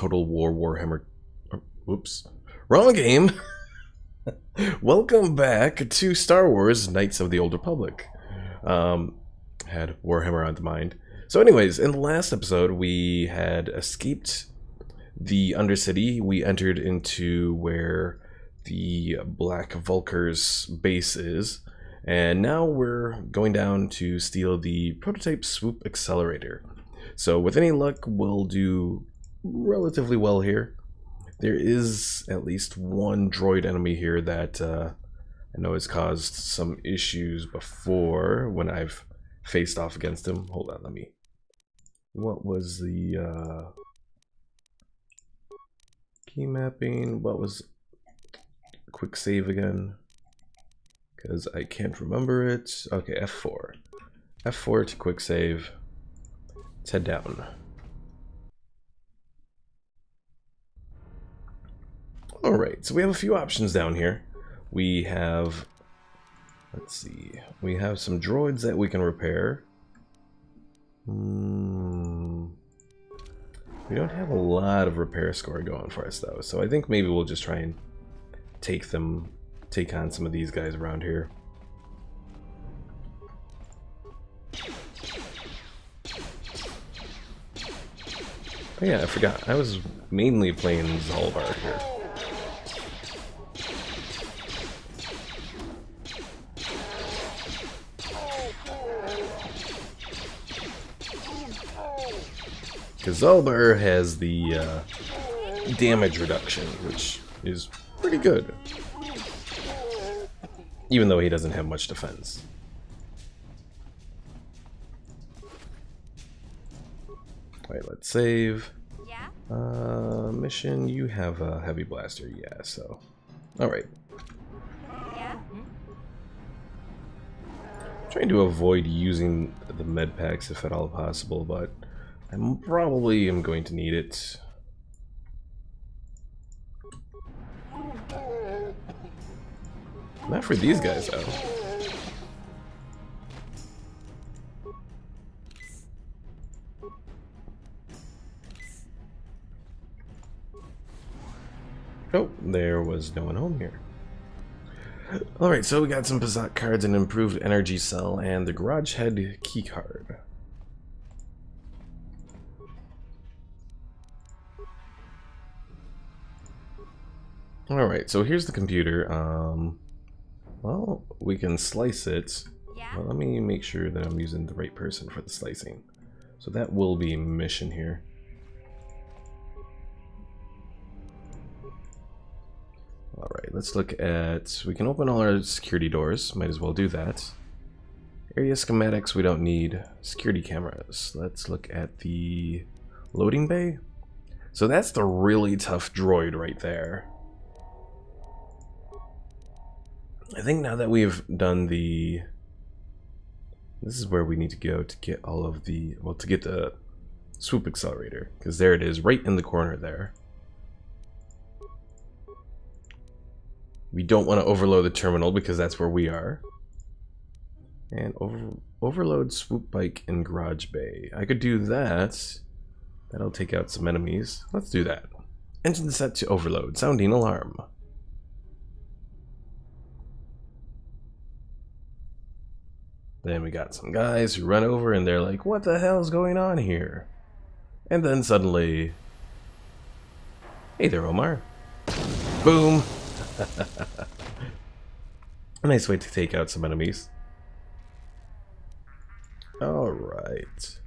Total War Warhammer. Whoops, wrong game. Welcome back to Star Wars Knights of the Old Republic. Had Warhammer on the mind. So anyways, in the last episode, we had escaped the Undercity. We entered into where the Black Vulkars base is. And now we're going down to steal the prototype swoop accelerator. So with any luck, we'll do relatively well here. There is at least one droid enemy here that I know has caused some issues before when I've faced off against him. Hold on, let me... What was the key mapping? What was quick save again? Because I can't remember it. Okay, F4. F4 to quick save. Let's head down. Alright, so we have a few options down here. We have, let's see, we have some droids that we can repair. We don't have a lot of repair score going for us though, so I think maybe we'll just try and take on some of these guys around here. Oh yeah, I forgot, I was mainly playing Zalbar here. Because Zalbar has the damage reduction, which is pretty good. Even though he doesn't have much defense. Alright, let's save. Yeah? Mission, you have a heavy blaster, yeah, so. Alright. Yeah? Trying to avoid using the med packs if at all possible, but I probably am going to need it. Not for these guys, though. Oh, there was no one home here. Alright, so we got some Bazak cards, an improved energy cell, and the garage head key card. Alright, so here's the computer. Well, we can slice it. Yeah? Well, let me make sure that I'm using the right person for the slicing. So that will be mission here. Alright, let's look at... We can open all our security doors. Might as well do that. Area schematics we don't need. Security cameras. Let's look at the loading bay. So that's the really tough droid right there. I think now that we've done the... This is where we need to go to get all of the... Well, to get the swoop accelerator. Because there it is, right in the corner there. We don't want to overload the terminal because that's where we are. And overload swoop bike in garage bay. I could do that. That'll take out some enemies. Let's do that. Engine set to overload. Sounding alarm. Then we got some guys who run over and they're like, what the hell's going on here? And then suddenly... Hey there, Omar. Boom! A nice way to take out some enemies. Alright.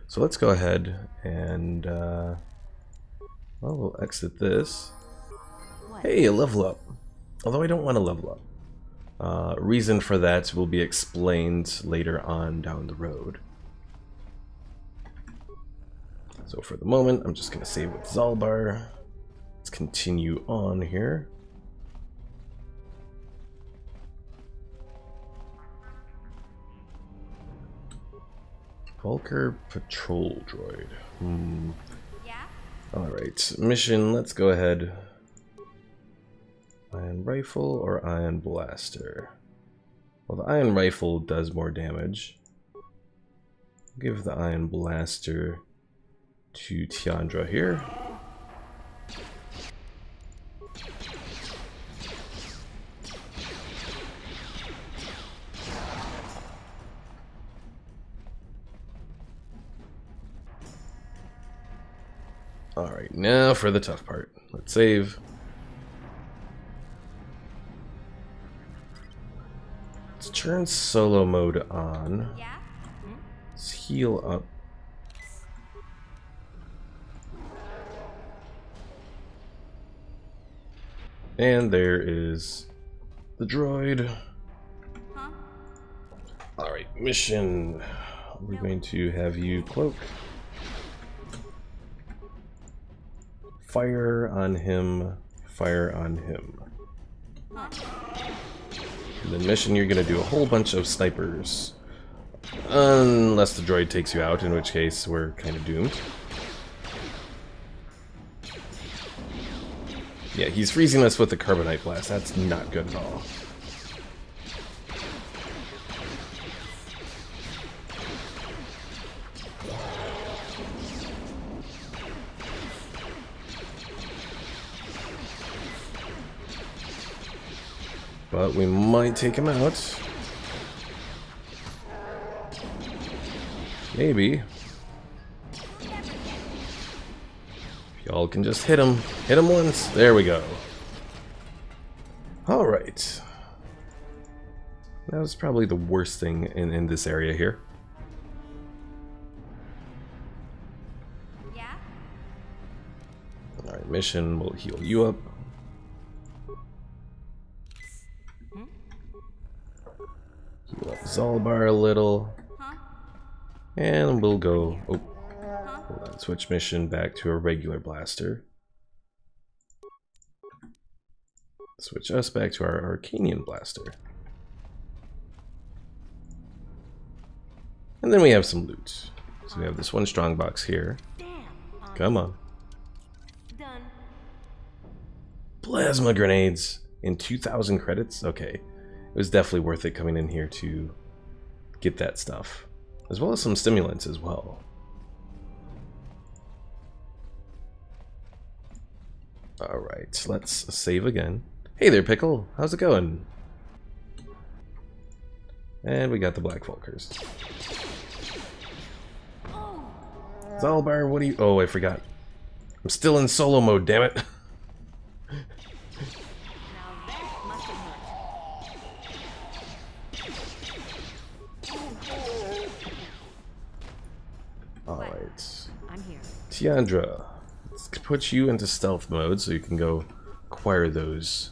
So let's go ahead and... well, we'll exit this. Hey, a level up. Although I don't want to level up. Reason for that will be explained later on down the road. So for the moment, I'm just going to save with Zalbar. Let's continue on here. Vulkar patrol droid. Yeah? Alright, mission, let's go ahead. Ion rifle or ion blaster? Well, the ion rifle does more damage. Give the ion blaster to Tiandra here. Alright, now for the tough part. Let's save. Let's turn solo mode on. Yeah? Let's heal up. And there is the droid. Huh? Alright, mission. We're going to have you cloak. Fire on him. Fire on him. Huh? And then mission, you're going to do a whole bunch of snipers. Unless the droid takes you out, in which case we're kind of doomed. Yeah, he's freezing us with the carbonite blast. That's not good at all. But we might take him out. Maybe. Y'all can just hit him. Hit him once. There we go. Alright. That was probably the worst thing in this area here. Yeah? Alright, mission will heal you up. Heal up Zalbar a little. Huh? And we'll go... Oh, Huh? hold on. Switch mission back to a regular blaster. Switch us back to our Arcanian blaster. And then we have some loot. So we have this one strong box here. Damn. Come on. Done. Plasma grenades in 2,000 credits? Okay. It was definitely worth it coming in here to get that stuff. As well as some stimulants as well. Alright, let's save again. Hey there, Pickle. How's it going? And we got the Black Volkers. Zalbar, what do you... Oh, I forgot. I'm still in solo mode, damn it. Alright. I'm here. Tiandra, let's put you into stealth mode so you can go acquire those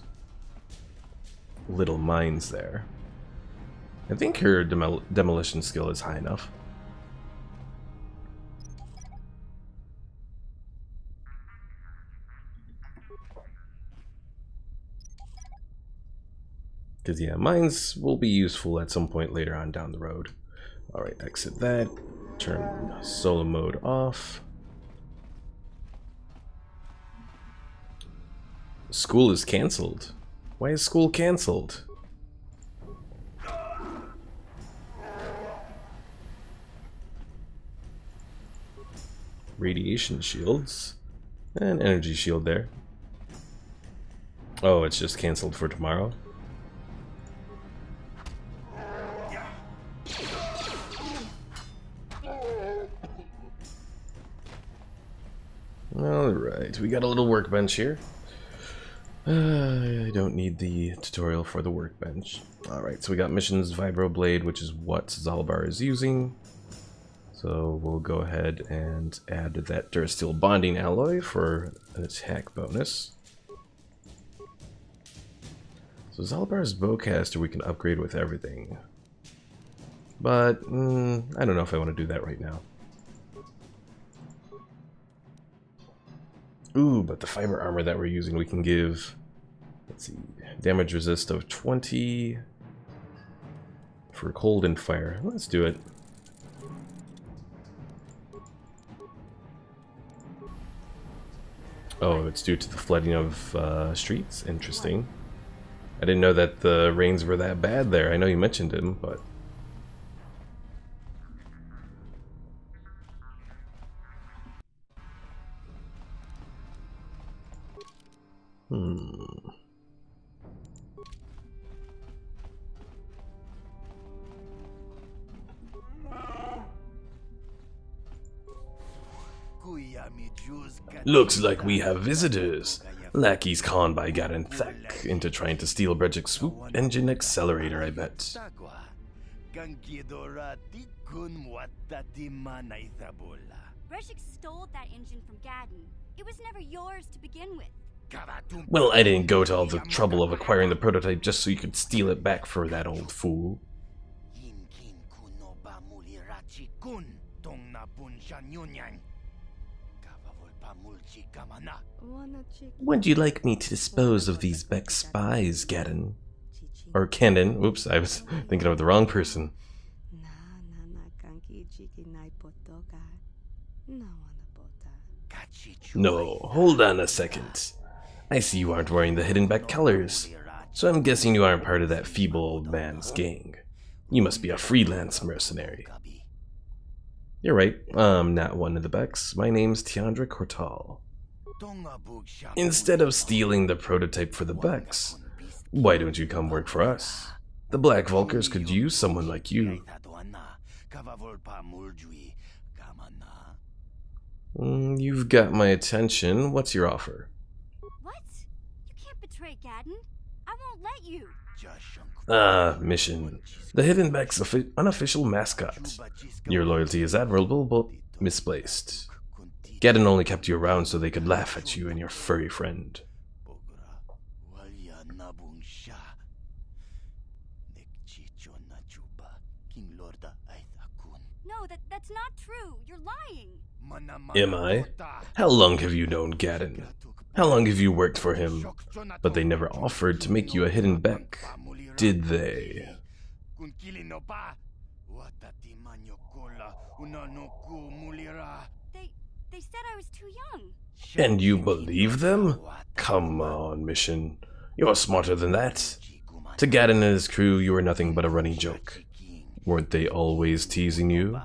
little mines there. I think your demolition skill is high enough. Because, yeah, mines will be useful at some point later on down the road. Alright, exit that. Turn solo mode off. School is cancelled. Why is school cancelled? Radiation shields. And energy shield there. Oh, it's just cancelled for tomorrow. Alright, we got a little workbench here. I don't need the tutorial for the workbench. Alright, so we got missions Vibroblade, which is what Zalbar is using. So we'll go ahead and add that Durasteel bonding alloy for an attack bonus. So Zalbar's bowcaster we can upgrade with everything. But, I don't know if I want to do that right now. Ooh, but the fiber armor that we're using we can give, let's see, damage resist of 20 for cold and fire. Let's do it. Oh, it's due to the flooding of streets? Interesting. I didn't know that the rains were that bad there. I know you mentioned them, but... Looks like we have visitors. Lackeys conned by Garin Thek into trying to steal Brejik's swoop engine accelerator, I bet. Breshik stole that engine from Gadden. It was never yours to begin with. Well, I didn't go to all the trouble of acquiring the prototype just so you could steal it back for that old fool. Would you like me to dispose of these Beck spies, Gadden? Or Candon? Oops, I was thinking of the wrong person. No, hold on a second. I see you aren't wearing the hidden Beck colors, so I'm guessing you aren't part of that feeble old man's gang. You must be a freelance mercenary. You're right, I'm not one of the Becks. My name's Tiandra Cortal. Instead of stealing the prototype for the Becks, why don't you come work for us? The Black Vulkars could use someone like you. You've got my attention. What's your offer? What? You can't betray Gadden. I won't let you. Mission. The Hidden Beck's unofficial mascot. Your loyalty is admirable, but misplaced. Gadden only kept you around so they could laugh at you and your furry friend. No, that's not true. You're lying. Am I? How long have you known Gadden? How long have you worked for him? But they never offered to make you a Hidden Beck, did they? They said I was too young. And you believe them? Come on, Mission. You're smarter than that. To Gadden and his crew, you were nothing but a running joke. Weren't they always teasing you?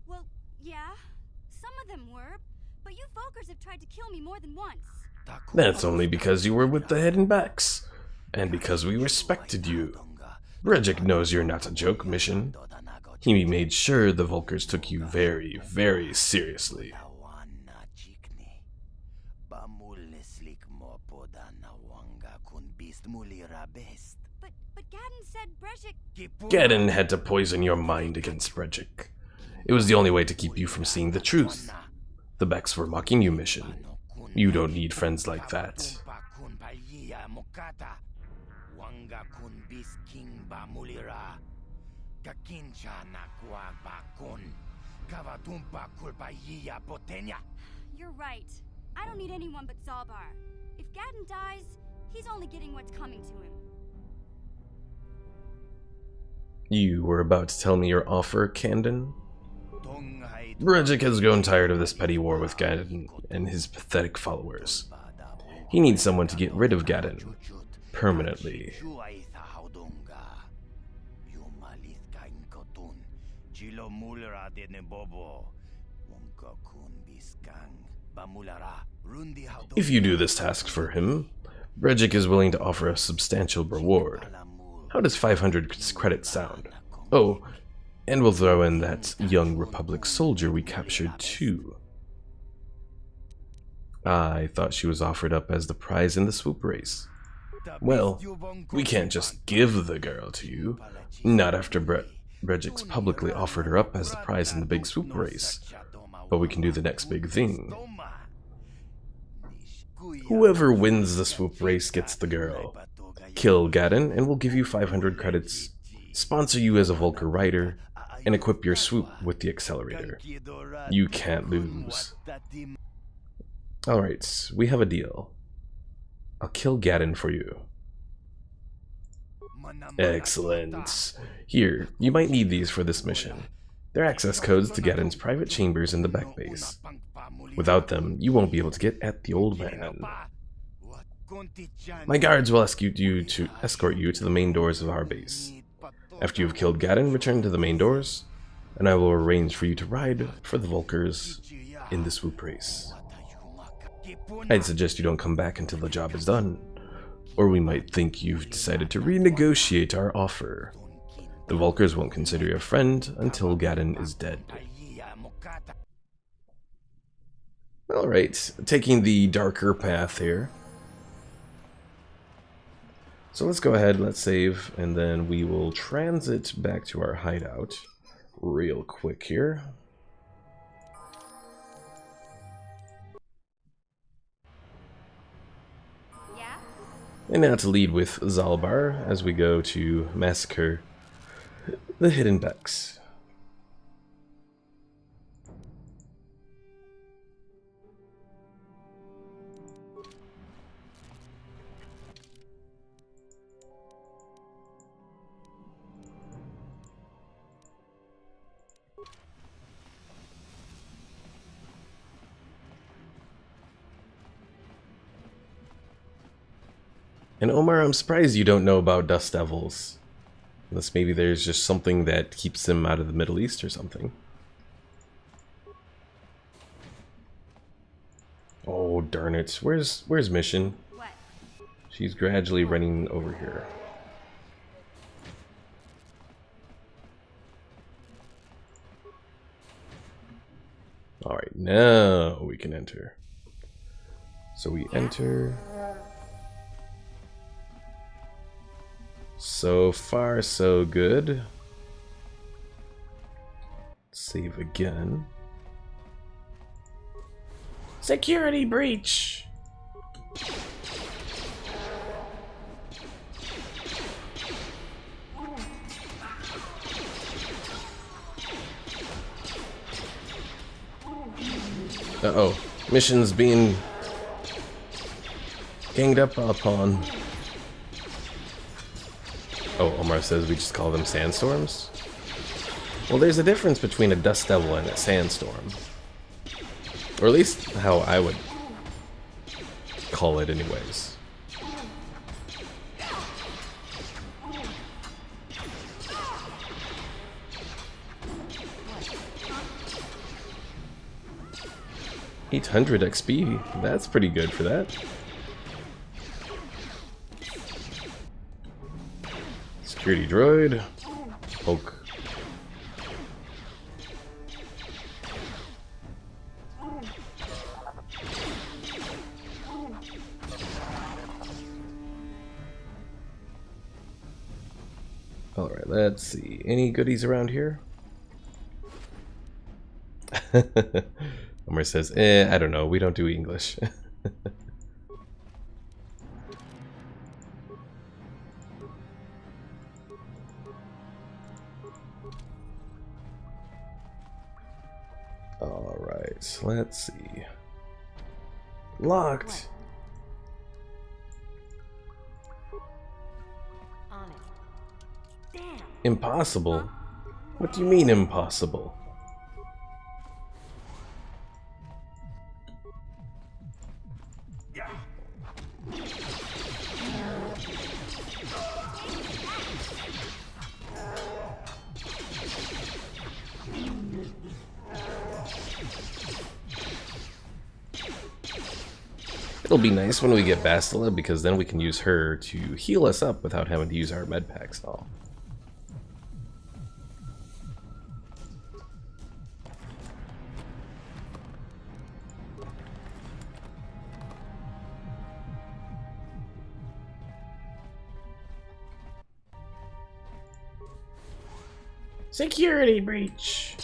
Well, yeah, some of them were, but you Vulkars have tried to kill me more than once. That's only because you were with the Hidden Becks, and because we respected you. Brejik knows you're not a joke, Mission. He made sure the Vulkars took you very, very seriously. But Gadden said Brejik... Gadden had to poison your mind against Brejik. It was the only way to keep you from seeing the truth. The Becks were mocking you, Mission. You don't need friends like that. You're right. I don't need anyone but Zalbar. If Gadden dies, he's only getting what's coming to him. You were about to tell me your offer, Candon? Brejik has grown tired of this petty war with Gadden and his pathetic followers. He needs someone to get rid of Gadden. Permanently. If you do this task for him, Brejik is willing to offer a substantial reward. How does 500 credits sound? Oh, and we'll throw in that young Republic soldier we captured too. I thought she was offered up as the prize in the swoop race. Well, we can't just give the girl to you. Not after Brejik's publicly offered her up as the prize in the big swoop race. But we can do the next big thing. Whoever wins the swoop race gets the girl. Kill Gadden and we'll give you 500 credits, sponsor you as a Vulkar rider, and equip your swoop with the accelerator. You can't lose. Alright, we have a deal. I'll kill Gadden for you. Excellent. Here, you might need these for this mission. They're access codes to Gadden's private chambers in the Beck base. Without them, you won't be able to get at the old man. My guards will escort you to the main doors of our base. After you've killed Gadden, return to the main doors, and I will arrange for you to ride for the Vulkars in the swoop race. I'd suggest you don't come back until the job is done, Or we might think you've decided to renegotiate our offer. The Vulkars won't consider you a friend until Gaddon is dead. Alright, taking the darker path here. So let's go ahead, let's save, and then we will transit back to our hideout real quick here. Yeah? And now to lead with Zalbar as we go to massacre the Hidden Becks. And Omar, I'm surprised you don't know about Dust Devils. Unless maybe there's just something that keeps them out of the Middle East or something. Oh, darn it. Where's Mission? What? She's gradually running over here. Alright, now we can enter. So we enter. So far, so good. Save again. Security breach! Uh-oh. Mission's being ganged up upon. Oh, Omar says we just call them sandstorms? Well, there's a difference between a dust devil and a sandstorm. Or at least how I would call it anyways. $800 XP, that's pretty good for that. Security droid. Poke. Alright, let's see. Any goodies around here? Omar says, I don't know. We don't do English. Alright, let's see. Locked! On it. Damn. Impossible? What do you mean impossible? It'll be nice when we get Bastila, because then we can use her to heal us up without having to use our med packs at all. Security breach!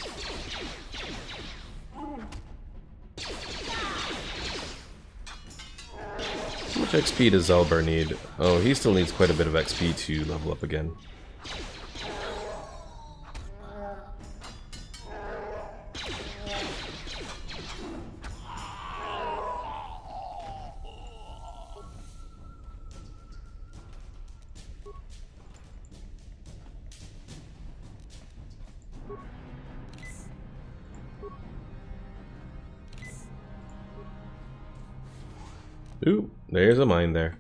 How much XP does Zalbar need? Oh, he still needs quite a bit of XP to level up again. Ooh, there's a mine there.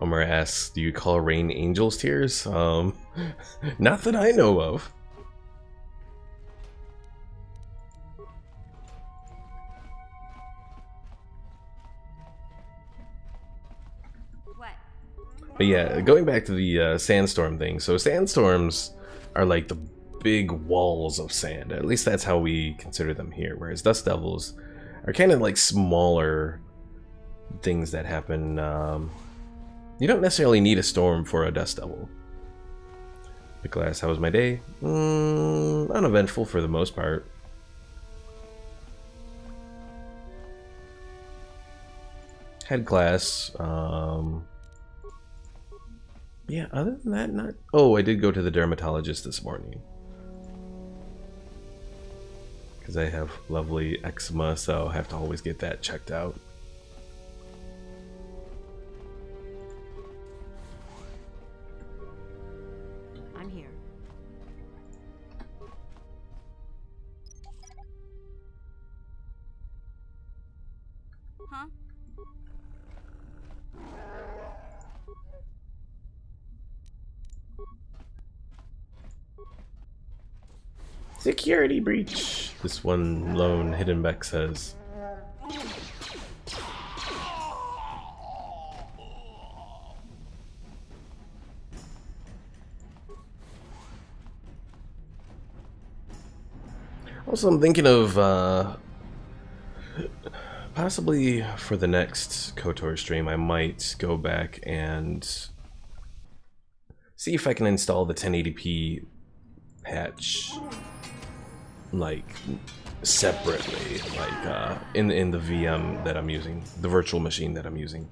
Omar asks, do you call rain angels tears? Not that I know of. But yeah, going back to the sandstorm thing. So sandstorms are like the big walls of sand. At least that's how we consider them here. Whereas dust devils are kind of like smaller things that happen. You don't necessarily need a storm for a dust devil. Glass, how was my day? Uneventful for the most part. Had class. Yeah, other than that, not... Oh, I did go to the dermatologist this morning. Because I have lovely eczema, so I have to always get that checked out. I'm here. Huh? Security breach. This one lone hidden Beck says. Also, I'm thinking of possibly for the next KOTOR stream, I might go back and see if I can install the 1080p patch, like separately, like in the VM that I'm using, the virtual machine that I'm using.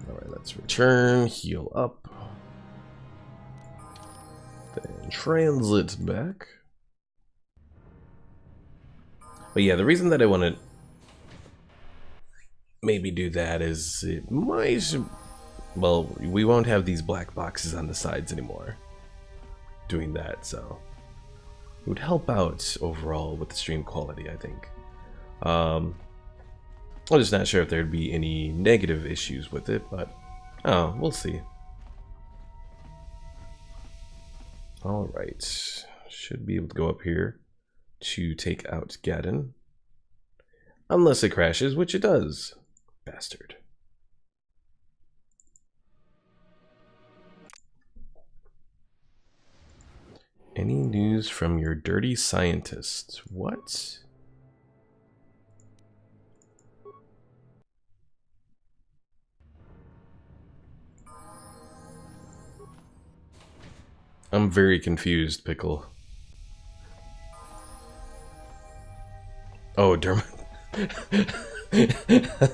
Alright, let's return, heal up, then transit back. But yeah, the reason that I want to maybe do that is it might... Well, we won't have these black boxes on the sides anymore doing that, so it would help out overall with the stream quality, I think. I'm just not sure if there'd be any negative issues with it, but oh, we'll see. Alright, should be able to go up here to take out Gaddon. Unless it crashes, which it does. Bastard. Any news from your dirty scientist? What? I'm very confused, Pickle. Oh,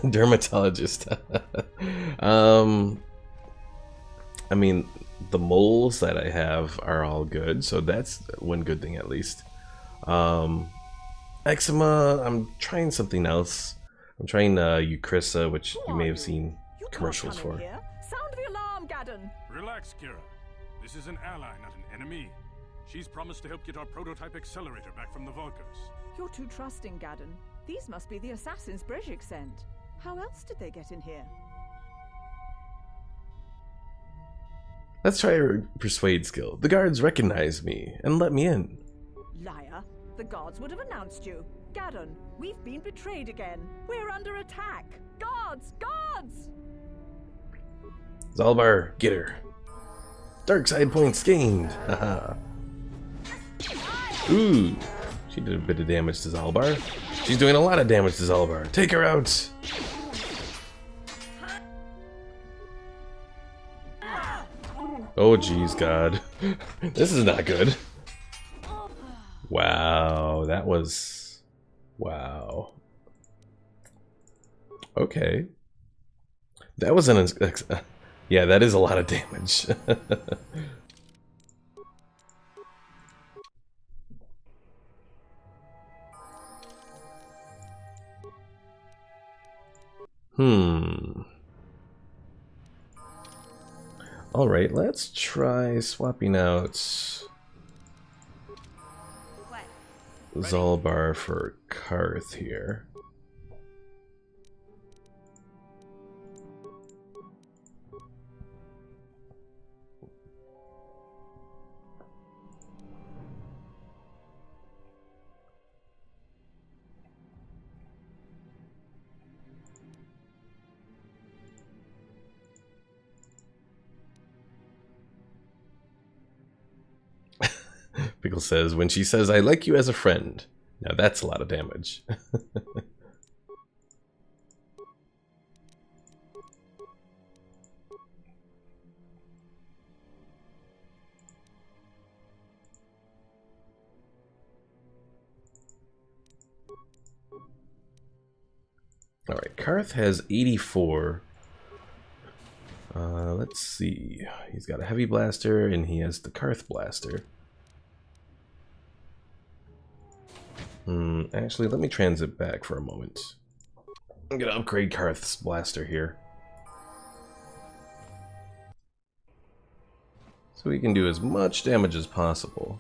dermatologist. I mean, the moles that I have are all good, so that's one good thing at least. Eczema, I'm trying something else. I'm trying Eucrisa, which you may have seen commercials for. Here. Sound the alarm, Gaddon. Relax, Kira. This is an ally, not an enemy. She's promised to help get our prototype accelerator back from the Volkers. You're too trusting, Gaddon. These must be the assassins Brejik sent. How else did they get in here? Let's try a persuade skill. The guards recognize me and let me in. Liar. The guards would have announced you. Gaddon, we've been betrayed again. We're under attack. Guards! Guards! Zalbar, get her. Dark side points gained. Haha. Ooh, she did a bit of damage to Zalbar. She's doing a lot of damage to Zalbar. Take her out. Oh geez, God. This is not good. Wow, that was... Wow. Okay. That was an... Yeah, that is a lot of damage. Alright, let's try swapping out Zalbar for Karth here. Pickle says, when she says, I like you as a friend. Now that's a lot of damage. Alright, Karth has 84. Let's see. He's got a heavy blaster and he has the Karth blaster. Actually, let me transit back for a moment. I'm gonna upgrade Karth's blaster here. So we can do as much damage as possible.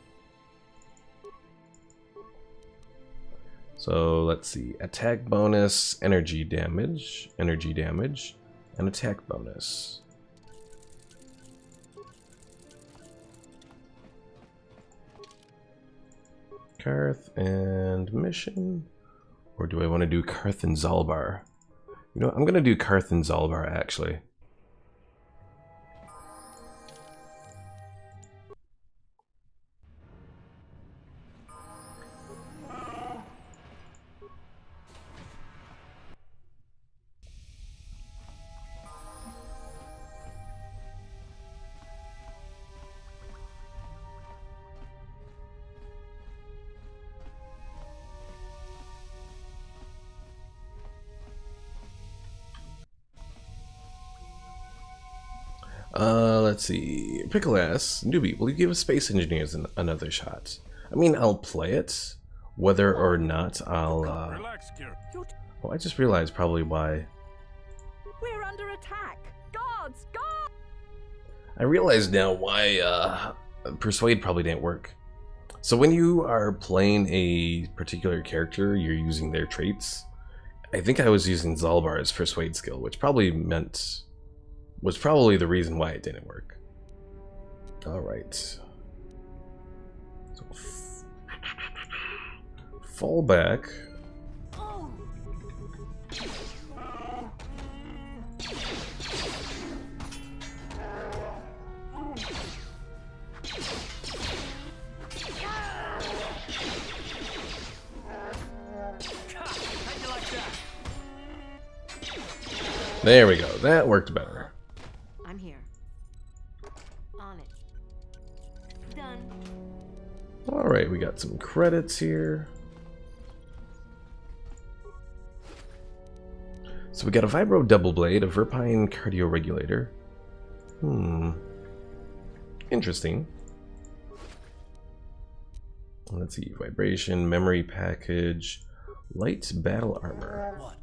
So let's see. Attack bonus, energy damage, and attack bonus. Karth and mission? Or do I want to do Karth and Zalbar? You know, I'm going to do Karth and Zalbar, actually. Let's see. Pickle asks, newbie, will you give Space Engineers another shot? I mean, I'll play it, whether or not I'll. Relax, Kira. Oh, I just realized probably why. We're under attack. Guards, guards! I realize now why Persuade probably didn't work. So when you are playing a particular character, you're using their traits. I think I was using Zalbar's Persuade skill, which probably was probably the reason why it didn't work. Alright. So fall back. There we go. That worked better. I'm here. On it. Done. Alright, we got some credits here. So we got a Vibro Double Blade, a Verpine Cardio Regulator. Interesting. Let's see. Vibration, Memory Package, Light Battle Armor.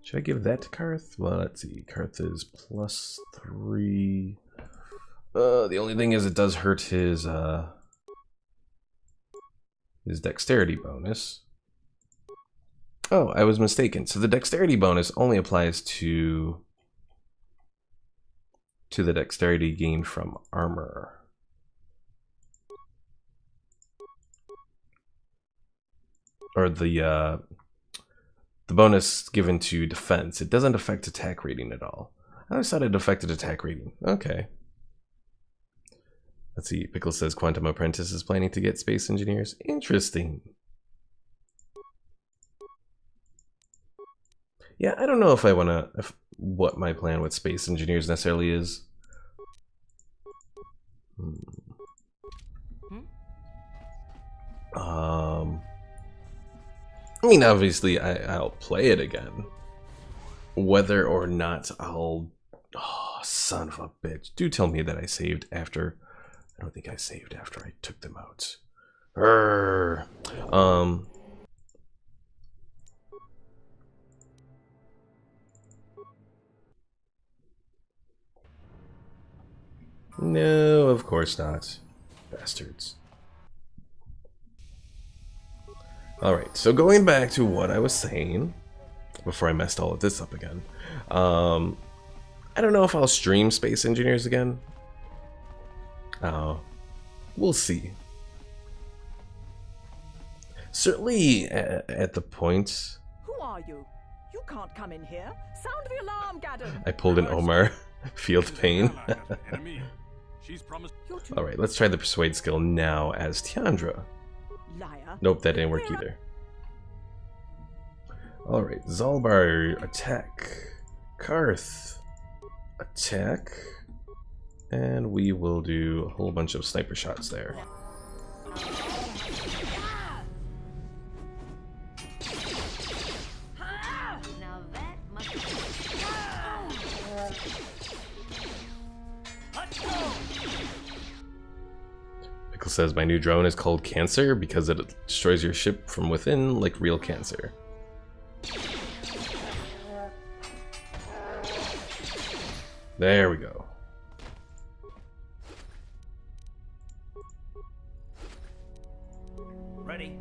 Should I give that to Karth? Well, let's see. Karth is +3. The only thing is it does hurt his dexterity bonus. Oh, I was mistaken. So the dexterity bonus only applies to the dexterity gained from armor. Or the bonus given to defense. It doesn't affect attack rating at all. I always thought it affected attack rating. Okay. Let's see. Pickle says Quantum Apprentice is planning to get Space Engineers. Interesting. Yeah, I don't know if I want to... what my plan with Space Engineers necessarily is. I mean, obviously, I'll play it again. Whether or not I'll... Oh, son of a bitch. Do tell me that I saved after... I don't think I saved after I took them out. No, of course not. Bastards. Alright, so going back to what I was saying, before I messed all of this up again. I don't know if I'll stream Space Engineers again. We'll see. Certainly at the point... Who are you? You can't come in here. Sound the alarm, Gaddon. I pulled an Omar. Field pain. Enemy. She's promised. You're too Alright, let's try the persuade skill now as Tiandra. liar. Nope, that didn't work either. Alright, Zalbar, attack. Karth, attack. And we will do a whole bunch of sniper shots there. Now that must Pickle says, my new drone is called Cancer because it destroys your ship from within like real cancer. There we go. Ready?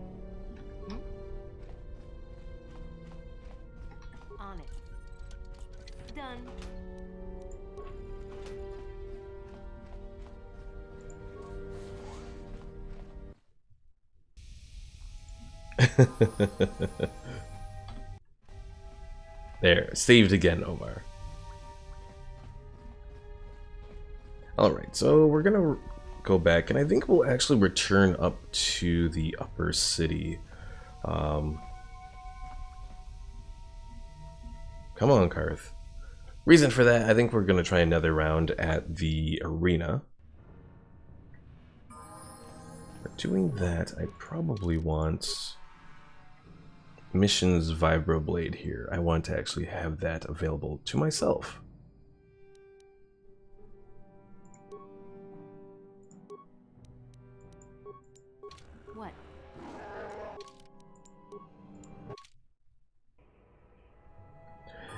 on it. Done. There, saved again, Omar. Alright, so we're gonna go back, and I think we'll actually return up to the upper city. Come on, Karth. Reason for that, I think we're gonna try another round at the arena. But doing that, I probably want Mission's Vibroblade here. I want to actually have that available to myself. What?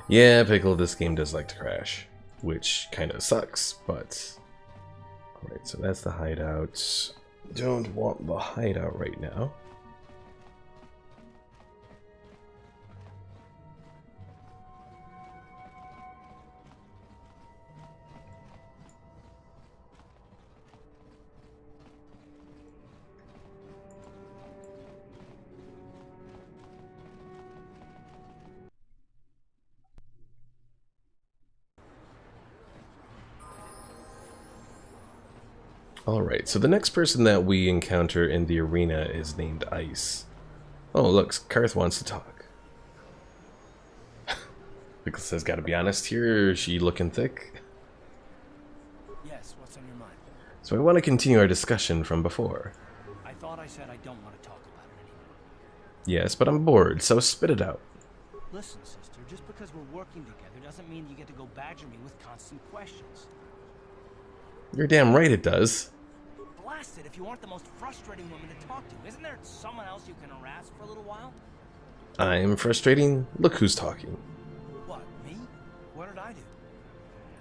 Yeah, Pickle, this game does like to crash, which kind of sucks, but... Alright, so that's the hideout. Don't want the hideout right now. Alright, so the next person that we encounter in the arena is named Ice. Oh, look, Karth wants to talk. Pickle says, gotta be honest here, is she looking thick? Yes, what's on your mind? So I want to continue our discussion from before. I thought I said I don't want to talk about it anymore. Yes, but I'm bored, so spit it out. Listen, sister, just because we're working together doesn't mean you get to go badger me with constant questions. You're damn right it does. Blast it if you aren't the most frustrating woman to talk to. Isn't there someone else you can harass for a little while? I'm frustrating. Look who's talking. What, me? What did I do?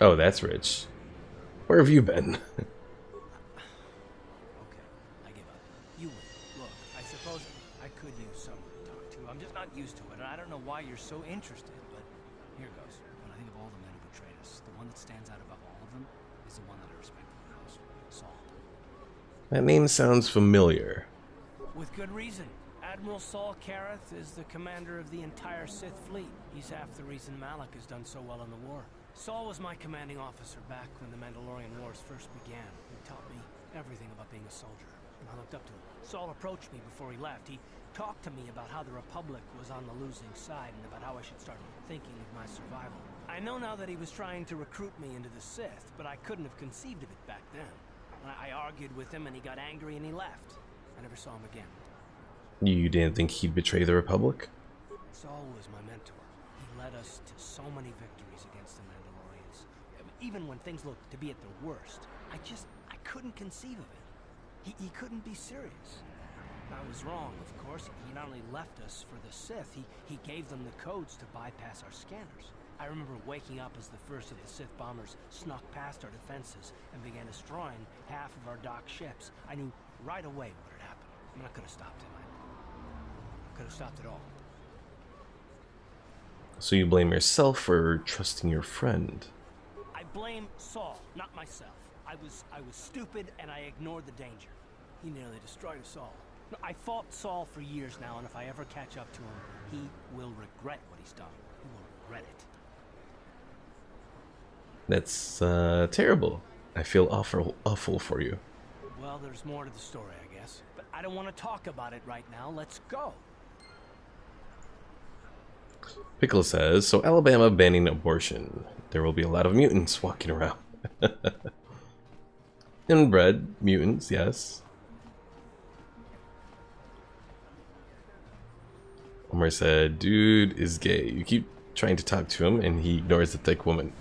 Oh, that's Rich. Where have you been? Okay, I give up. You win. Look, I suppose I could use someone to talk to. I'm just not used to it, and I don't know why you're so interested, but here goes. When I think of all the men who betrayed us, the one that stands out above all of them is the one that I respect the most. Saul. That name sounds familiar. With good reason. Admiral Saul Kareth is the commander of the entire Sith fleet. He's half the reason Malak has done so well in the war. Saul was my commanding officer back when the Mandalorian Wars first began. He taught me everything about being a soldier, and I looked up to him. Saul approached me before he left. He talked to me about how the Republic was on the losing side and about how I should start thinking of my survival. I know now that he was trying to recruit me into the Sith, but I couldn't have conceived of it back then. I argued with him and he got angry and he left. I never saw him again. You didn't think he'd betray the Republic? Saul was my mentor. He led us to so many victories against the Mandalorians. Even when things looked to be at their worst, I couldn't conceive of it. He couldn't be serious. I was wrong, of course. He not only left us for the Sith, he gave them the codes to bypass our scanners. I remember waking up as the first of the Sith bombers snuck past our defenses and began destroying half of our docked ships. I knew right away what had happened. I mean, I could have stopped him. I could have stopped it all. So you blame yourself for trusting your friend. I blame Saul, not myself. I was stupid and I ignored the danger. He nearly destroyed us all. No, I fought Saul for years now, and if I ever catch up to him, he will regret what he's done. He will regret it. That's terrible. I feel awful for you. Well, there's more to the story, I guess. But I don't want to talk about it right now. Let's go. Pickle says, so Alabama banning abortion. There will be a lot of mutants walking around. Inbred mutants, yes. Omar said, dude is gay. You keep trying to talk to him and he ignores the thick woman.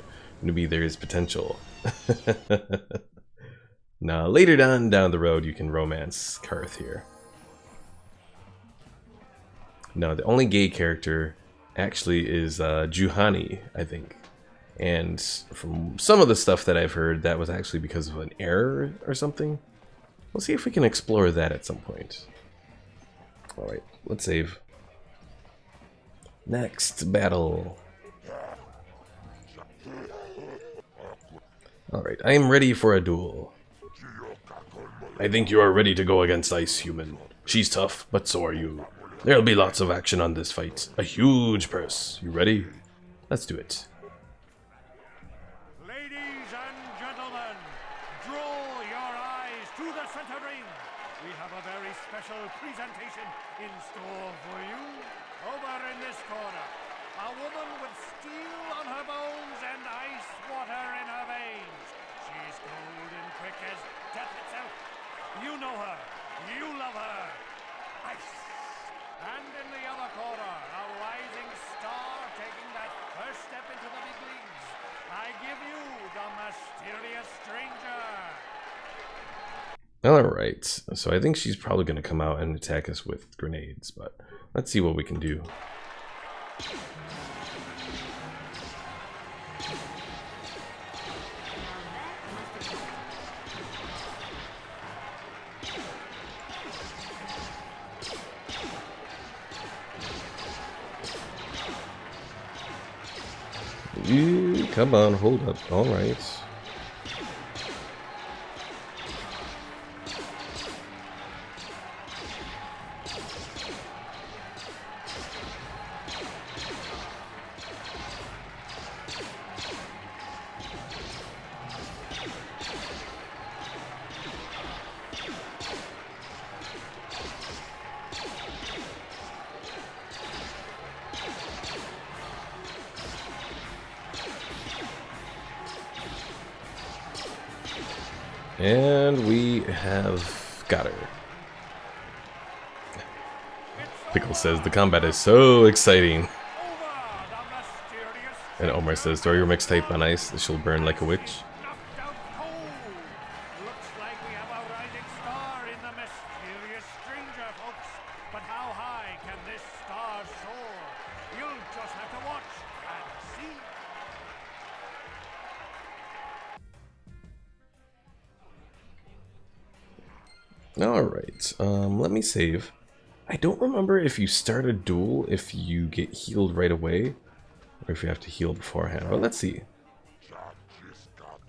Maybe there is potential. Now, later down the road, you can romance Karth here. No, the only gay character actually is Juhani, I think. And from some of the stuff that I've heard, that was actually because of an error or something. We'll see if we can explore that at some point. Alright, let's save. Next battle. Alright, I am ready for a duel. I think you are ready to go against Ice Human. She's tough, but so are you. There'll be lots of action on this fight. A huge purse. You ready? Let's do it. Ladies and gentlemen, draw your eyes to the center ring. We have a very special presentation in store for you. Over in this corner, a woman with steel on her bones and ice water in her veins. She's cold and quick as death itself. You know her. You love her. Ice. And in the other corner, a rising star taking that first step into the big leagues. I give you the mysterious stranger. Alright, so I think she's probably going to come out and attack us with grenades, but let's see what we can do. Come on, hold up. Alright. And we have got her. Pickle says the combat is so exciting. And Omar says throw your mixtape on ice, she'll burn like a witch. Knocked out cold. Looks like we have a rising star in the mysterious stranger, folks. But how high can this star soar? You'll just have to watch and see. Alright, let me save. I don't remember if you start a duel if you get healed right away, or if you have to heal beforehand. Well, let's see.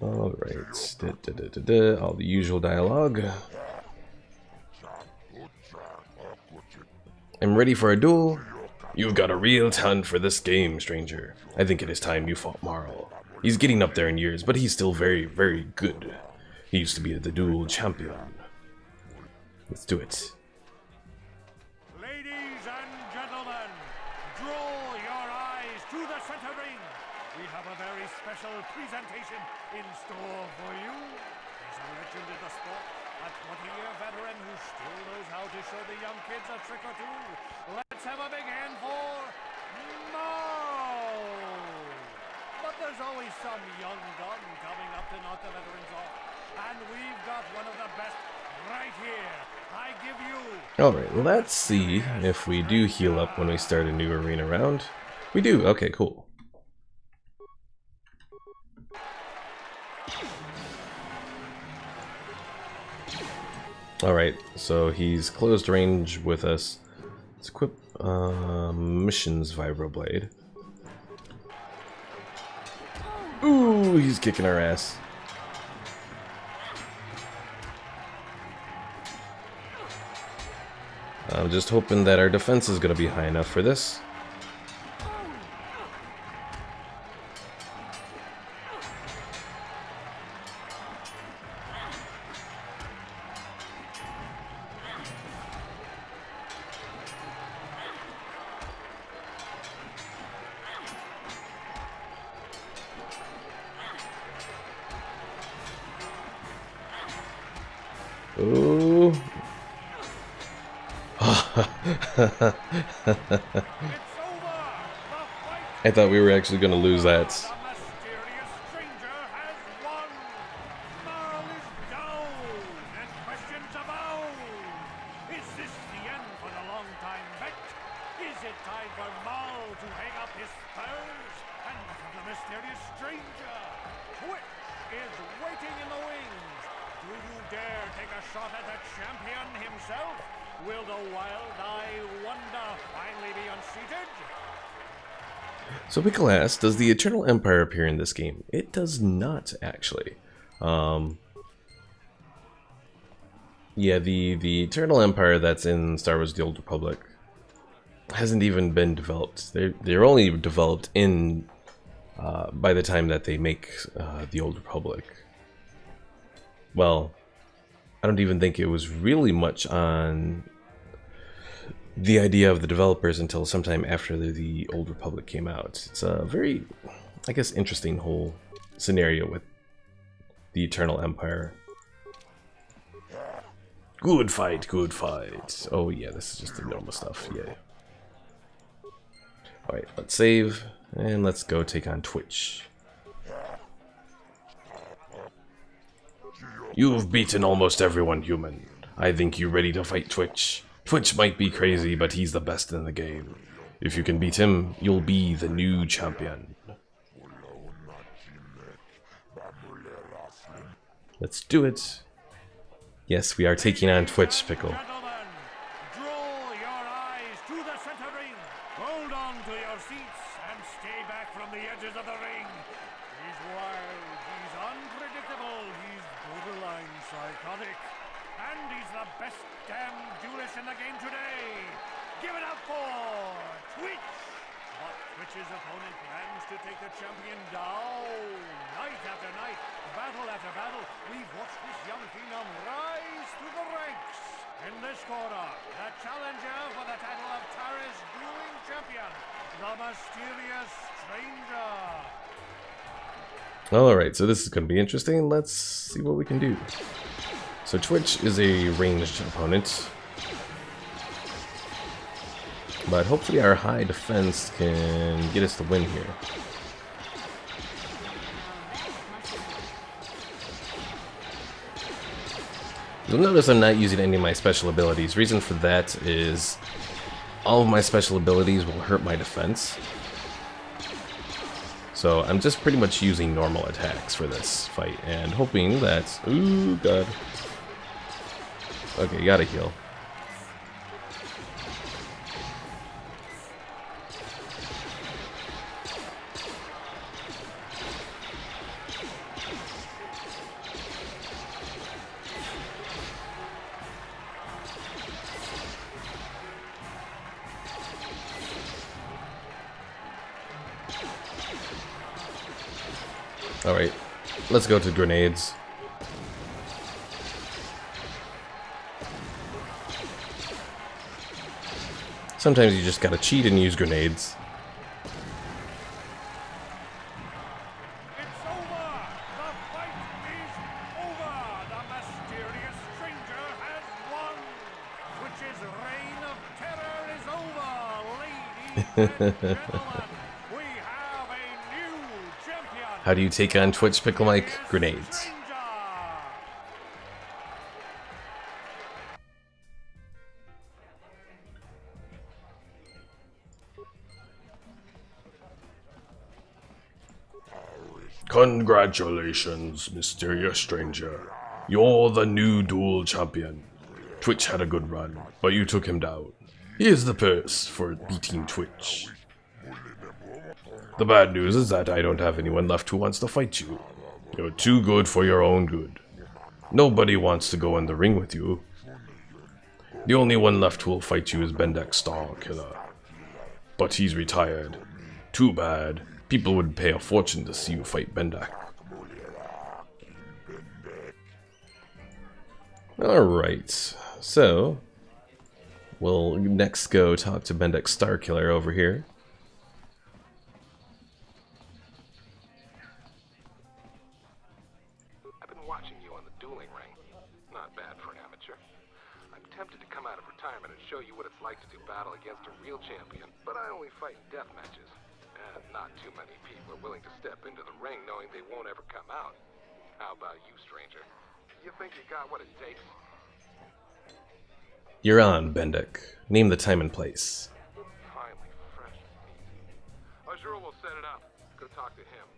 Alright, all the usual dialogue. I'm ready for a duel. You've got a real talent for this game, stranger. I think it is time you fought Marl. He's getting up there in years, but he's still very, very good. He used to be the duel champion. Let's do it. Ladies and gentlemen, draw your eyes to the center ring. We have a very special presentation in store for you. He's a legend in the sport, a 20-year veteran who still knows how to show the young kids a trick or two. Let's have a big hand for Marl. But there's always some young gun coming up to knock the veterans off. And we've got one of the best right here. I give you. Alright, let's see if we do heal up when we start a new arena round. We do, okay, cool. Alright, so he's closed range with us. Let's equip missions vibroblade. Ooh, he's kicking our ass. I'm just hoping that our defense is going to be high enough for this. Oh. I thought we were actually going to lose that. The mysterious stranger has won. Marl is down, and questions abound. Is this the end for the long-time vet? Is it time for Marl to hang up his spurs and look at the mysterious stranger? Twitch is waiting in the wings. Do you dare take a shot at the champion himself? Will the wild-eye wonder finally be unseated? So Pickle asks, does the Eternal Empire appear in this game? It does not, actually. Yeah, the Eternal Empire that's in Star Wars: The Old Republic hasn't even been developed. They're only developed in by the time that they make the Old Republic. Well, I don't even think it was really much on the idea of the developers until sometime after the Old Republic came out. It's a very, I guess, interesting whole scenario with the Eternal Empire. Good fight, good fight. Oh yeah, this is just the normal stuff, yeah. Alright, let's save, and let's go take on Twitch. You've beaten almost everyone, human. I think you're ready to fight Twitch. Twitch might be crazy, but he's the best in the game. If you can beat him, you'll be the new champion. Let's do it. Yes, we are taking on Twitch, Pickle. Gentlemen, draw your eyes to the center ring. Hold on to your seats and stay back from the edges of the ring. He's wild, he's unpredictable, he's borderline psychotic. And he's the best damn duelist in the game today. Give it up for Twitch. But Twitch's opponent plans to take the champion down. Night after night, battle after battle, we've watched this young phenom rise through the ranks. In this corner, the challenger for the title of Taris dueling champion, the mysterious stranger. Alright, so this is going to be interesting. Let's see what we can do. So Twitch is a ranged opponent, but hopefully our high defense can get us the win here. You'll notice I'm not using any of my special abilities. Reason for that is all of my special abilities will hurt my defense. So I'm just pretty much using normal attacks for this fight and hoping that... Ooh, God. Okay, gotta heal. Alright, let's go to grenades. Sometimes you just gotta cheat and use grenades. It's over! The fight is over! The mysterious stranger has won! Twitch's reign of terror is over, ladies and gentlemen! We have a new champion! How do you take on Twitch, Pickle Mike? Grenades. Stranger! Congratulations, mysterious stranger. You're the new duel champion. Twitch had a good run, but you took him down. Here's the purse for beating Twitch. The bad news is that I don't have anyone left who wants to fight you. You're too good for your own good. Nobody wants to go in the ring with you. The only one left who will fight you is Bendek Starkiller. But he's retired. Too bad. People would pay a fortune to see you fight Bendak. Alright, so we'll next go talk to Bendek Starkiller over here. I've been watching you on the dueling ring. Not bad for an amateur. tempted to come out of retirement and show you what it's like to do battle against a real champion, but I only fight in death matches. And not too many people are willing to step into the ring knowing they won't ever come out. How about you, stranger? You think you got what it takes? You're on, Bendek. Name the time and place. Finally, fresh meat. Azura will set it up. Go talk to him.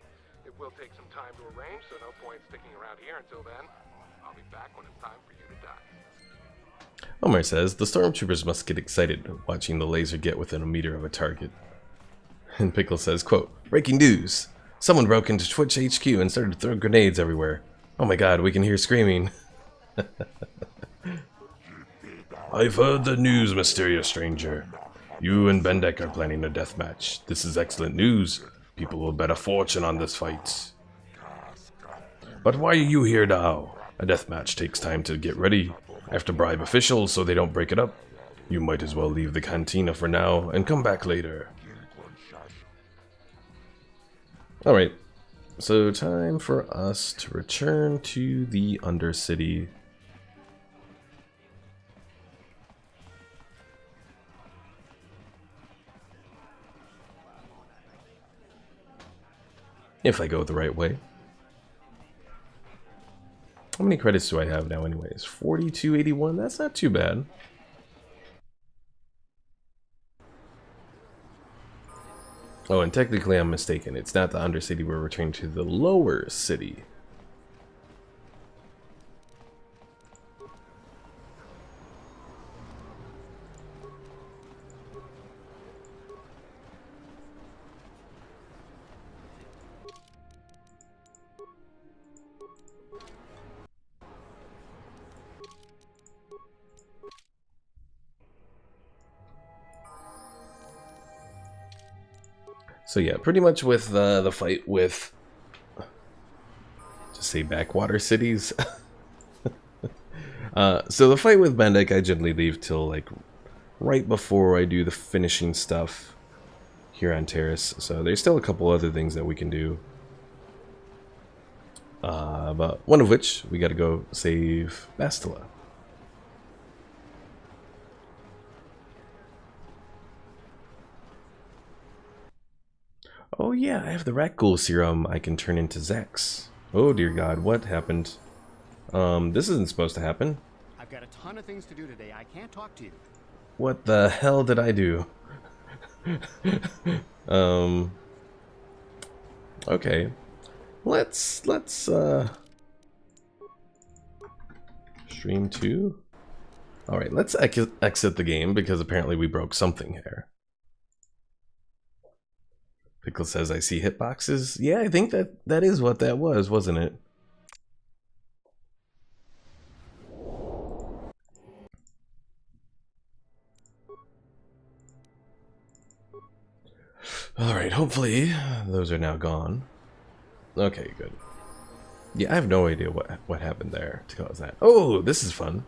It will take some time to arrange, so no point sticking around here until then. I'll be back when it's time for you to die. Omar says, the stormtroopers must get excited watching the laser get within a meter of a target. And Pickle says, quote, breaking news. Someone broke into Twitch HQ and started throwing grenades everywhere. Oh my god, we can hear screaming. I've heard the news, mysterious stranger. You and Bendek are planning a deathmatch. This is excellent news. People will bet a fortune on this fight. But why are you here now? A deathmatch takes time to get ready. I have to bribe officials so they don't break it up. You might as well leave the cantina for now and come back later. Alright, so time for us to return to the Undercity. If I go the right way. How many credits do I have now anyways? 4281, that's not too bad. Oh, and technically I'm mistaken. It's not the Undercity, we're returning to the Lower City. So yeah, pretty much with the fight with, just say backwater cities. So the fight with Bendek I generally leave till like right before I do the finishing stuff here on Taris. So there's still a couple other things that we can do. But one of which, we gotta go save Bastila. Oh yeah, I have the rat ghoul serum I can turn into Zex. Oh dear god, what happened? This isn't supposed to happen. I've got a ton of things to do today. I can't talk to you. What the hell did I do? Okay. Let's stream 2. Alright, let's exit the game because apparently we broke something here. Pickle says, I see hitboxes. Yeah, I think that is what that was, wasn't it? Alright, hopefully those are now gone. Okay, good. Yeah, I have no idea what happened there to cause that. Oh, this is fun.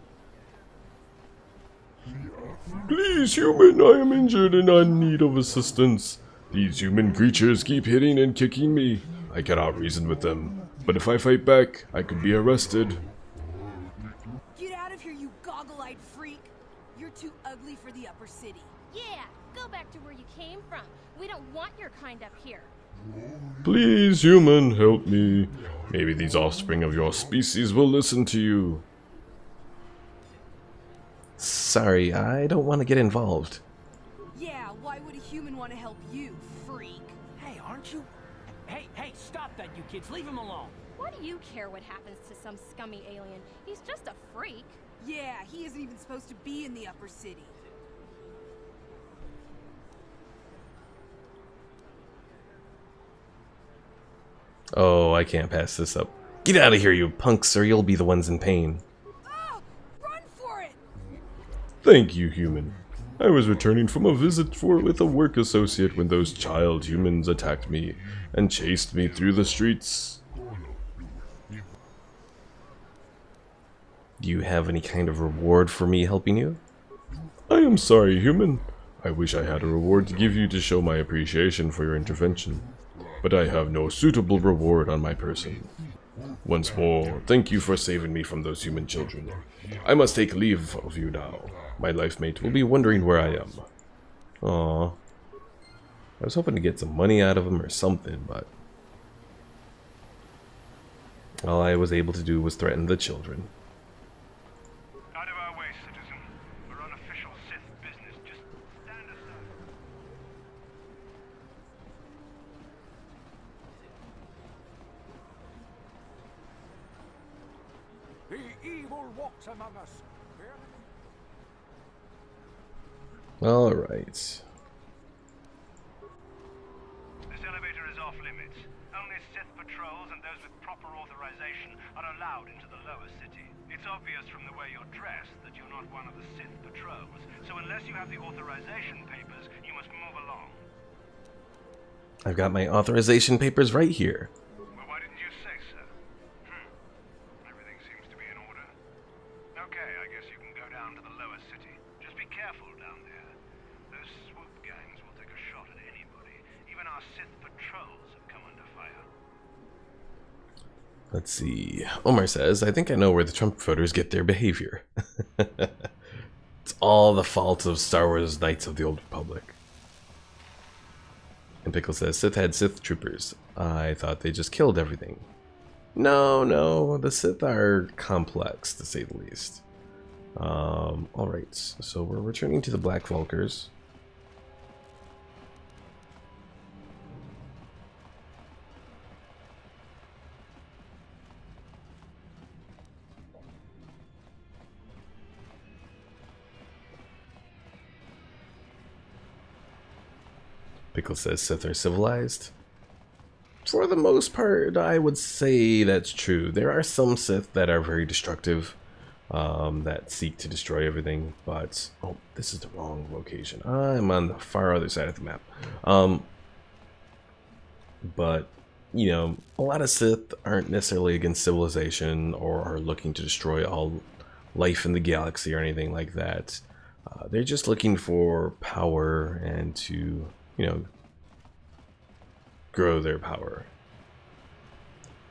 Please, human, I am injured and I need of assistance. These human creatures keep hitting and kicking me. I cannot reason with them, but if I fight back, I could be arrested. Get out of here, you goggle-eyed freak! You're too ugly for the upper city. Yeah, go back to where you came from. We don't want your kind up here. Please, human, help me. Maybe these offspring of your species will listen to you. Sorry, I don't want to get involved. Yeah, why would a human want to help you, freak? Hey, aren't you? Hey, stop that, you kids. Leave him alone. Why do you care what happens to some scummy alien? He's just a freak. Yeah, he isn't even supposed to be in the upper city. Oh, I can't pass this up. Get out of here, you punks, or you'll be the ones in pain. Oh, run for it! Thank you, human. I was returning from a visit with a work associate when those child humans attacked me and chased me through the streets. Do you have any kind of reward for me helping you? I am sorry, human. I wish I had a reward to give you to show my appreciation for your intervention, but I have no suitable reward on my person. Once more, thank you for saving me from those human children. I must take leave of you now. My life mate will be wondering where I am. Aww. I was hoping to get some money out of him or something, but all I was able to do was threaten the children. Out of our way, citizen. We're on official Sith business. Just stand aside. The evil walks among us. Alright. This elevator is off limits. Only Sith patrols and those with proper authorization are allowed into the lower city. It's obvious from the way you're dressed that you're not one of the Sith patrols, so unless you have the authorization papers, you must move along. I've got my authorization papers right here. Well, why didn't you say so? Everything seems to be in order. Okay, I guess you can go down to the lower city. Just be careful down there. Those swoop gangs will take a shot at anybody. Even our Sith patrols have come under fire. Let's see. Omar says, I think I know where the Trump voters get their behavior. It's all the fault of Star Wars Knights of the Old Republic. And Pickle says, Sith had Sith troopers. I thought they just killed everything. No, the Sith are complex, to say the least. Alright, so we're returning to the Black Vulkars. Pickle says Sith are civilized. For the most part, I would say that's true. There are some Sith that are very destructive, that seek to destroy everything, but... Oh, this is the wrong location. I'm on the far other side of the map. But, you know, a lot of Sith aren't necessarily against civilization or are looking to destroy all life in the galaxy or anything like that. They're just looking for power and to, you know, grow their power.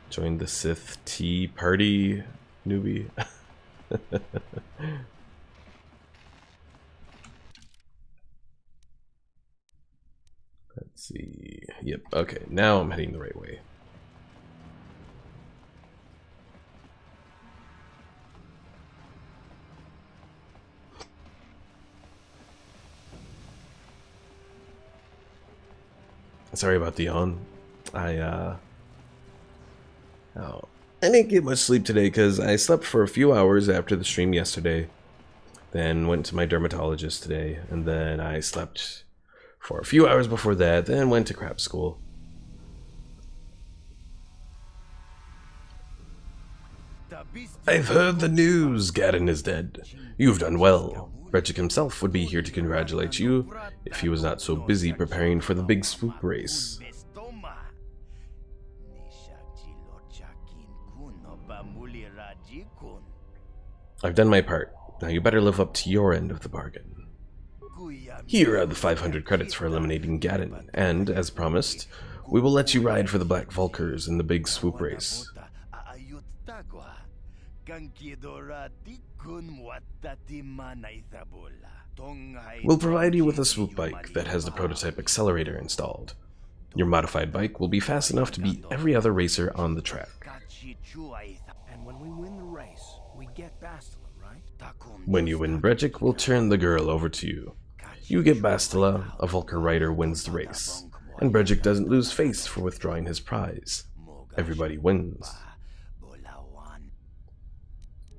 Join the Sith Tea Party, newbie. Let's see. Yep, okay, now I'm heading the right way. Sorry about the yawn. I didn't get much sleep today because I slept for a few hours after the stream yesterday, then went to my dermatologist today, and then I slept for a few hours before that, then went to crap school. I've heard the news. Gadon is dead. You've done well. Regik himself would be here to congratulate you if he was not so busy preparing for the big swoop race. I've done my part. Now you better live up to your end of the bargain. Here are the 500 credits for eliminating Gadon, and, as promised, we will let you ride for the Black Vulkars in the big swoop race. We'll provide you with a swoop bike that has the prototype accelerator installed. Your modified bike will be fast enough to beat every other racer on the track. And when we win the race, we get Bastila, right? When you win Brejik, we'll turn the girl over to you. You get Bastila, a Vulkar rider wins the race, and Brejik doesn't lose face for withdrawing his prize. Everybody wins.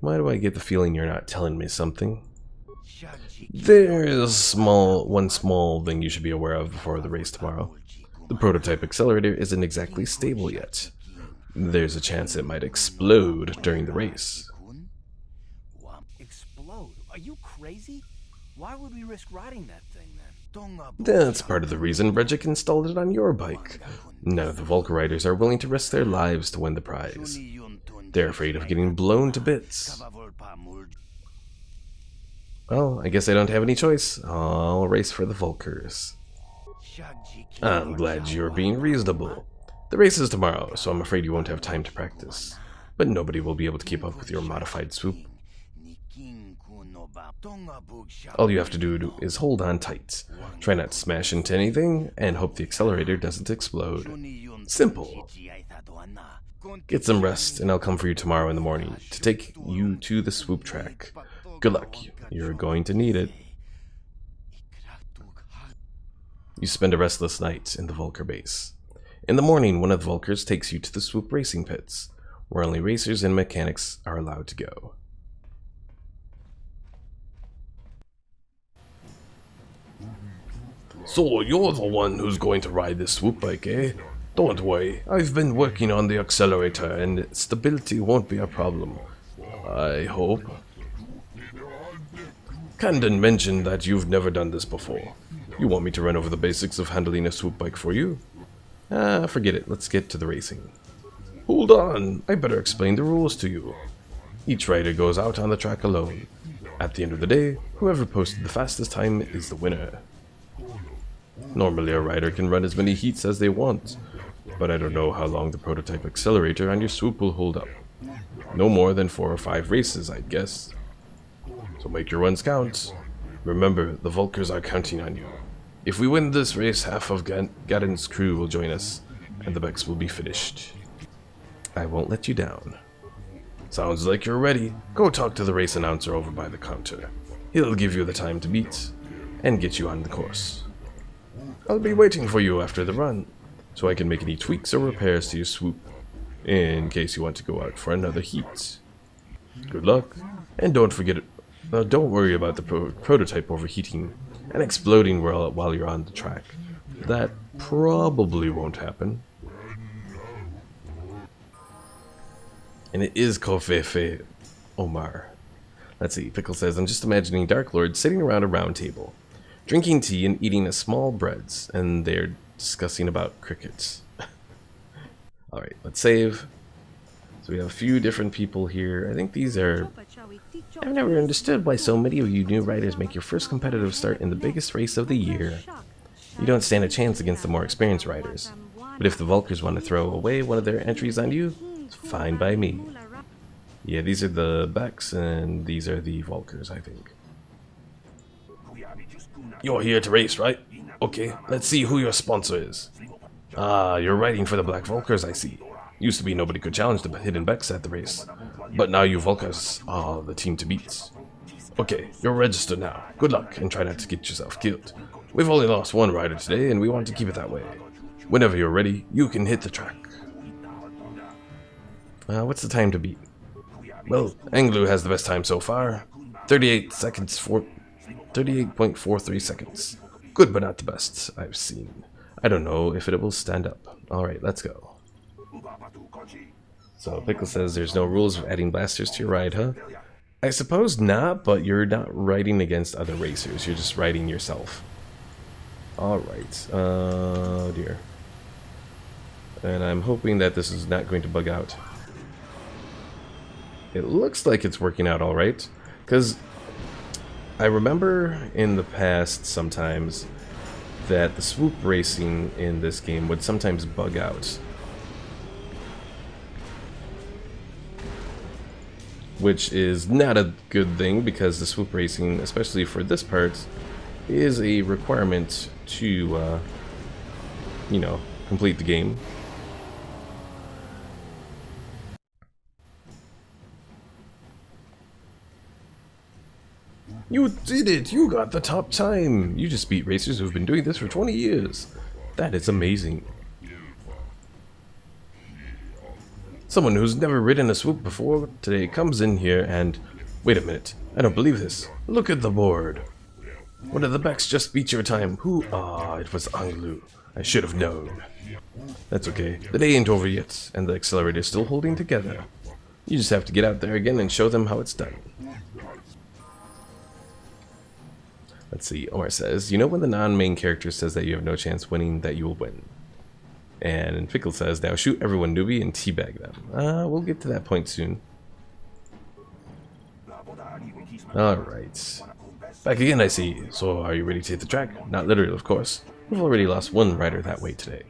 Why do I get the feeling you're not telling me something? There's one small thing you should be aware of before the race tomorrow. The prototype accelerator isn't exactly stable yet. There's a chance it might explode during the race. Explode? Are you crazy? Why would we risk riding that thing then? That's part of the reason Brejik installed it on your bike. None of the Vulkar riders are willing to risk their lives to win the prize. They're afraid of getting blown to bits. Well, I guess I don't have any choice. I'll race for the Vulkars. I'm glad you're being reasonable. The race is tomorrow, so I'm afraid you won't have time to practice. but nobody will be able to keep up with your modified swoop. All you have to do is hold on tight. Try not to smash into anything, and hope the accelerator doesn't explode. Simple. Get some rest, and I'll come for you tomorrow in the morning to take you to the swoop track. Good luck. You're going to need it. You spend a restless night in the Vulker base. In the morning, one of the Vulkers takes you to the swoop racing pits, where only racers and mechanics are allowed to go. So you're the one who's going to ride this swoop bike, eh? Don't worry, I've been working on the accelerator and stability won't be a problem. I hope. Camden mentioned that you've never done this before. You want me to run over the basics of handling a swoop bike for you? Forget it, let's get to the racing. Hold on, I better explain the rules to you. Each rider goes out on the track alone. At the end of the day, whoever posted the fastest time is the winner. Normally a rider can run as many heats as they want, but I don't know how long the prototype accelerator on your swoop will hold up. No more than 4 or 5 races, I'd guess. So make your runs count. Remember, the Vulkers are counting on you. If we win this race, half of Gadon's crew will join us, and the Bex will be finished. I won't let you down. Sounds like you're ready. Go talk to the race announcer over by the counter. He'll give you the time to beat, and get you on the course. I'll be waiting for you after the run, so I can make any tweaks or repairs to your swoop, in case you want to go out for another heat. Good luck, and don't worry about the prototype overheating and exploding while you're on the track. That probably won't happen. And it is Kofefe Omar. Let's see, Pickle says, I'm just imagining Dark Lord sitting around a round table, drinking tea and eating a small breads, and they're discussing about crickets. Alright, let's save. So we have a few different people here. I think these are... I've never understood why so many of you new riders make your first competitive start in the biggest race of the year. You don't stand a chance against the more experienced riders. But if the Vulkers want to throw away one of their entries on you, it's fine by me. Yeah, these are the Bex, and these are the Vulkers, I think. You're here to race, right? Okay, let's see who your sponsor is. Ah, you're riding for the Black Vulkers, I see. Used to be nobody could challenge the hidden Bex at the race. But now you Vulkers are the team to beat. Okay, you're registered now. Good luck, and try not to get yourself killed. We've only lost one rider today, and we want to keep it that way. Whenever you're ready, you can hit the track. What's the time to beat? Well, Anglu has the best time so far. 38.43 seconds. Good, but not the best I've seen. I don't know if it will stand up. Alright, let's go. So, Pickle says there's no rules of adding blasters to your ride, huh? I suppose not, but you're not riding against other racers. You're just riding yourself. Alright. Oh dear. And I'm hoping that this is not going to bug out. It looks like it's working out alright, because I remember in the past sometimes that the swoop racing in this game would sometimes bug out. Which is not a good thing, because the swoop racing, especially for this part, is a requirement to, you know, complete the game. You did it! You got the top time! You just beat racers who've been doing this for 20 years. That is amazing. Someone who's never ridden a swoop before today comes in here and... Wait a minute, I don't believe this. Look at the board. One of the Bex just beat your time. Who? Ah, it was Anglu. I should have known. That's okay. The day ain't over yet, and the accelerator's still holding together. You just have to get out there again and show them how it's done. Let's see, Omar says, you know when the non-main character says that you have no chance winning, that you will win. And Pickle says, now shoot everyone, newbie, and teabag them. We'll get to that point soon. Alright. Back again, I see. So, are you ready to hit the track? Not literally, of course. We've already lost one rider that way today.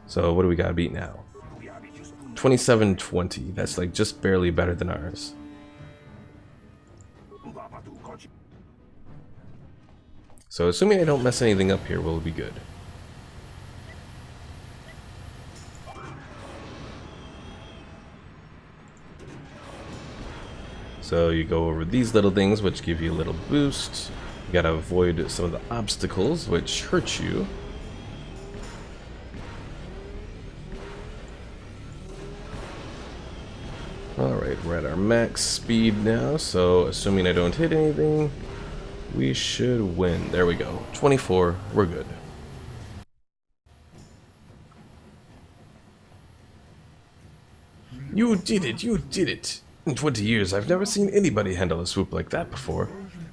So, what do we gotta beat now? 2720. That's like just barely better than ours. So assuming I don't mess anything up here, we'll be good. So you go over these little things which give you a little boost. You gotta avoid some of the obstacles which hurt you. Alright, we're at our max speed now, so assuming I don't hit anything, we should win. There we go. 24, we're good. You did it, you did it! In 20 years, I've never seen anybody handle a swoop like that before.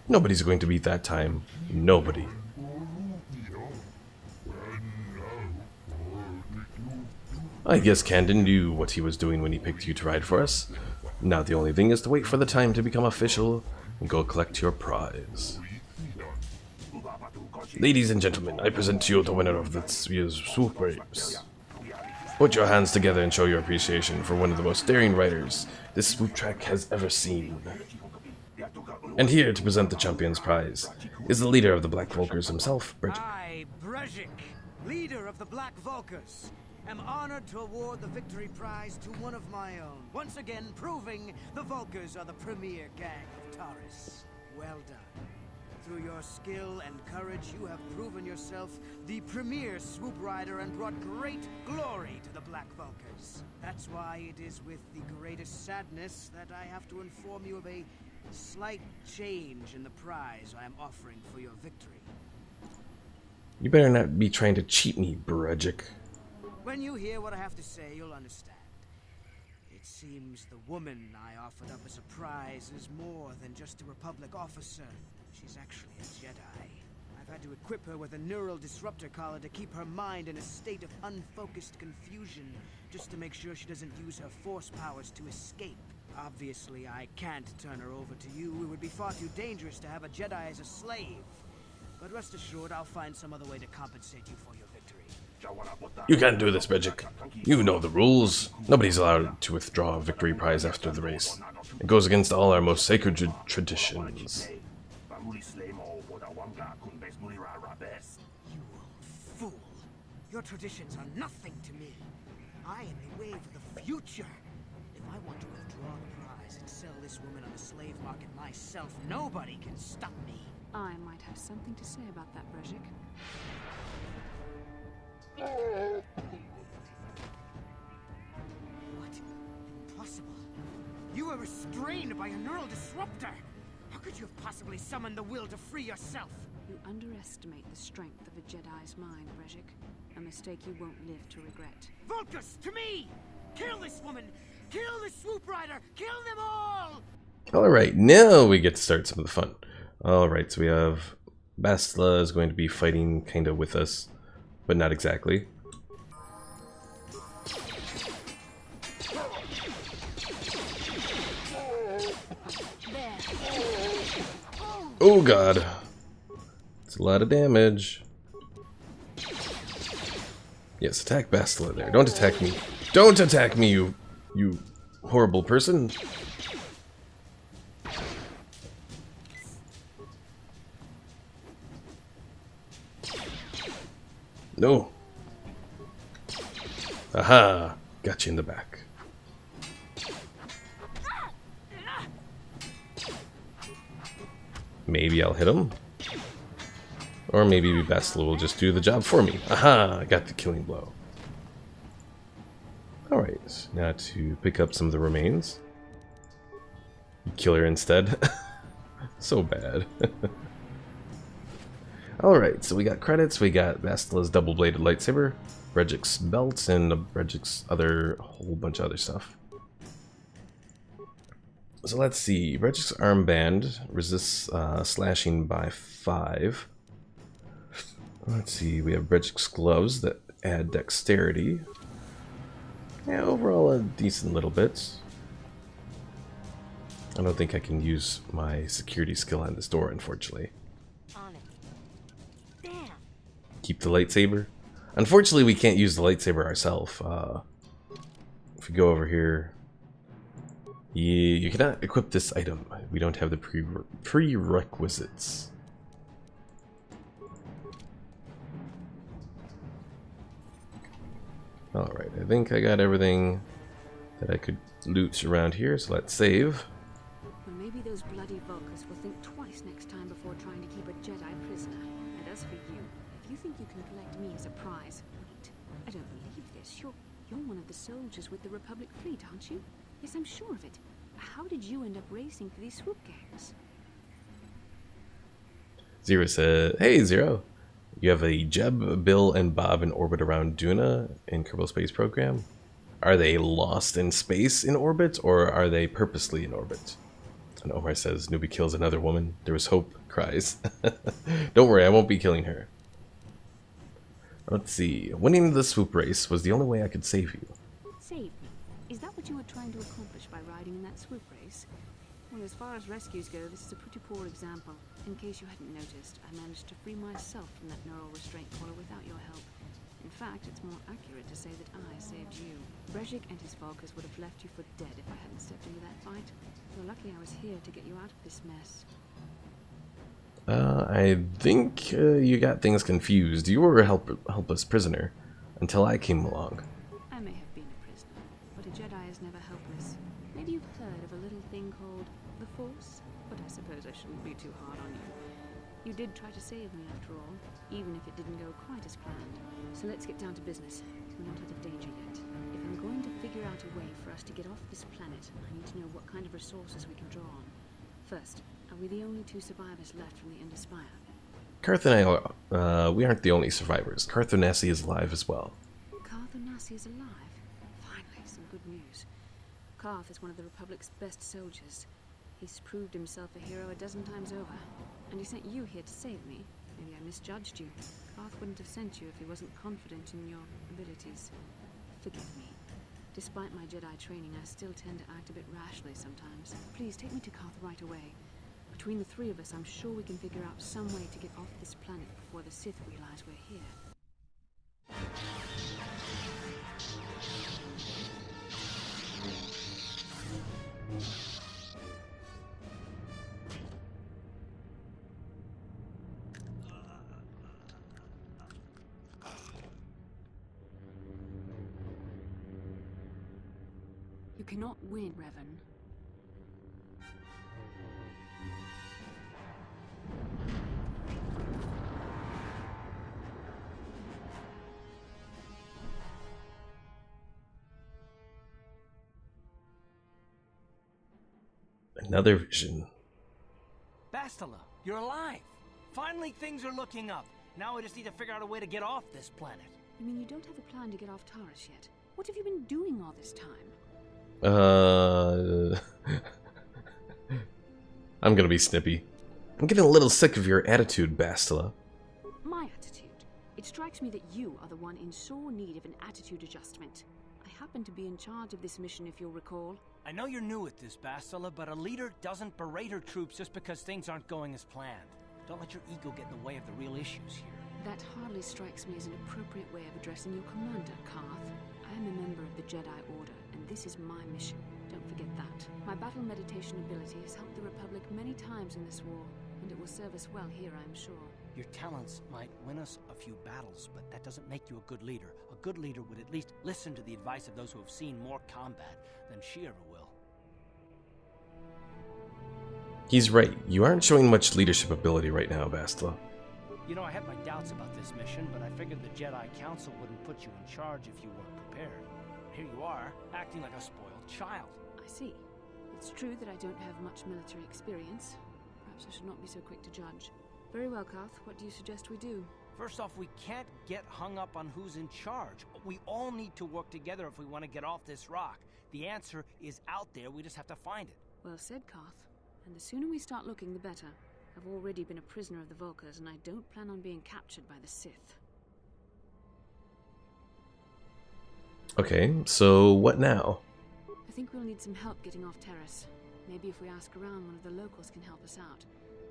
Nobody's going to beat that time. Nobody. I guess Camden knew what he was doing when he picked you to ride for us. Now the only thing is to wait for the time to become official and go collect your prize. Ladies and gentlemen, I present to you the winner of this year's swoop race. Put your hands together and show your appreciation for one of the most daring riders this swoop track has ever seen. And here to present the champion's prize is the leader of the Black Volkers himself, Bridget. I, Brejik, leader of the Black Volkers, am honored to award the victory prize to one of my own, once again proving the Volkers are the premier gang of Taris. Well done. Through your skill and courage, you have proven yourself the premier swoop rider and brought great glory to the Black Volkers. That's why it is with the greatest sadness that I have to inform you of a slight change in the prize I am offering for your victory. You better not be trying to cheat me, Bridget. When you hear what I have to say, you'll understand. It seems the woman I offered up as a prize is more than just a Republic officer. She's actually a Jedi. I've had to equip her with a neural disruptor collar to keep her mind in a state of unfocused confusion, just to make sure she doesn't use her force powers to escape. Obviously, I can't turn her over to you. It would be far too dangerous to have a Jedi as a slave. But rest assured, I'll find some other way to compensate you for your victory. You can't do this, Bridget. You know the rules. Nobody's allowed to withdraw a victory prize after the race. It goes against all our most sacred traditions. You old fool. Your traditions are nothing to me. I am a wave of the future. If I want to withdraw the prize and sell this woman on the slave market myself, nobody can stop me. I might have something to say about that, Brejik. What? Impossible. You were restrained by a neural disruptor. How could you have possibly summoned the will to free yourself? You underestimate the strength of a Jedi's mind, Brejik. A mistake you won't live to regret. Volkers, to me! Kill this woman! Kill the swoop rider! Kill them all! Alright, now we get to start some of the fun. Alright, so we have Bastila is going to be fighting kind of with us, but not exactly. Oh god. It's a lot of damage. Yes, attack Bastila there. Don't attack me. Don't attack me, you horrible person. No. Aha! Got you in the back. Maybe I'll hit him. Or maybe Bastila will just do the job for me. Aha! I got the killing blow. Alright, now to pick up some of the remains. Kill her instead. So bad. Alright, so we got credits, we got Bastila's double-bladed lightsaber, Brejik's belt, and Brejik's whole bunch of other stuff. So let's see, Brejik's armband resists slashing by 5. Let's see, we have Brejik's gloves that add dexterity. Yeah, overall a decent little bit. I don't think I can use my security skill on this door, unfortunately. Keep the lightsaber. Unfortunately, we can't use the lightsaber ourselves. if we go over here, you cannot equip this item. We don't have the prerequisites. Alright, I think I got everything that I could loot around here, so let's save. Well, maybe those bloody Vulkars will think twice next time before trying to keep a Jedi prisoner. And as for you, if you think you can collect me as a prize, wait, I don't believe this. You're one of the soldiers with the Republic fleet, aren't you? Yes, I'm sure of it. How did you end up racing for these swoop gangs? Zero said, "Hey Zero, you have a Jeb, Bill, and Bob in orbit around Duna in Kerbal Space Program. Are they lost in space in orbit, or are they purposely in orbit?" And Omar says, "Newbie kills another woman. There is hope," cries. Don't worry, I won't be killing her. Let's see. Winning the swoop race was the only way I could save you. Save me? Is that what you were trying to accomplish by riding in that swoop race? Well, as far as rescues go, this is a pretty poor example. In case you hadn't noticed, I managed to free myself from that neural restraint collar without your help. In fact, it's more accurate to say that I saved you. Brejik and his Vulkars would have left you for dead if I hadn't stepped into that fight. You're lucky I was here to get you out of this mess. I think you got things confused. You were a helpless prisoner until I came along. I may have been a prisoner, but a Jedi is never helpless. Maybe you've heard of a little thing called the Force, but I suppose I shouldn't be too hard on you. You did try to save me after all, even if it didn't go quite as planned. So let's get down to business. We're not out of danger yet. If I'm going to figure out a way for us to get off this planet, I need to know what kind of resources we can draw on. First, are we the only two survivors left from the Ender Spire? Karth and I, we aren't the only survivors. Karth Onasi is alive as well. Karth Onasi is alive? Finally, some good news. Karth is one of the Republic's best soldiers. He's proved himself a hero a dozen times over. And he sent you here to save me. Maybe I misjudged you. Karth wouldn't have sent you if he wasn't confident in your abilities. Forgive me. Despite my Jedi training, I still tend to act a bit rashly sometimes. Please take me to Karth right away. Between the three of us, I'm sure we can figure out some way to get off this planet before the Sith realize we're here. You cannot win, Revan. Another vision. Bastila, you're alive! Finally things are looking up. Now we just need to figure out a way to get off this planet. You mean you don't have a plan to get off Taris yet? What have you been doing all this time? I'm gonna be snippy. I'm getting a little sick of your attitude, Bastila. My attitude? It strikes me that you are the one in sore need of an attitude adjustment. I happen to be in charge of this mission, if you'll recall. I know you're new at this, Bastila, but a leader doesn't berate her troops just because things aren't going as planned. Don't let your ego get in the way of the real issues here. That hardly strikes me as an appropriate way of addressing your commander, Karth. I am a member of the Jedi Order, and this is my mission. Don't forget that. My battle meditation ability has helped the Republic many times in this war, and it will serve us well here, I'm sure. Your talents might win us a few battles, but that doesn't make you a good leader. A good leader would at least listen to the advice of those who have seen more combat than she ever will. He's right. You aren't showing much leadership ability right now, Bastila. You know, I had my doubts about this mission, but I figured the Jedi Council wouldn't put you in charge if you weren't prepared. Here you are, acting like a spoiled child. I see. It's true that I don't have much military experience. Perhaps I should not be so quick to judge. Very well, Karth. What do you suggest we do? First off, we can't get hung up on who's in charge. We all need to work together if we want to get off this rock. The answer is out there, we just have to find it. Well said, Karth. And the sooner we start looking, the better. I've already been a prisoner of the Vulkars, and I don't plan on being captured by the Sith. Okay, so what now? I think we'll need some help getting off Taris. Maybe if we ask around, one of the locals can help us out.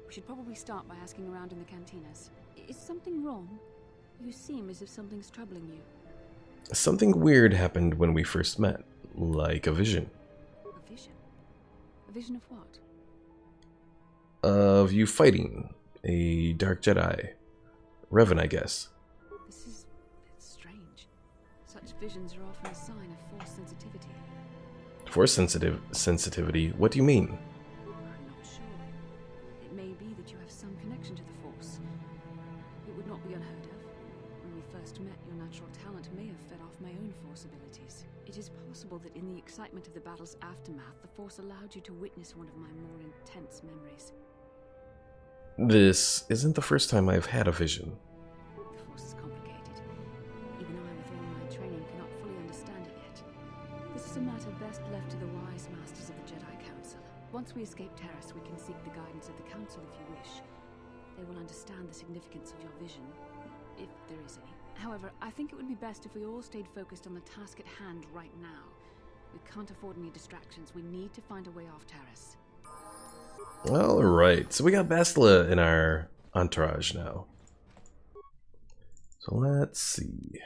We should probably start by asking around in the cantinas. Is something wrong? You seem as if something's troubling you. Something weird happened when we first met. like a vision. A vision? A vision of what? Of you fighting a Dark Jedi. Revan, I guess. It's strange. Such visions are often a sign of force sensitivity. Force sensitivity? What do you mean? I'm not sure. It may be that you have some connection to the force. It would not be unheard of. When we first met, your natural talent may have fed off my own force abilities. It is possible that in the excitement of the battle's aftermath, the force allowed you to witness one of my more intense memories. This isn't the first time I've had a vision. The force is complicated. Even I, with all my training, cannot fully understand it yet. This is a matter best left to the wise masters of the Jedi Council. Once we escape Taris, we can seek the guidance of the Council if you wish. They will understand the significance of your vision, if there is any. However, I think it would be best if we all stayed focused on the task at hand right now. We can't afford any distractions. We need to find a way off Taris. Alright, so we got Bastila in our entourage now. So let's see.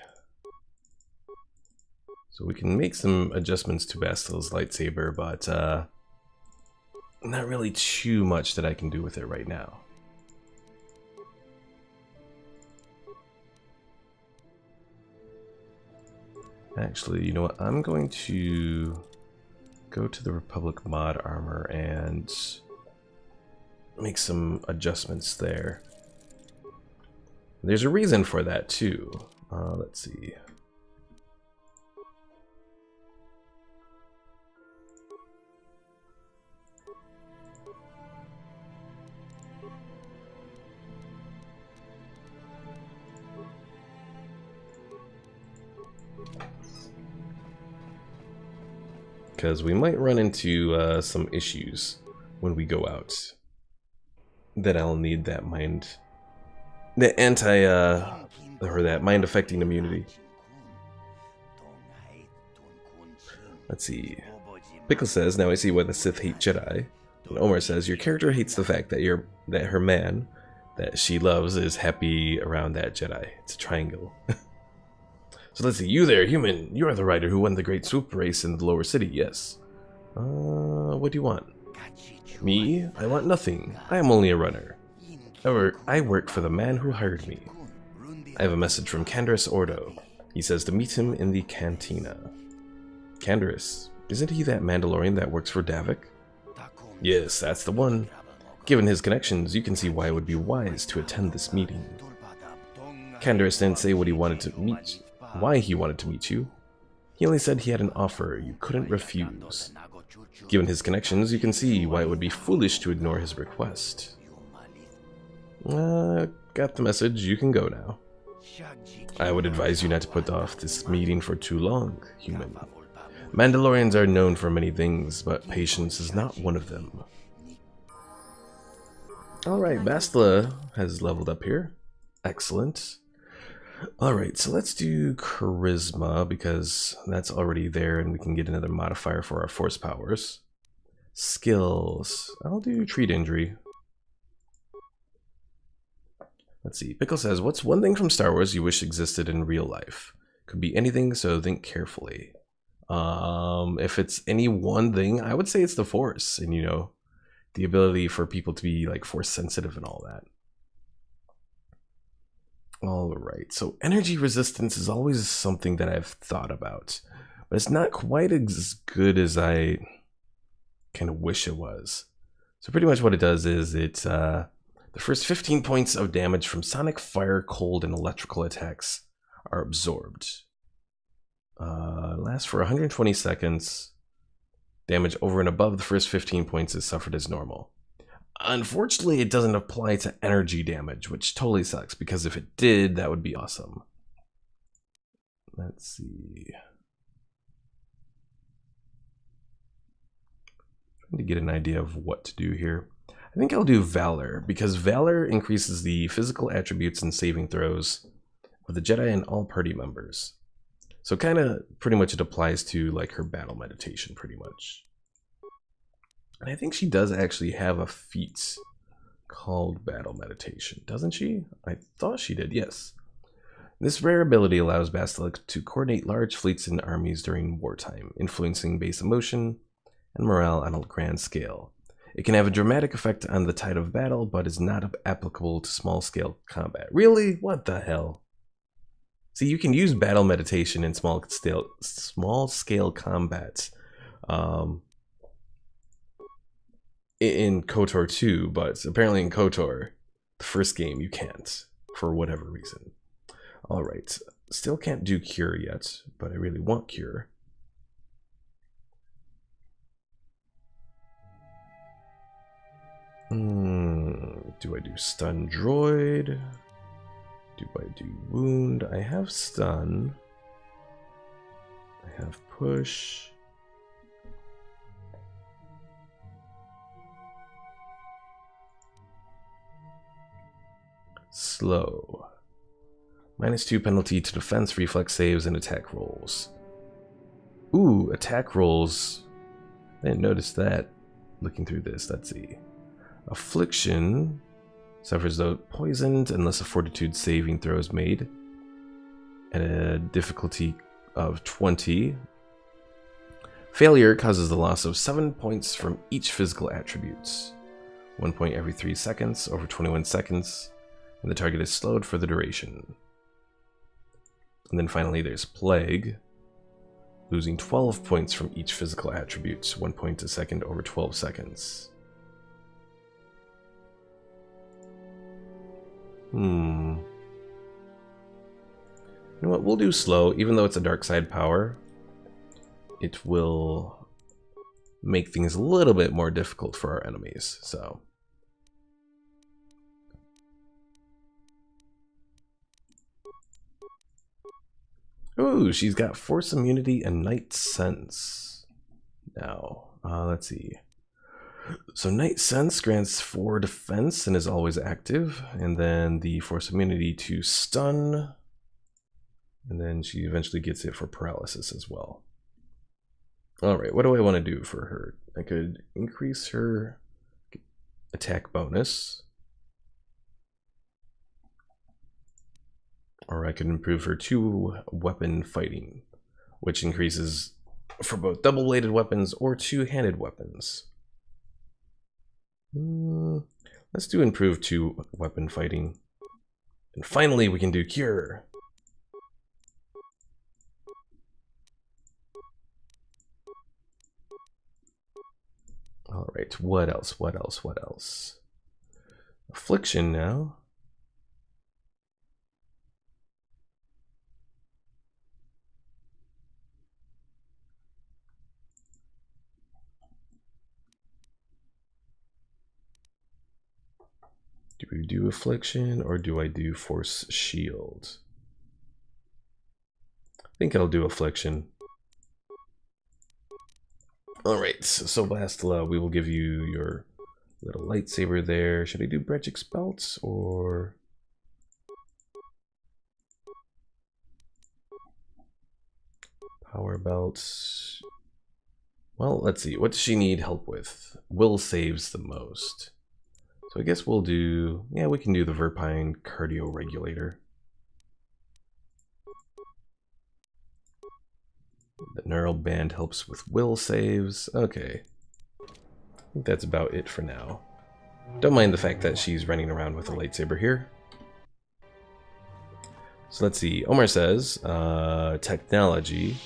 So we can make some adjustments to Bastila's lightsaber, but not really too much that I can do with it right now. Actually, you know what? I'm going to go to the Republic mod armor and make some adjustments there. There's a reason for that too. Let's see. Because we might run into some issues when we go out. That I'll need that mind, the or that mind affecting immunity. Let's see. Pickle says, "Now I see why the Sith hate Jedi." And Omar says, "Your character hates the fact that her man that she loves is happy around that Jedi." It's a triangle. So let's see. You there, human? You are the rider who won the Great Swoop race in the lower city. Yes. What do you want? Me? I want nothing. I am only a runner. However, I work for the man who hired me. I have a message from Candaris Ordo. He says to meet him in the cantina. Candaris? Isn't he that Mandalorian that works for Davik? Yes, that's the one. Given his connections, you can see why it would be wise to attend this meeting. Candaris didn't say what he wanted to meet, why he wanted to meet you. He only said he had an offer you couldn't refuse. Given his connections, you can see why it would be foolish to ignore his request. Got the message. You can go now. I would advise you not to put off this meeting for too long, human. Mandalorians are known for many things, but patience is not one of them. Alright, Bastila has leveled up here. Excellent. Alright, so let's do Charisma, because that's already there and we can get another modifier for our force powers. Skills. I'll do Treat Injury. Let's see. Pickle says, what's one thing from Star Wars you wish existed in real life? Could be anything, so think carefully. If it's any one thing, I would say it's the Force, and you know, the ability for people to be like Force sensitive and all that. Alright, so energy resistance is always something that I've thought about, but it's not quite as good as I kind of wish it was. So pretty much what it does is it's the first 15 points of damage from sonic, fire, cold, and electrical attacks are absorbed. Lasts for 120 seconds. Damage over and above the first 15 points is suffered as normal. Unfortunately, it doesn't apply to energy damage, which totally sucks, because if it did, that would be awesome. Let's see. Trying to get an idea of what to do here. I think I'll do Valor, because Valor increases the physical attributes and saving throws of the Jedi and all party members. So kind of pretty much it applies to like her battle meditation pretty much. And I think she does actually have a feat called Battle Meditation, doesn't she? I thought she did, yes. This rare ability allows Basilisk to coordinate large fleets and armies during wartime, influencing base emotion and morale on a grand scale. It can have a dramatic effect on the tide of battle, but is not applicable to small-scale combat. Really? What the hell? See, you can use battle meditation in small-scale combat in KOTOR 2, but apparently in KOTOR, the first game, you can't, for whatever reason. Alright, still can't do Cure yet, but I really want Cure. Do I do Stun Droid? Do I do Wound? I have Stun. I have Push. Slow. -2 penalty to defense, reflex saves, and attack rolls. Ooh, attack rolls. I didn't notice that looking through this. Let's see. Affliction suffers though poisoned unless a fortitude saving throw is made at a difficulty of 20. Failure causes the loss of 7 points from each physical attributes. 1 point every 3 seconds over 21 seconds, and the target is slowed for the duration. And then finally there's Plague, losing 12 points from each physical attribute, 1 point a second over 12 seconds. You know what, we'll do slow, even though it's a dark side power. It will make things a little bit more difficult for our enemies, so. Ooh, she's got Force Immunity and Night Sense. Now, let's see. So Night Sense grants 4 defense and is always active, and then the Force Immunity to stun, and then she eventually gets it for paralysis as well. Alright, what do I want to do for her? I could increase her attack bonus, or I could improve her 2-weapon fighting, which increases for both double-bladed weapons or 2-handed weapons. Let's do improve 2-weapon fighting. And finally we can do Cure. Alright, what else? Affliction now. Do we do Affliction or do I do Force Shield? I think I'll do Affliction. Alright, so Bastila, we will give you your little lightsaber there. Should I do Brejik's Belt or... Power Belts? Well, let's see. What does she need help with? Will saves the most. So I guess we'll do... Yeah, we can do the Verpine Cardio Regulator. The Neural Band helps with will saves. Okay. I think that's about it for now. Don't mind the fact that she's running around with a lightsaber here. So let's see. Omar says, technology.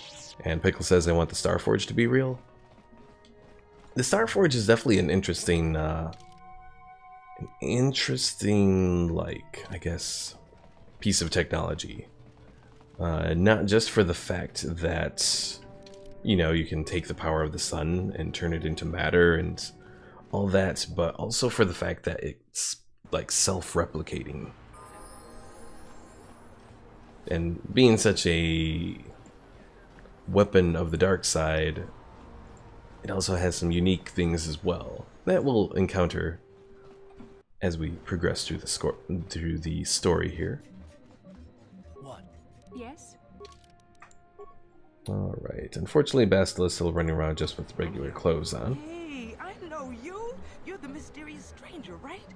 And Pickle says, I want the Starforge to be real. The Starforge is definitely an interesting, like, I guess, piece of technology. Not just for the fact that, you know, you can take the power of the sun and turn it into matter and all that, but also for the fact that it's, like, self-replicating. And being such a weapon of the dark side, it also has some unique things as well that we'll encounter as we progress through the story here. Yes? Alright, unfortunately Bastila is still running around just with regular clothes on. Hey, I know you. You're the mysterious stranger, right?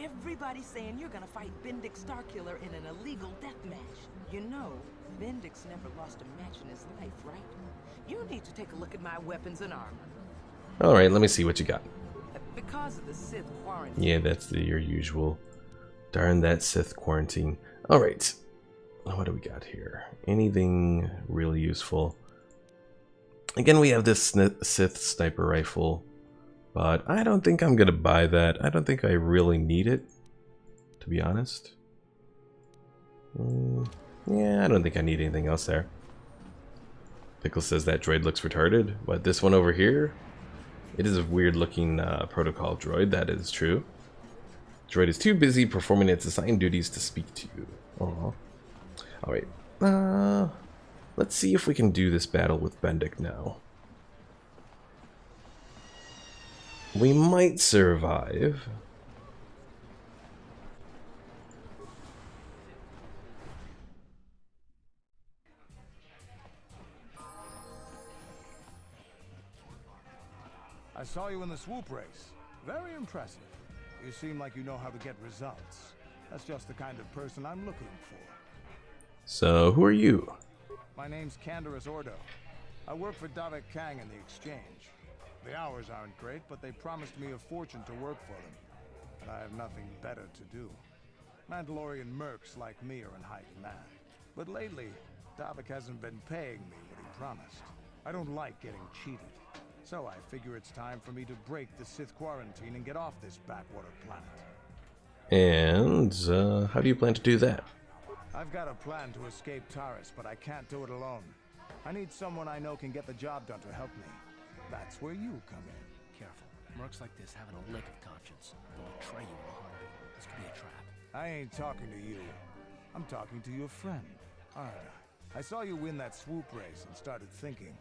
Everybody's saying you're gonna fight Bendix Starkiller in an illegal death match. You know, Bendix never lost a match in his life, right? You need to take a look at my weapons and armor. Alright, let me see what you got. Because of the Sith quarantine. Yeah, that's your usual. Darn that Sith quarantine. Alright. What do we got here? Anything really useful? Again, we have this Sith sniper rifle. But I don't think I'm going to buy that. I don't think I really need it, to be honest. Yeah, I don't think I need anything else there. Pickle says that droid looks retarded. What, this one over here? It is a weird looking protocol droid, that is true. Droid is too busy performing its assigned duties to speak to you. Aww. Alright. Let's see if we can do this battle with Bendik now. We might survive. I saw you in the swoop race. Very impressive. You seem like you know how to get results. That's just the kind of person I'm looking for. So, who are you? My name's Taris Ordo. I work for Davik Kang in the exchange. The hours aren't great, but they promised me a fortune to work for them. And I have nothing better to do. Mandalorian mercs like me are in high demand. But lately, Davik hasn't been paying me what he promised. I don't like getting cheated. So I figure it's time for me to break the Sith quarantine and get off this backwater planet. And, how do you plan to do that? I've got a plan to escape Taris, but I can't do it alone. I need someone I know can get the job done to help me. That's where you come in. Careful. Mercs like this haven't a lick of conscience. They'll betray you in a heartbeat. This could be a trap. I ain't talking to you. I'm talking to your friend, Arda. I saw you win that swoop race and started thinking.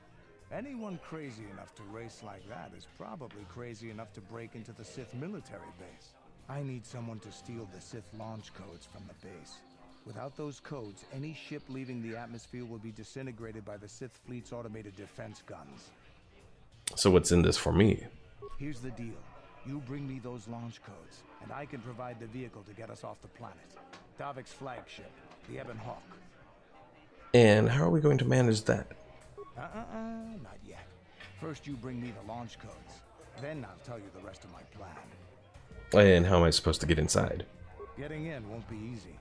Anyone crazy enough to race like that is probably crazy enough to break into the Sith military base. I need someone to steal the Sith launch codes from the base. Without those codes, any ship leaving the atmosphere will be disintegrated by the Sith fleet's automated defense guns. So what's in this for me? Here's the deal. You bring me those launch codes, and I can provide the vehicle to get us off the planet. Davik's flagship, the Ebon Hawk. And how are we going to manage that? Not yet. First you bring me the launch codes. Then I'll tell you the rest of my plan. And how am I supposed to get inside? Getting in won't be easy.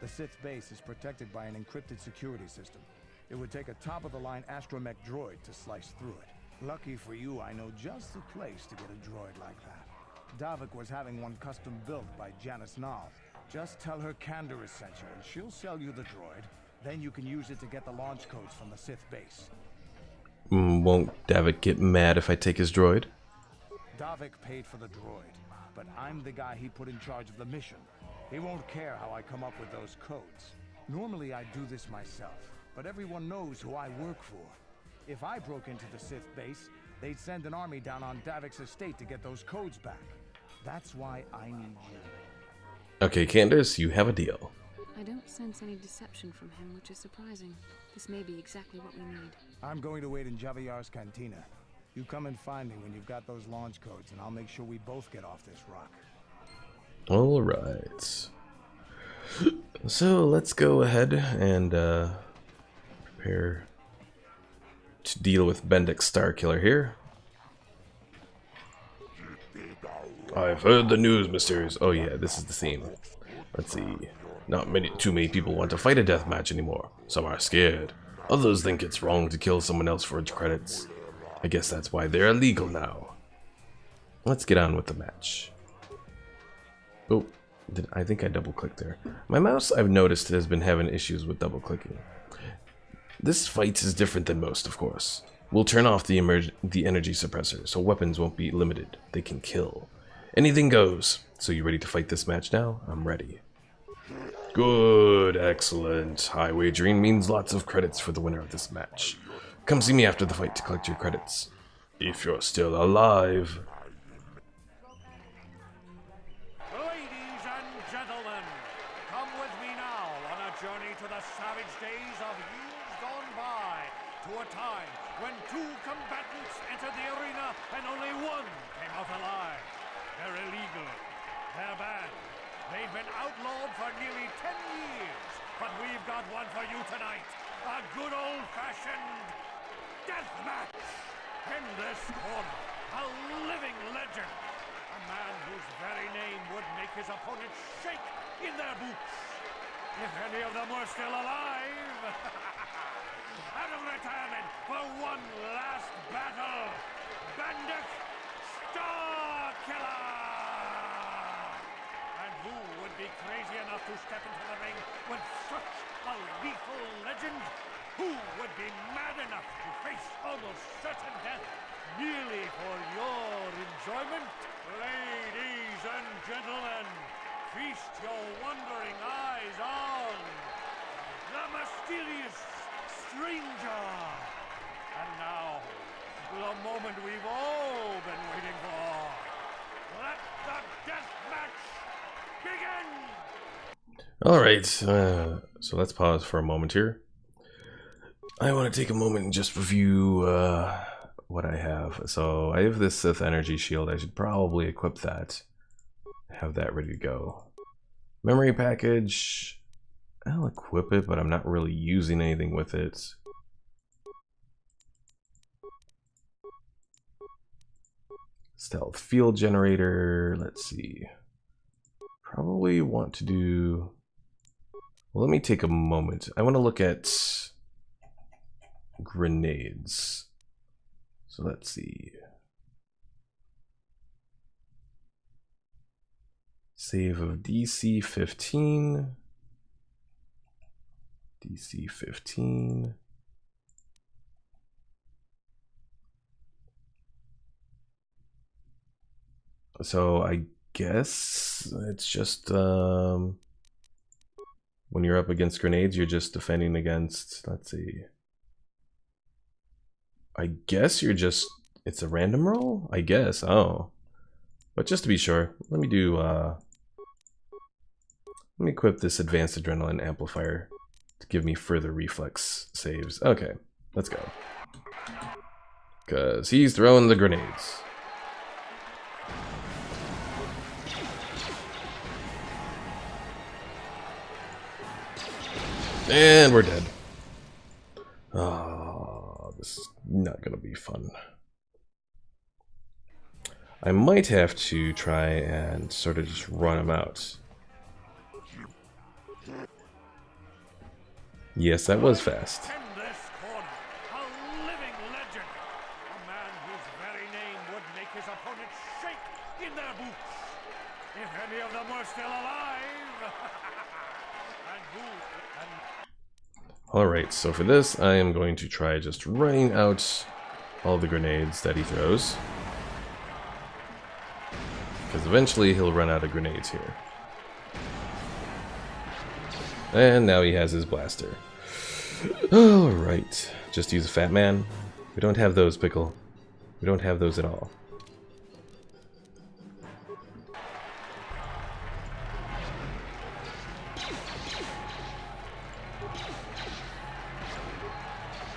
The Sith base is protected by an encrypted security system. It would take a top-of-the-line astromech droid to slice through it. Lucky for you, I know just the place to get a droid like that. Davik was having one custom built by Janice Nall. Just tell her Taris sent you, and she'll sell you the droid. Then you can use it to get the launch codes from the Sith base. Won't Davik get mad if I take his droid? Davik paid for the droid, but I'm the guy he put in charge of the mission. He won't care how I come up with those codes. Normally I'd do this myself, but everyone knows who I work for. If I broke into the Sith base, they'd send an army down on Davik's estate to get those codes back. That's why I need you. Okay, Candace, you have a deal. I don't sense any deception from him, which is surprising. This may be exactly what we need. I'm going to wait in Javiar's cantina. You come and find me when you've got those launch codes, and I'll make sure we both get off this rock. Alright. So, let's go ahead and prepare to deal with Bendik Starkiller here. I've heard the news, misters. Oh yeah, this is the scene. Let's see. Not too many people want to fight a deathmatch anymore. Some are scared. Others think it's wrong to kill someone else for credits. I guess that's why they're illegal now. Let's get on with the match. Oh, I think I double-clicked there. My mouse, I've noticed, has been having issues with double-clicking. This fight is different than most, of course. We'll turn off the energy suppressor, so weapons won't be limited. They can kill. Anything goes. So you ready to fight this match now? I'm ready. Good, excellent. High wagering means lots of credits for the winner of this match. Come see me after the fight to collect your credits. If you're still alive. Ladies and gentlemen, come with me now on a journey to the savage days of years gone by, to a time when two combatants entered the arena and only one came out alive. They're illegal, they're banned, They've been outlawed for nearly 10 years, but we've got one for you tonight. A good old-fashioned death match. In this corner, a living legend. A man whose very name would make his opponents shake in their boots. If any of them were still alive. Out of retirement for one last battle. Bandit Starkiller! And who would be crazy enough to step into the ring with such a lethal legend? Who would be mad enough to face almost certain death merely for your enjoyment? Ladies and gentlemen, feast your wondering eyes on the mysterious stranger. And now, the moment we've all been waiting for. Let the death match begin! Alright, so let's pause for a moment here. I want to take a moment and just review what I have. So I have this Sith energy shield. I should probably equip that. Have that ready to go. Memory package. I'll equip it, but I'm not really using anything with it. Stealth field generator. Let's see. Probably want to do... Well, let me take a moment. I want to look at grenades. So let's see. Save of DC 15. DC 15. So I guess it's just when you're up against grenades, you're just defending against, let's see. I guess you're just, it's a random roll? I guess, oh. But just to be sure, let me do, let me equip this advanced adrenaline amplifier to give me further reflex saves. Okay, let's go. Because he's throwing the grenades. And we're dead. Oh, this is not gonna be fun. I might have to try and sort of just run him out. Yes, that was fast. In this corner, a living legend. A man whose very name would make his opponents shake in their boots. If any of them were still alive. And who... Alright, so for this, I am going to try just running out all the grenades that he throws. Because eventually he'll run out of grenades here. And now he has his blaster. Alright, just use a fat man. We don't have those, Pickle. We don't have those at all.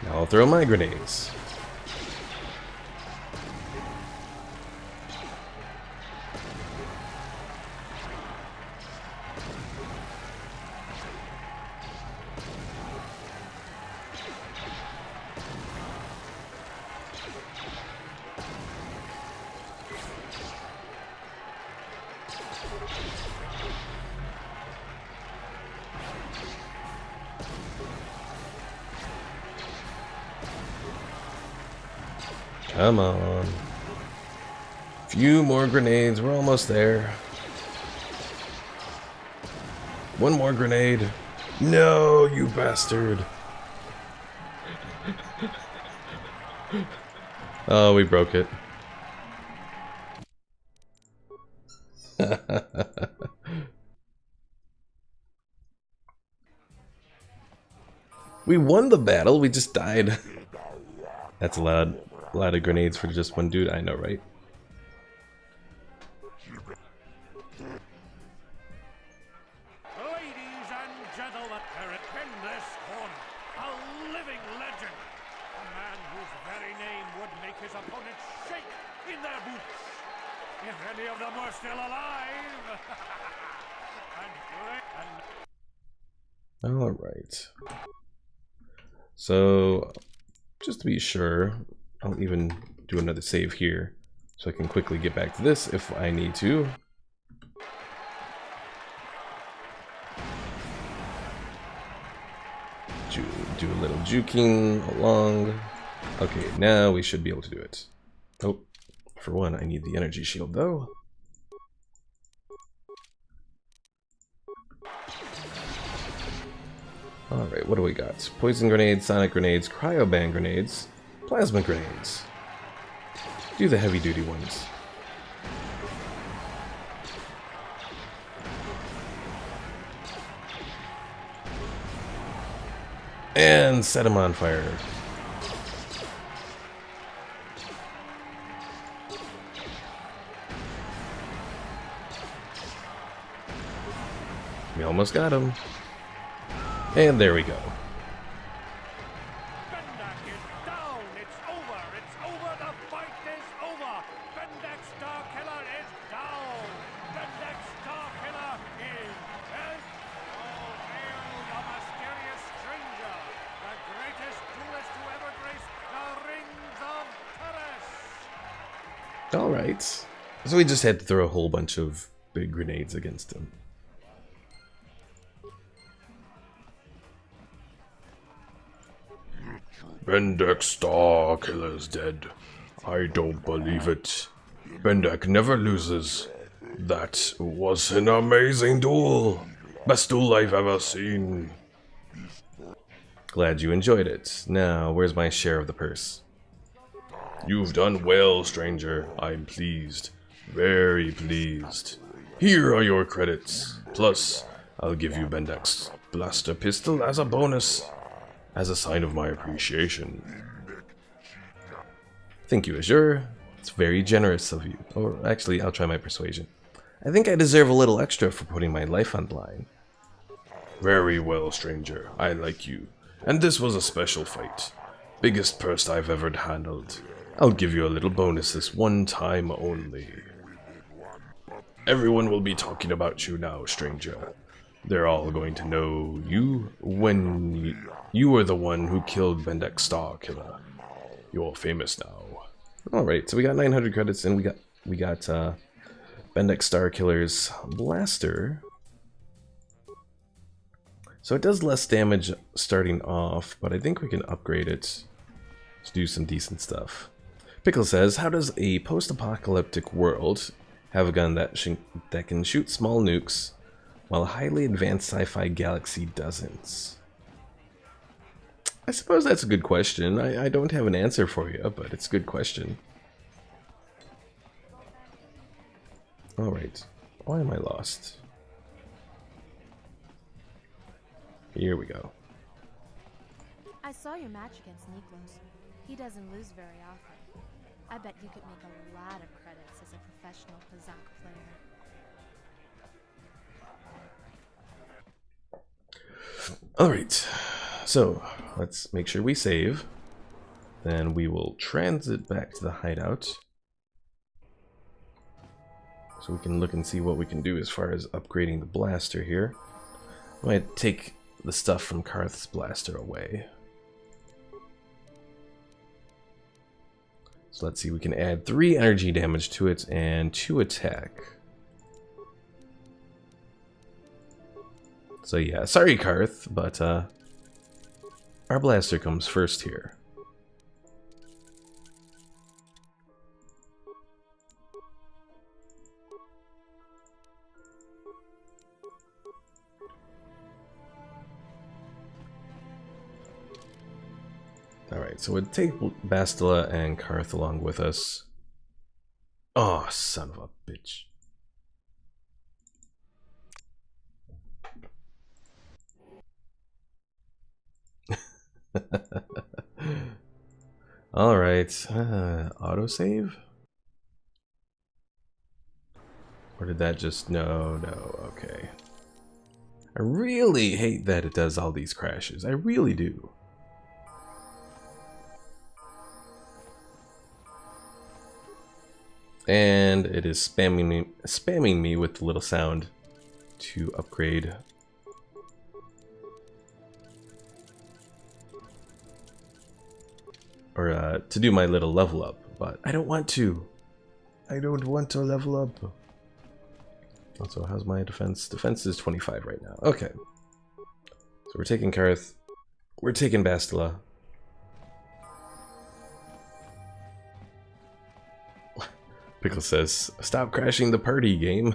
Now I'll throw my grenades. Come on. Few more grenades. We're almost there. One more grenade. No, you bastard. Oh, we broke it. We won the battle. We just died. That's a lot of grenades for just one dude. I know, right? Ladies and gentlemen, in this corner, a living legend. A man whose very name would make his opponents shake in their boots. If any of them were still alive. Alright. So, just to be sure, I'll even do another save here, so I can quickly get back to this if I need to. Do a little juking along. Okay, now we should be able to do it. Oh, for one, I need the energy shield though. Alright, what do we got? Poison grenades, sonic grenades, cryoban grenades, plasma grenades. Do the heavy duty ones. And set him on fire. We almost got him. And there we go. Bendak is down. It's over. It's over. The fight is over. Bendak Starkiller is down. Bendak Starkiller is dead. Oh, hail the mysterious stranger, the greatest duelist to ever grace the rings of Taris. Alright. So we just had to throw a whole bunch of big grenades against him. Bendak Starkiller's dead. I don't believe it. Bendak never loses. That was an amazing duel. Best duel I've ever seen. Glad you enjoyed it. Now, where's my share of the purse? You've done well, stranger. I'm pleased. Very pleased. Here are your credits. Plus, I'll give you Bendak's blaster pistol as a bonus. As a sign of my appreciation. Thank you, Azure. It's very generous of you. Or actually, I'll try my persuasion. I think I deserve a little extra for putting my life on the line. Very well, stranger. I like you. And this was a special fight. Biggest purse I've ever handled. I'll give you a little bonus this one time only. Everyone will be talking about you now, stranger. They're all going to know you when you were the one who killed Bendak Starkiller. You're famous now. Alright, so we got 900 credits and we got Bendak Starkiller's blaster. So it does less damage starting off, but I think we can upgrade it to do some decent stuff. Pickle says, how does a post-apocalyptic world have a gun that can shoot small nukes while a highly advanced sci-fi galaxy doesn't? I suppose that's a good question. I don't have an answer for you, but it's a good question. Alright. Why am I lost? Here we go. I saw your match against Niklos. He doesn't lose very often. I bet you could make a lot of credits as a professional Kazakh player. Alright, so let's make sure we save. Then we will transit back to the hideout. So we can look and see what we can do as far as upgrading the blaster here. I might take the stuff from Karth's blaster away. So let's see, we can add 3 energy damage to it and 2 attack. So yeah, sorry Karth, but our blaster comes first here. Alright, so we'll take Bastila and Karth along with us. Oh, son of a bitch. Alright, autosave? Or did that just... No, okay. I really hate that it does all these crashes. I really do. And it is spamming me with the little sound to upgrade or to do my little level up, but I don't want to. I don't want to level up. Also, how's my defense? Defense is 25 right now. Okay. So we're taking Karth. We're taking Bastila. Pickle says, "Stop crashing the party game."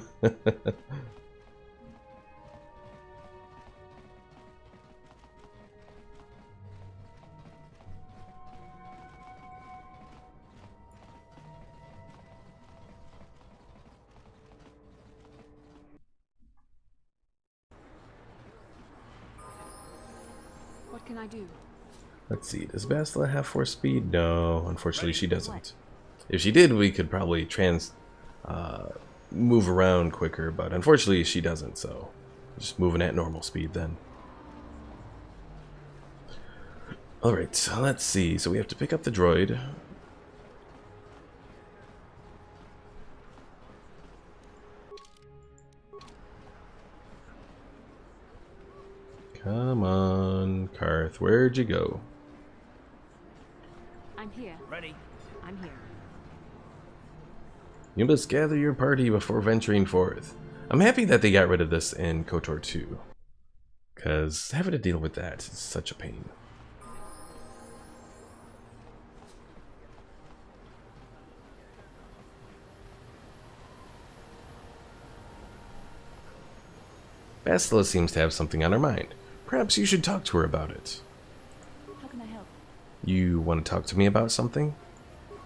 What can I do? Let's see, does Bastila have 4 speed? No, unfortunately she doesn't. If she did, we could probably move around quicker, but unfortunately she doesn't, so just moving at normal speed then. Alright, so let's see. So we have to pick up the droid. Come on, Karth, where'd you go? I'm here. Ready. I'm here. You must gather your party before venturing forth. I'm happy that they got rid of this in KOTOR 2, because having to deal with that is such a pain. Bastila seems to have something on her mind. Perhaps you should talk to her about it. How can I help? You want to talk to me about something?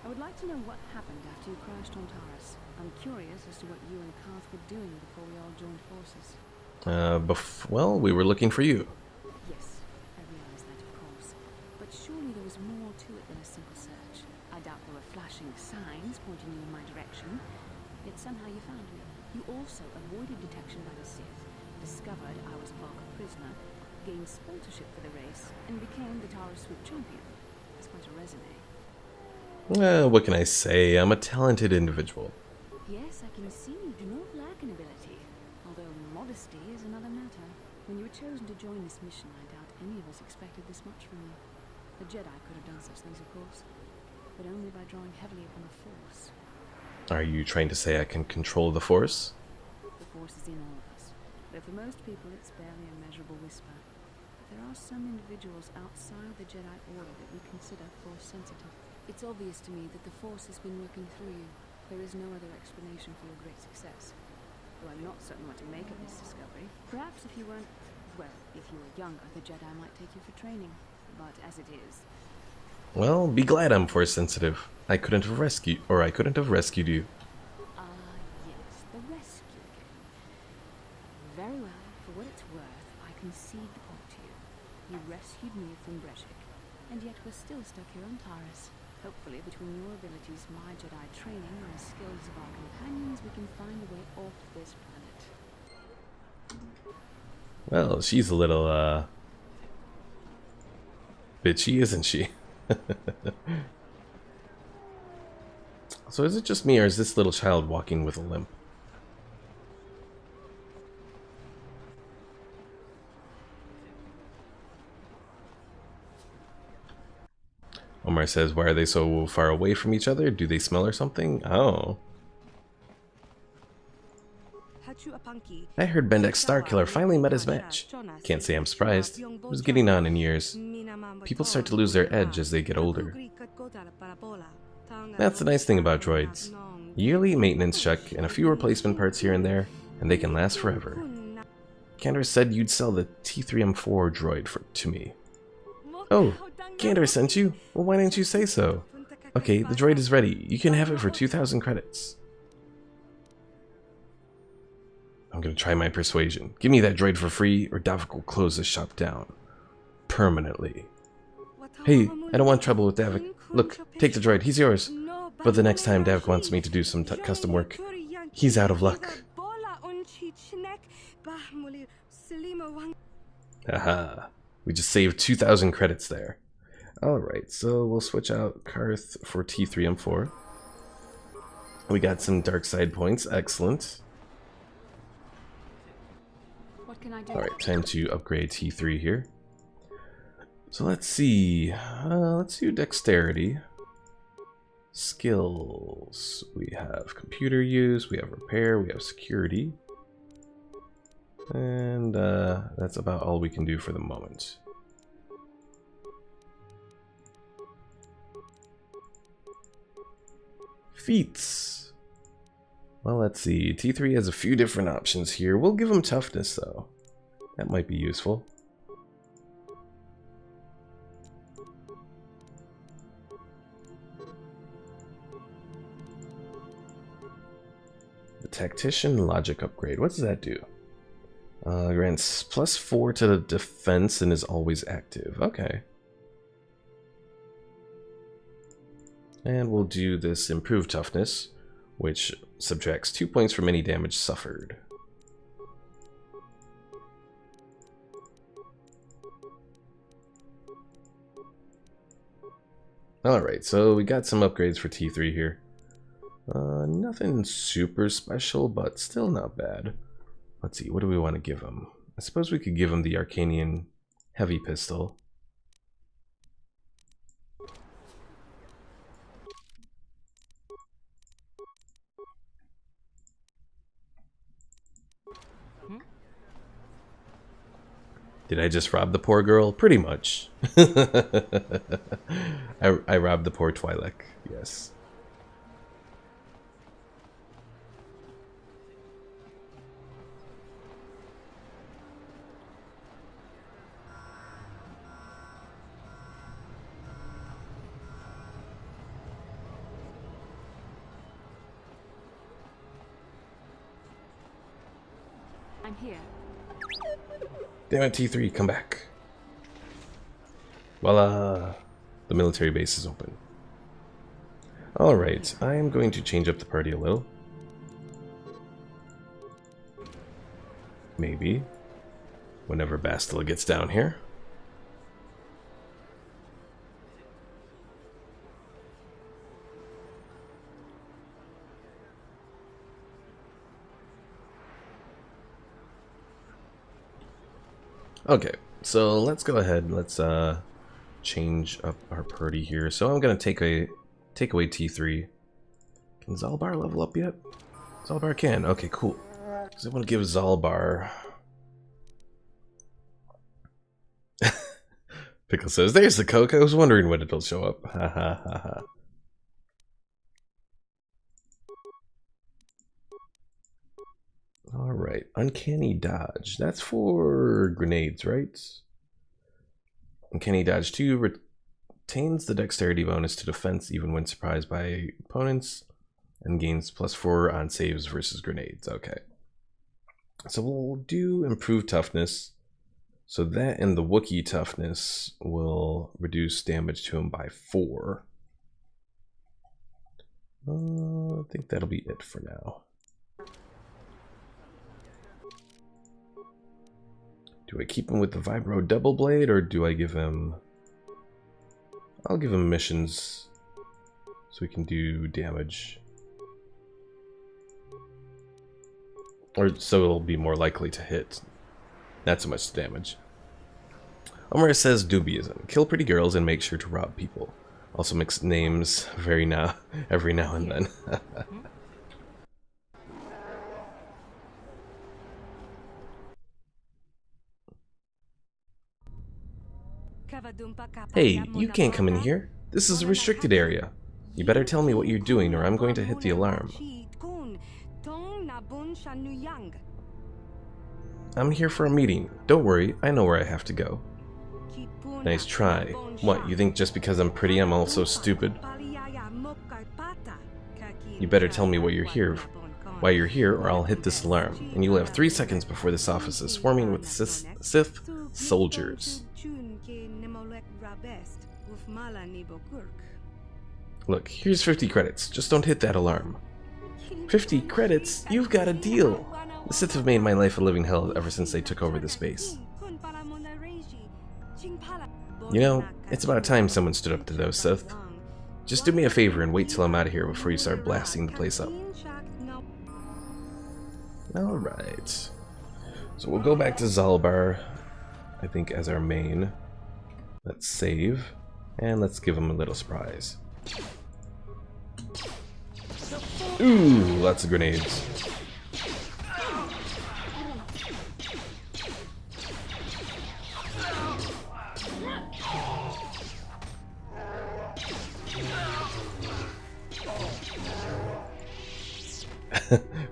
I would like to know what happened after you crashed on Taris. I'm curious as to what you and Karth were doing before we all joined forces. Well, we were looking for you. Yes, I realize that, of course. But surely there was more to it than a simple search. I doubt there were flashing signs pointing you in my direction. Yet somehow you found me. You also avoided detection by the Sith, discovered I was a Valka prisoner, gained sponsorship for the race, and became the Taris Swoop champion. That's quite a resume. What can I say? I'm a talented individual. Yes, I can see you do not lack an ability. Although modesty is another matter. When you were chosen to join this mission, I doubt any of us expected this much from you. A Jedi could have done such things, of course, but only by drawing heavily upon the Force. Are you trying to say I can control the Force? The Force is in all of us, though for most people it's barely a measurable whisper. But there are some individuals outside the Jedi Order that we consider Force-sensitive. It's obvious to me that the Force has been working through you. There is no other explanation for your great success. Though I'm not certain what to make of this discovery. Perhaps if you weren't... well, if you were younger, the Jedi might take you for training. But as it is... Well, be glad I'm Force sensitive. I couldn't have rescued you. Yes, the rescue game. Very well, for what it's worth, I concede the point to you. You rescued me from Breshik, and yet we're still stuck here on Taris. Hopefully, between your abilities, my Jedi training, and the skills of our companions, we can find a way off this planet. Well, she's a little, bitchy, isn't she? So is it just me, or is this little child walking with a limp? Omar says, why are they so far away from each other? Do they smell or something? Oh. I heard Bendek Starkiller finally met his match. Can't say I'm surprised. It was getting on in years. People start to lose their edge as they get older. That's the nice thing about droids. Yearly maintenance check and a few replacement parts here and there, and they can last forever. Kandor said you'd sell the T3M4 droid to me. Oh, Kandor sent you? Well, why didn't you say so? Okay, the droid is ready. You can have it for 2,000 credits. I'm gonna try my persuasion. Give me that droid for free, or Davik will close the shop down. Permanently. Hey, I don't want trouble with Davik. Look, take the droid, he's yours. But the next time Davik wants me to do some custom work, he's out of luck. Haha. We just saved 2,000 credits there. Alright, so we'll switch out Karth for T3M4. We got some dark side points, excellent. Alright, time to upgrade T3 here. So let's see. Let's do dexterity. Skills. We have computer use, we have repair, we have security. And that's about all we can do for the moment. Feats. Well, let's see. T3 has a few different options here. We'll give him toughness, though. That might be useful. The Tactician Logic upgrade. What does that do? Grants +4 to the defense and is always active. Okay. And we'll do this improved toughness, which subtracts 2 points from any damage suffered. Alright, so we got some upgrades for T3 here. Nothing super special, but still not bad. Let's see, what do we want to give him? I suppose we could give him the Arcanian Heavy Pistol. Did I just rob the poor girl? Pretty much. I robbed the poor Twi'lek, yes. I'm here. Damn it, T3, come back. Voila! The military base is open. Alright, I am going to change up the party a little. Maybe. Whenever Bastila gets down here. Okay, so let's go ahead. Let's change up our party here. So I'm gonna take away T3. Can Zalbar level up yet? Zalbar can. Okay, cool. So I want to give Zalbar. Pickle says, "There's the Coke. I was wondering when it'll show up." Ha ha ha ha. Alright, Uncanny Dodge. That's for grenades, right? Uncanny Dodge 2 retains the dexterity bonus to defense even when surprised by opponents and gains +4 on saves versus grenades. Okay. So we'll do improved toughness. So that and the Wookiee toughness will reduce damage to him by 4. I think that'll be it for now. Do I keep him with the Vibro Double Blade, or do I give him... I'll give him missions so we can do damage. Or so it'll be more likely to hit. Not so much damage. Omar says Dubiism. Kill pretty girls and make sure to rob people. Also mix names every now and then. Hey, you can't come in here. This is a restricted area. You better tell me what you're doing or I'm going to hit the alarm. I'm here for a meeting. Don't worry, I know where I have to go. Nice try. What, you think just because I'm pretty I'm also stupid? You better tell me why you're here or I'll hit this alarm, and you'll have 3 seconds before this office is swarming with Sith soldiers. Look, here's 50 credits. Just don't hit that alarm. 50 credits? You've got a deal! The Sith have made my life a living hell ever since they took over this base. You know, it's about time someone stood up to those Sith. Just do me a favor and wait till I'm out of here before you start blasting the place up. Alright. So we'll go back to Zalbar, I think, as our main. Let's save, and let's give him a little surprise. Ooh, lots of grenades.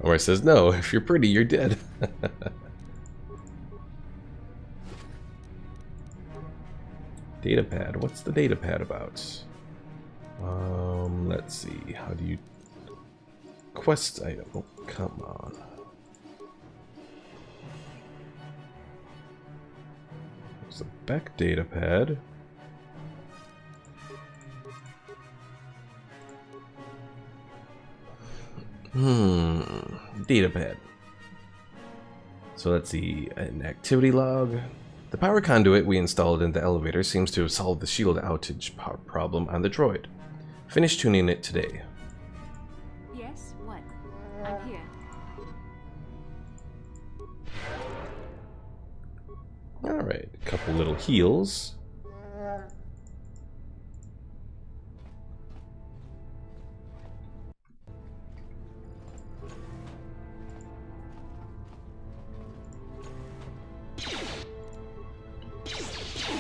Omar says, no, if you're pretty, you're dead. Datapad. What's the datapad about? Let's see. How do you... Quest item. Oh, come on. There's a back datapad. Datapad. So let's see, an activity log. The power conduit we installed in the elevator seems to have solved the shield outage problem on the droid. Finish tuning it today. Yes? What? I'm here. Alright, a couple little heals.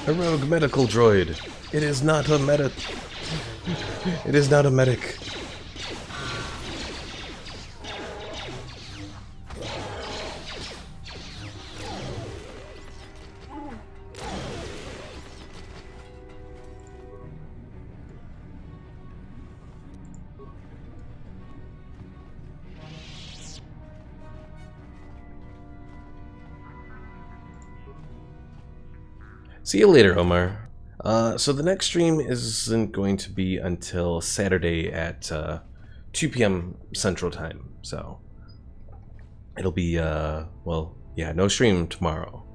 A rogue medical droid. It is not a medic. It is not a medic. See you later, Omar. So the next stream isn't going to be until Saturday at 2 p.m. Central Time. So it'll be, well, yeah, no stream tomorrow.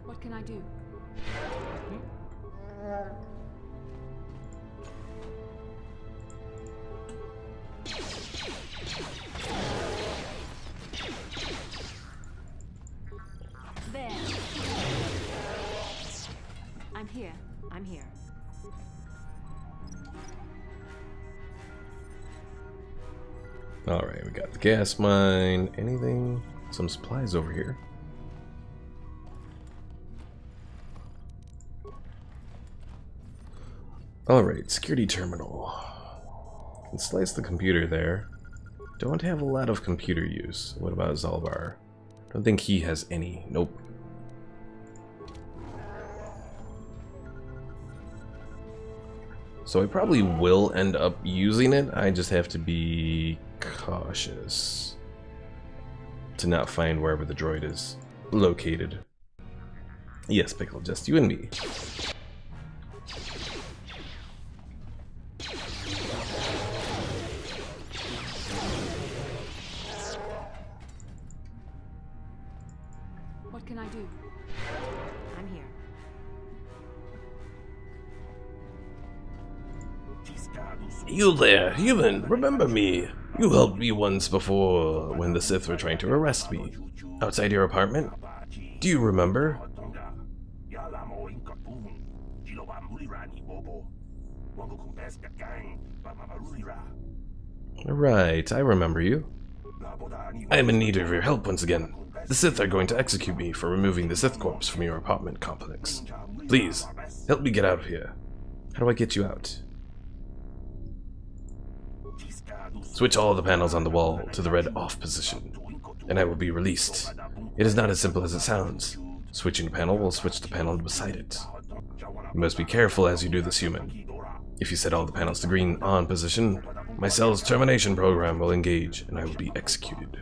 What can I do? There. I'm here. I'm here. Alright, we got the gas mine. Anything? Some supplies over here. Alright, security terminal. Can slice the computer there. Don't have a lot of computer use. What about Zalbar? Don't think he has any. Nope. So I probably will end up using it. I just have to be cautious to not find wherever the droid is located. Yes, Pickle, just you and me. What can I do? I'm here. You there, human, remember me? You helped me once before when the Sith were trying to arrest me. Outside your apartment? Do you remember? Right, I remember you. I am in need of your help once again. The Sith are going to execute me for removing the Sith corpse from your apartment complex. Please, help me get out of here. How do I get you out? Switch all the panels on the wall to the red off position, and I will be released. It is not as simple as it sounds. Switching a panel will switch the panel beside it. You must be careful as you do this, human. If you set all the panels to green on position, my cell's termination program will engage, and I will be executed.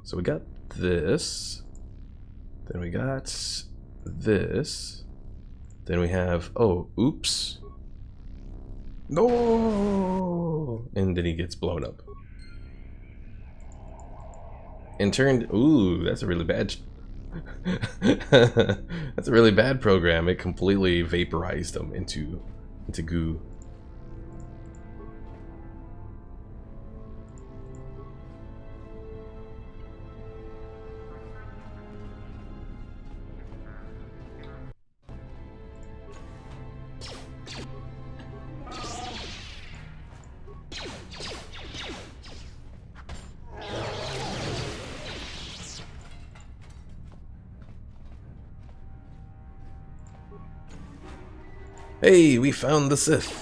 So we got this. Then we got this. Then we have, oh, oops. No! And then he gets blown up. And turned, ooh, that's a really bad, that's a really bad program. It completely vaporized him into goo. Hey, we found the Sith.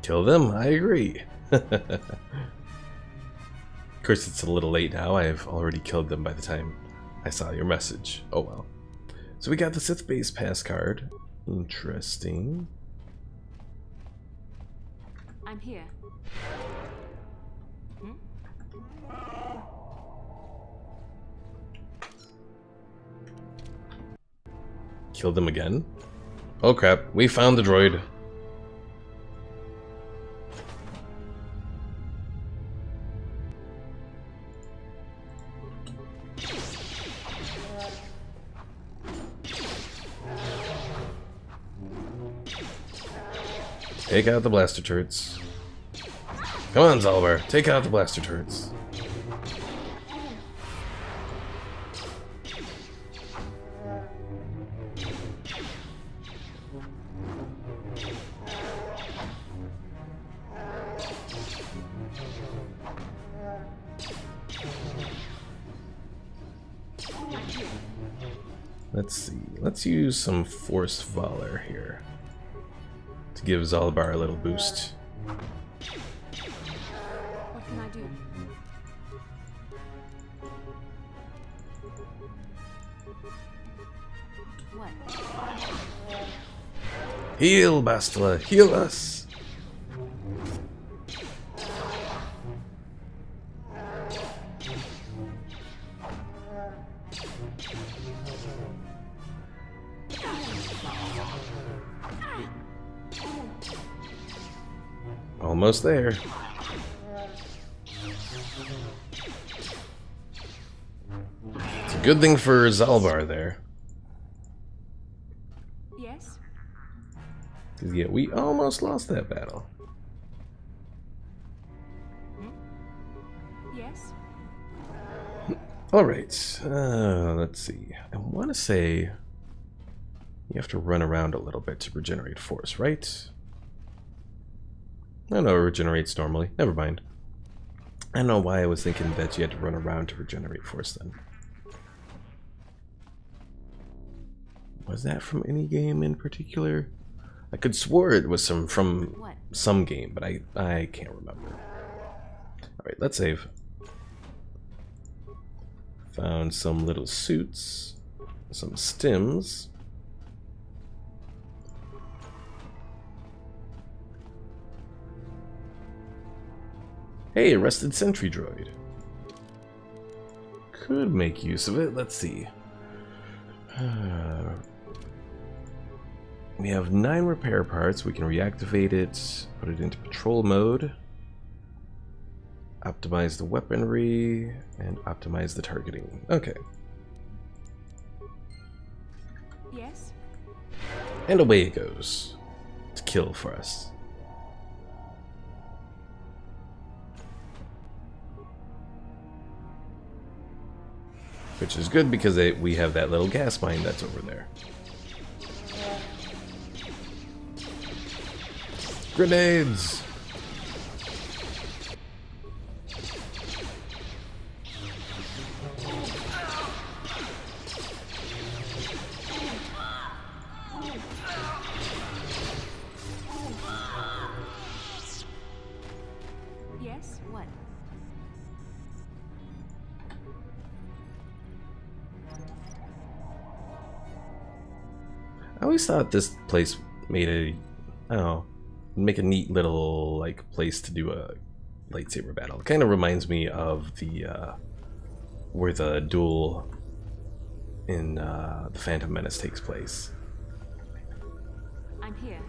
Kill them, I agree. Of course, it's a little late now. I've already killed them by the time I saw your message. Oh well. So we got the Sith base pass card. Interesting. I'm here. Kill them again? Oh crap, we found the droid. Take out the blaster turrets. Come on, Zalbar, take out the blaster turrets. Let's see. Let's use some Forced Valor here to give Zalbar a little boost. What can I do? What? Heal, Bastila! Heal us! Almost there. It's a good thing for Zalbar there. Yes? Because yeah, we almost lost that battle. Yes? Alright, let's see. I want to say you have to run around a little bit to regenerate force, right? No, it regenerates normally. Never mind. I don't know why I was thinking that you had to run around to regenerate force then. Was that from any game in particular? I could swore it was from some game, but I can't remember. Alright, let's save. Found some little suits, some stims. Hey, a rested sentry droid. Could make use of it. Let's see. We have 9 repair parts. We can reactivate it, put it into patrol mode, optimize the weaponry, and optimize the targeting. Okay. Yes? And away it goes to kill for us. Which is good because we have that little gas mine that's over there. Grenades! Yes? What? I always thought this place made a, I don't know, make a neat little like place to do a lightsaber battle. It kind of reminds me of the where the duel in the Phantom Menace takes place. I'm here.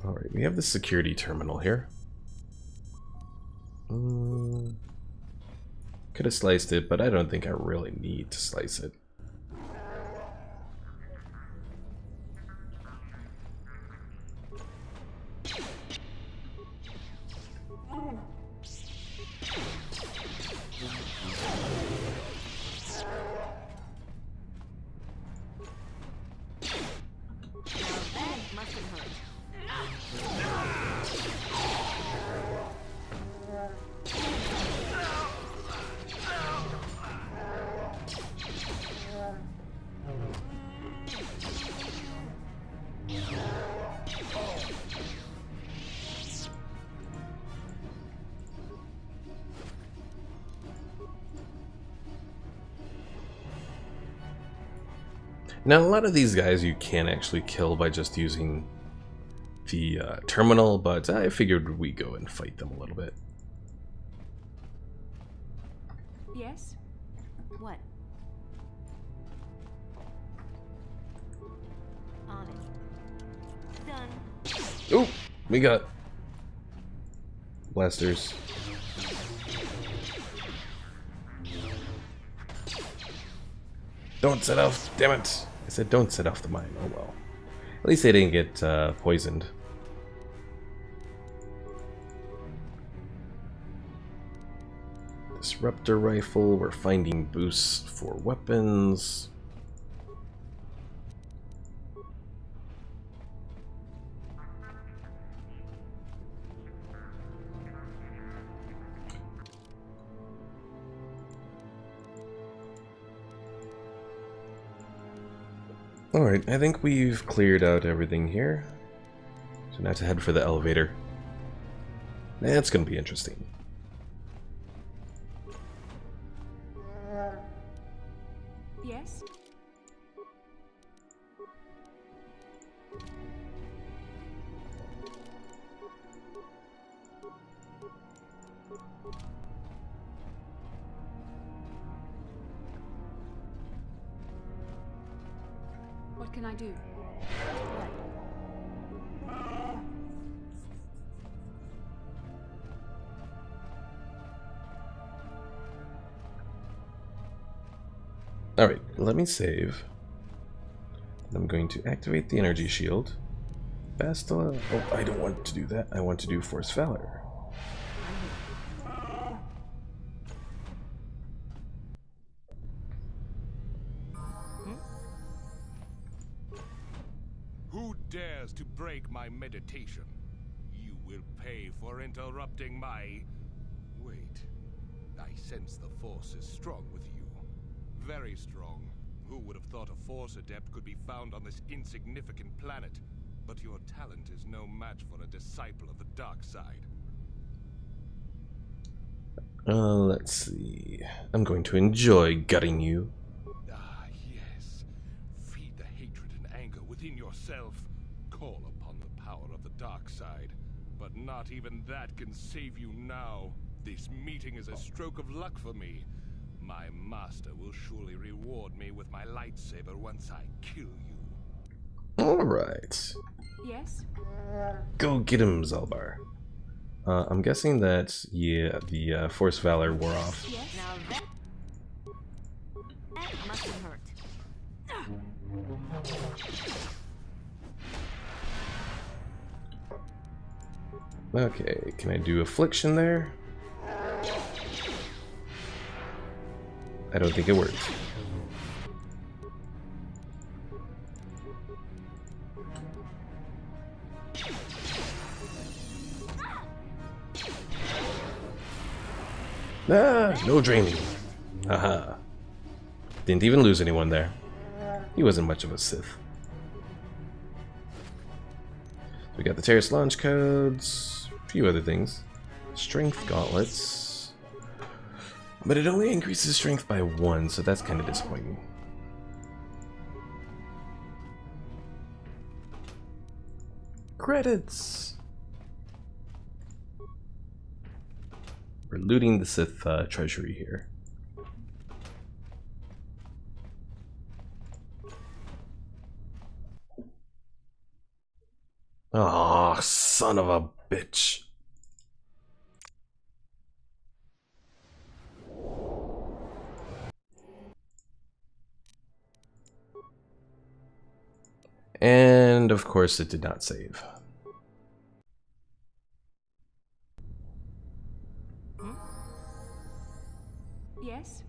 All right, we have the security terminal here. Could have sliced it, but I don't think I really need to slice it. Now, a lot of these guys you can actually kill by just using the terminal, but I figured we'd go and fight them a little bit. Yes? What? On it. Done. Oh, we got blasters. Don't set off, damn it. I said don't set off the mine, oh well. At least they didn't get poisoned. Disruptor rifle, we're finding boosts for weapons. Alright, I think we've cleared out everything here. So now to head for the elevator. That's gonna be interesting. Yes? What can I do? Alright, let me save. I'm going to activate the energy shield. Bastila. Oh, I don't want to do that. I want to do Force Valor. Who dares to break my meditation? You will pay for interrupting my... Wait. I sense the Force is strong with you. Very strong. Who would have thought a Force Adept could be found on this insignificant planet? But your talent is no match for a disciple of the dark side. Let's see. I'm going to enjoy gutting you. Ah, yes. Feed the hatred and anger within yourself. Call upon the power of the dark side. But not even that can save you now. This meeting is a stroke of luck for me. My master will surely reward me with my lightsaber once I kill you. Alright. Yes? Go get him, Zalbar. I'm guessing that, yeah, the Force Valor wore off. Yes. Now that must have hurt. Okay, can I do Affliction there? I don't think it worked. Ah, no dreaming. Haha. Didn't even lose anyone there. He wasn't much of a Sith. We got the Taris launch codes, a few other things. Strength gauntlets. But it only increases strength by 1, so that's kind of disappointing. Credits! We're looting the Sith treasury here. Oh, son of a bitch. And of course it did not save. Yes?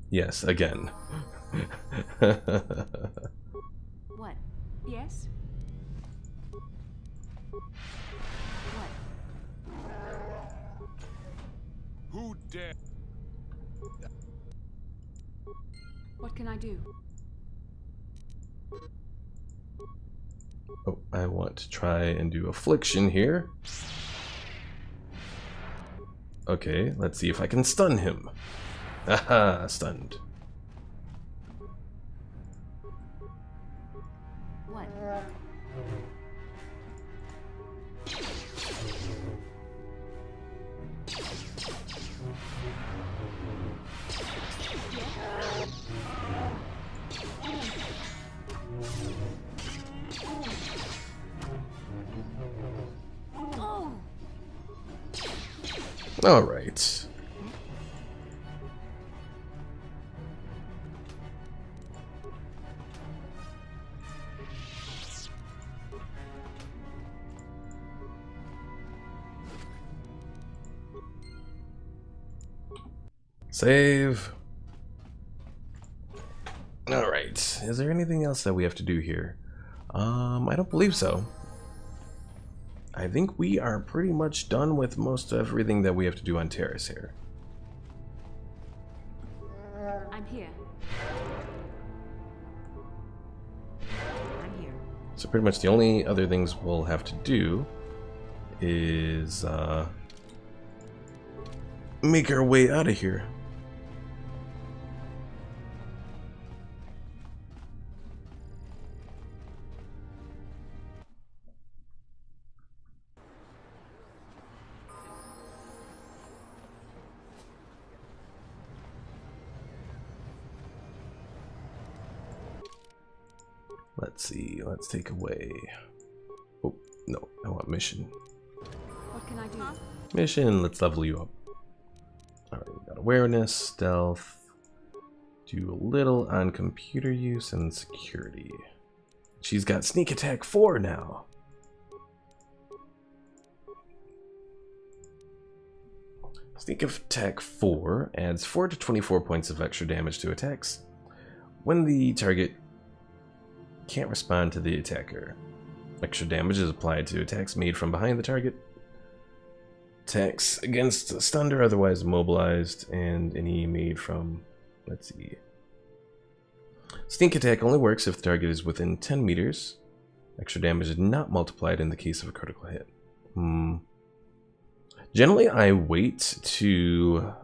Yes, again. What? Yes? What? Who dare? What can I do? Oh, I want to try and do Affliction here. Okay, let's see if I can stun him. Aha, stunned. What? All right. Save. All right. Is there anything else that we have to do here? I don't believe so. I think we are pretty much done with most of everything that we have to do on Taris here. I'm here. I'm here. So pretty much the only other things we'll have to do is make our way out of here. Let's see, let's take away. Oh, no, I want mission. What can I do? Mission, let's level you up. Alright, we got awareness, stealth. Do a little on computer use and security. She's got sneak attack 4 now. Sneak attack 4 adds 4 to 24 points of extra damage to attacks when the target can't respond to the attacker. Extra damage is applied to attacks made from behind the target, attacks against stunned or otherwise immobilized, and any made from, let's see. Sneak attack only works if the target is within 10 meters. Extra damage is not multiplied in the case of a critical hit. Generally, I wait to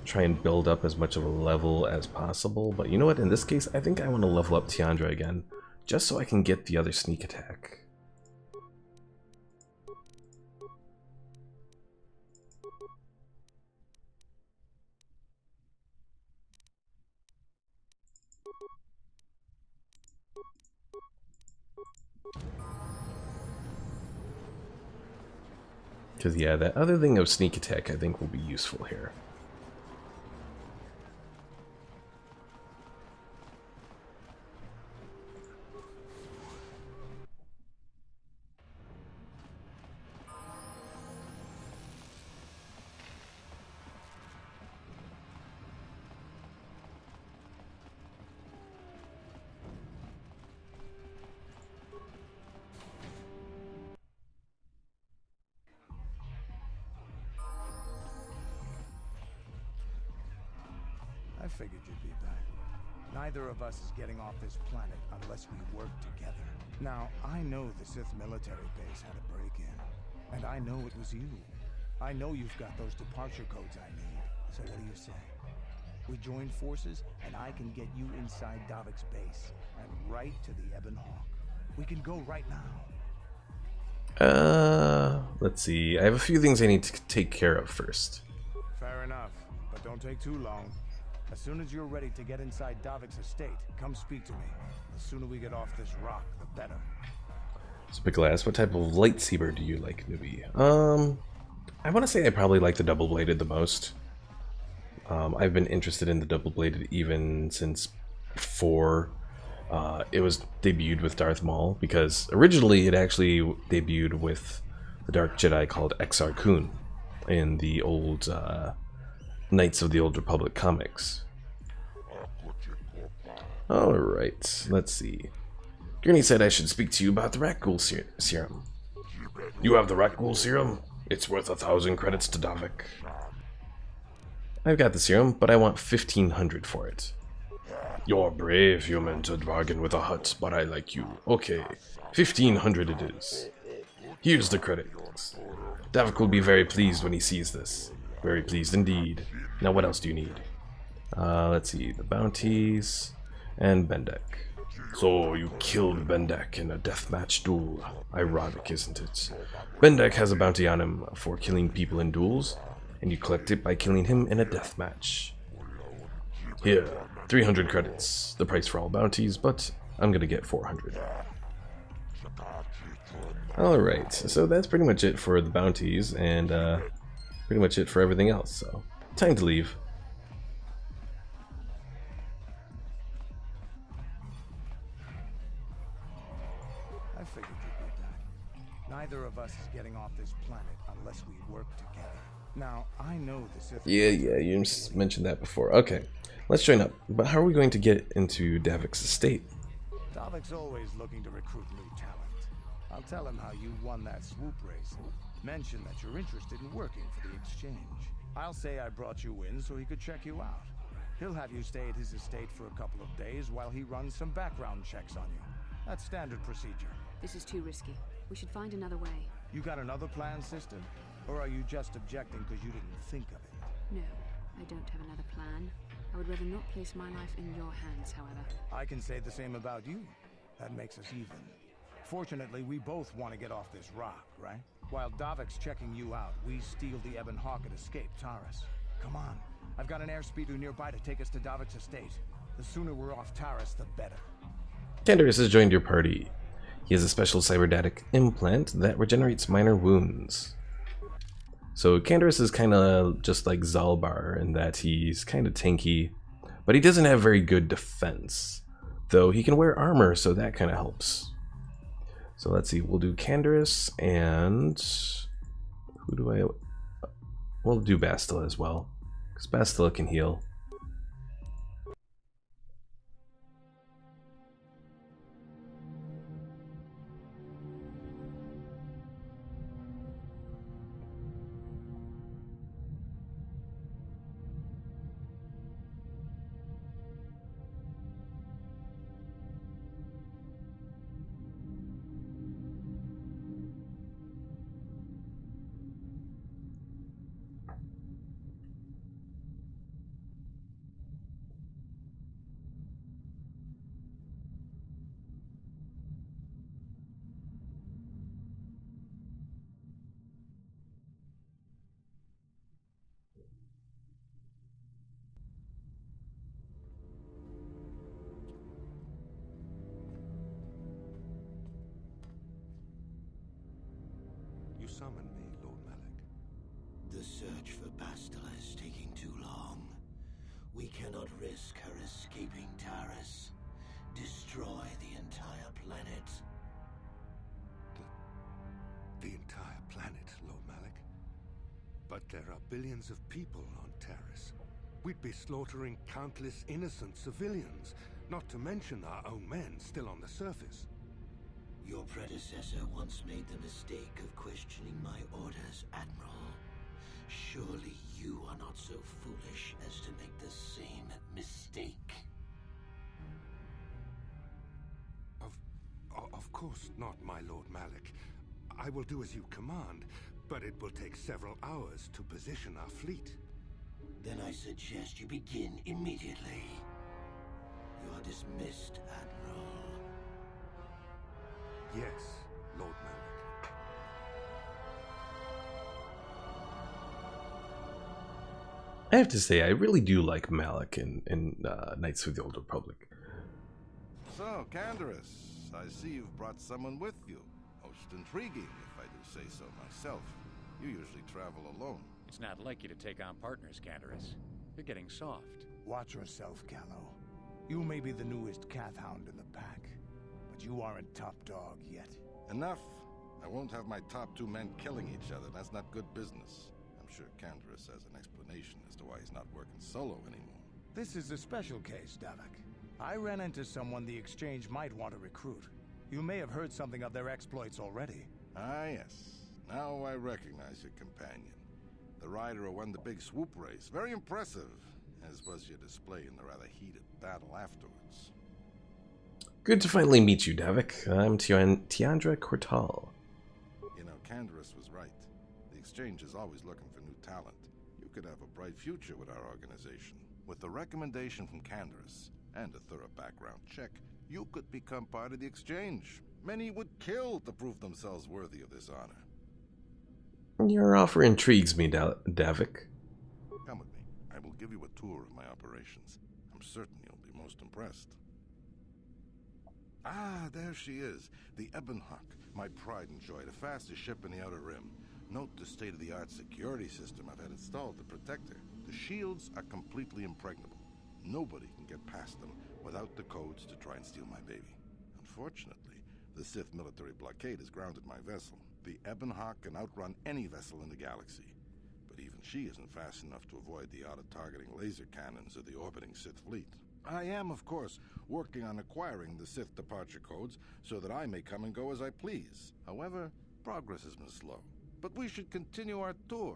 try and build up as much of a level as possible, but you know what, in this case I think I want to level up Tiandra again just so I can get the other sneak attack. Because yeah, that other thing of sneak attack I think will be useful here. I figured you'd be back. Neither of us is getting off this planet unless we work together. Now, I know the Sith military base had a break-in, and I know it was you. I know you've got those departure codes I need. So what do you say? We join forces, and I can get you inside Davik's base, and right to the Ebon Hawk. We can go right now. Let's see. I have a few things I need to take care of first. Fair enough, but don't take too long. As soon as you're ready to get inside Davik's estate, come speak to me. The sooner we get off this rock, the better. So Big Glass, what type of lightsaber do you like, newbie? I want to say I probably like the double-bladed the most. I've been interested in the double-bladed even since before it was debuted with Darth Maul, because originally it actually debuted with the Dark Jedi called Exar Kun in the old Knights of the Old Republic comics. Alright, let's see. Gurney said I should speak to you about the Rat Ghoul serum. You have the Rat Ghoul serum? It's worth 1,000 credits to Davik. I've got the serum, but I want 1,500 for it. You're brave, human, to bargain with a hut, but I like you. Okay, 1,500 it is. Here's the credits. Davik will be very pleased when he sees this. Very pleased indeed. Now what else do you need? Let's see, the bounties and Bendek. So you killed Bendek in a deathmatch duel. Ironic, isn't it? Bendek has a bounty on him for killing people in duels, and you collect it by killing him in a deathmatch. Here, 300 credits, the price for all bounties, but I'm gonna get 400. Alright, so that's pretty much it for the bounties, and pretty much it for everything else, so time to leave. I figured you'd be back. Neither of us is getting off this planet unless we work together. Now, I know the Sith... Yeah, you mentioned that before. Okay, let's join up. But how are we going to get into Davik's estate? Davik's always looking to recruit new talent. I'll tell him how you won that swoop race. Mention that you're interested in working for the exchange. I'll say I brought you in so he could check you out. He'll have you stay at his estate for a couple of days while he runs some background checks on you. That's standard procedure. This is too risky. We should find another way. You got another plan, sister? Or are you just objecting because you didn't think of it? No, I don't have another plan. I would rather not place my life in your hands, however. I can say the same about you. That makes us even. Fortunately, we both want to get off this rock, right? While Davik's checking you out, we steal the Ebon Hawk and escape Taris. Come on. I've got an airspeeder nearby to take us to Davik's estate. The sooner we're off Taris, the better. Taris has joined your party. He has a special cybernetic implant that regenerates minor wounds. So Candaris is kind of just like Zalbar in that he's kind of tanky, but he doesn't have very good defense. Though he can wear armor, so that kind of helps. So let's see, we'll do Candaris and... who do I... we'll do Bastila as well, because Bastila can heal. You summoned me, Lord Malik. The search for Bastila is taking too long. We cannot risk her escaping Taris. Destroy the entire planet. The entire planet, Lord Malik? But there are billions of people on Taris. We'd be slaughtering countless innocent civilians, not to mention our own men still on the surface. Your predecessor once made the mistake of questioning my orders, Admiral. Surely you are not so foolish as to make the same mistake. Of course not, my Lord Malik. I will do as you command, but it will take several hours to position our fleet. Then I suggest you begin immediately. You are dismissed, Admiral. Yes, Lord Malik. I have to say, I really do like Malik in Knights of the Old Republic. So, Candaris, I see you've brought someone with you. Most intriguing, if I do say so myself. You usually travel alone. It's not like you to take on partners, Candaris. You're getting soft. Watch yourself, Callow. You may be the newest Cath Hound in the pack, but you aren't top dog yet. Enough. I won't have my top two men killing each other. That's not good business. I'm sure Candaris has an explanation as to why he's not working solo anymore. This is a special case, Davik. I ran into someone the Exchange might want to recruit. You may have heard something of their exploits already. Ah, yes. Now I recognize your companion. The rider who won the big swoop race. Very impressive, as was your display in the rather heated battle afterwards. Good to finally meet you, Davik. I'm Tiandra Cortal. You know, Candaris was right. The Exchange is always looking for new talent. You could have a bright future with our organization. With the recommendation from Taris and a thorough background check, you could become part of the exchange. Many would kill to prove themselves worthy of this honor. Your offer intrigues me, Davik. Come with me. I will give you a tour of my operations. I'm certain you'll be most impressed. Ah, there she is. The Ebonhawk, my pride and joy, the fastest ship in the Outer Rim. Note the state-of-the-art security system I've had installed to protect her. The shields are completely impregnable. Nobody can get past them without the codes to try and steal my baby. Unfortunately, the Sith military blockade has grounded my vessel. The Ebonhawk can outrun any vessel in the galaxy. But even she isn't fast enough to avoid the auto-targeting laser cannons of the orbiting Sith fleet. I am, of course, working on acquiring the Sith departure codes so that I may come and go as I please. However, progress has been slow. But we should continue our tour.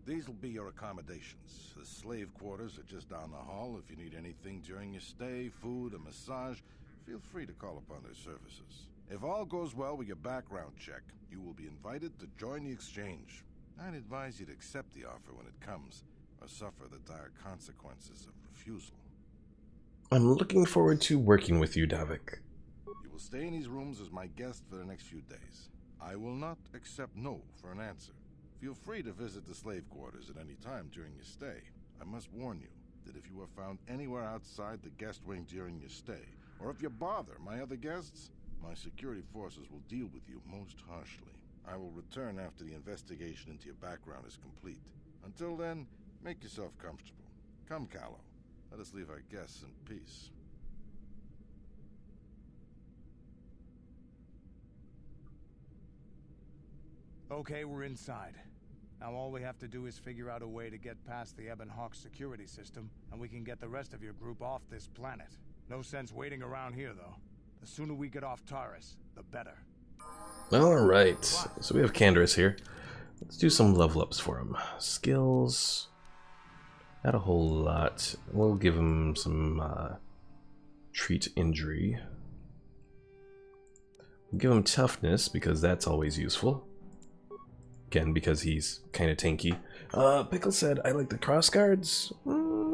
These will be your accommodations. The slave quarters are just down the hall. If you need anything during your stay, food, a massage, feel free to call upon their services. If all goes well with your background check, you will be invited to join the exchange. I'd advise you to accept the offer when it comes, or suffer the dire consequences of refusal. I'm looking forward to working with you, Davik. You will stay in these rooms as my guest for the next few days. I will not accept no for an answer. Feel free to visit the slave quarters at any time during your stay. I must warn you that if you are found anywhere outside the guest wing during your stay, or if you bother my other guests, my security forces will deal with you most harshly. I will return after the investigation into your background is complete. Until then, make yourself comfortable. Come, Callow. Let us leave our guests in peace. Okay, we're inside. Now all we have to do is figure out a way to get past the Ebonhawk security system, and we can get the rest of your group off this planet. No sense waiting around here, though. The sooner we get off Taris, the better. Alright, so we have Taris here. Let's do some level ups for him. Skills. Not a whole lot. We'll give him some treat injury. We'll give him toughness because that's always useful. Again, because he's kind of tanky. Pickle said, I like the cross guards.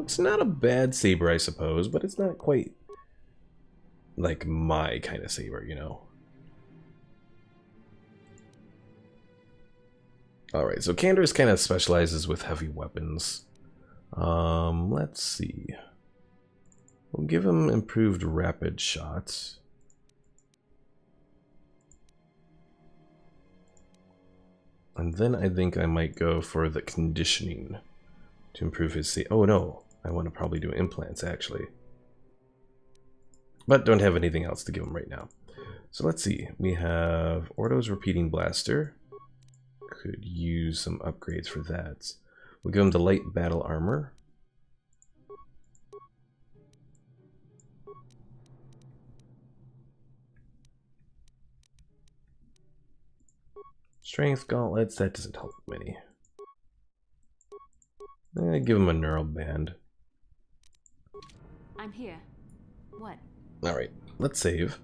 It's not a bad saber, I suppose, but it's not quite like my kind of saber, you know. Alright, so Taris kind of specializes with heavy weapons. Let's see. We'll give him improved rapid shots. And then I think I might go for the conditioning to improve his oh no, I want to probably do implants actually. But don't have anything else to give him right now. So let's see. We have Ordo's repeating blaster. Could use some upgrades for that. We'll give him the light battle armor. Strength gauntlets, that doesn't help many. Give him a neural band. I'm here. What? Alright, let's save.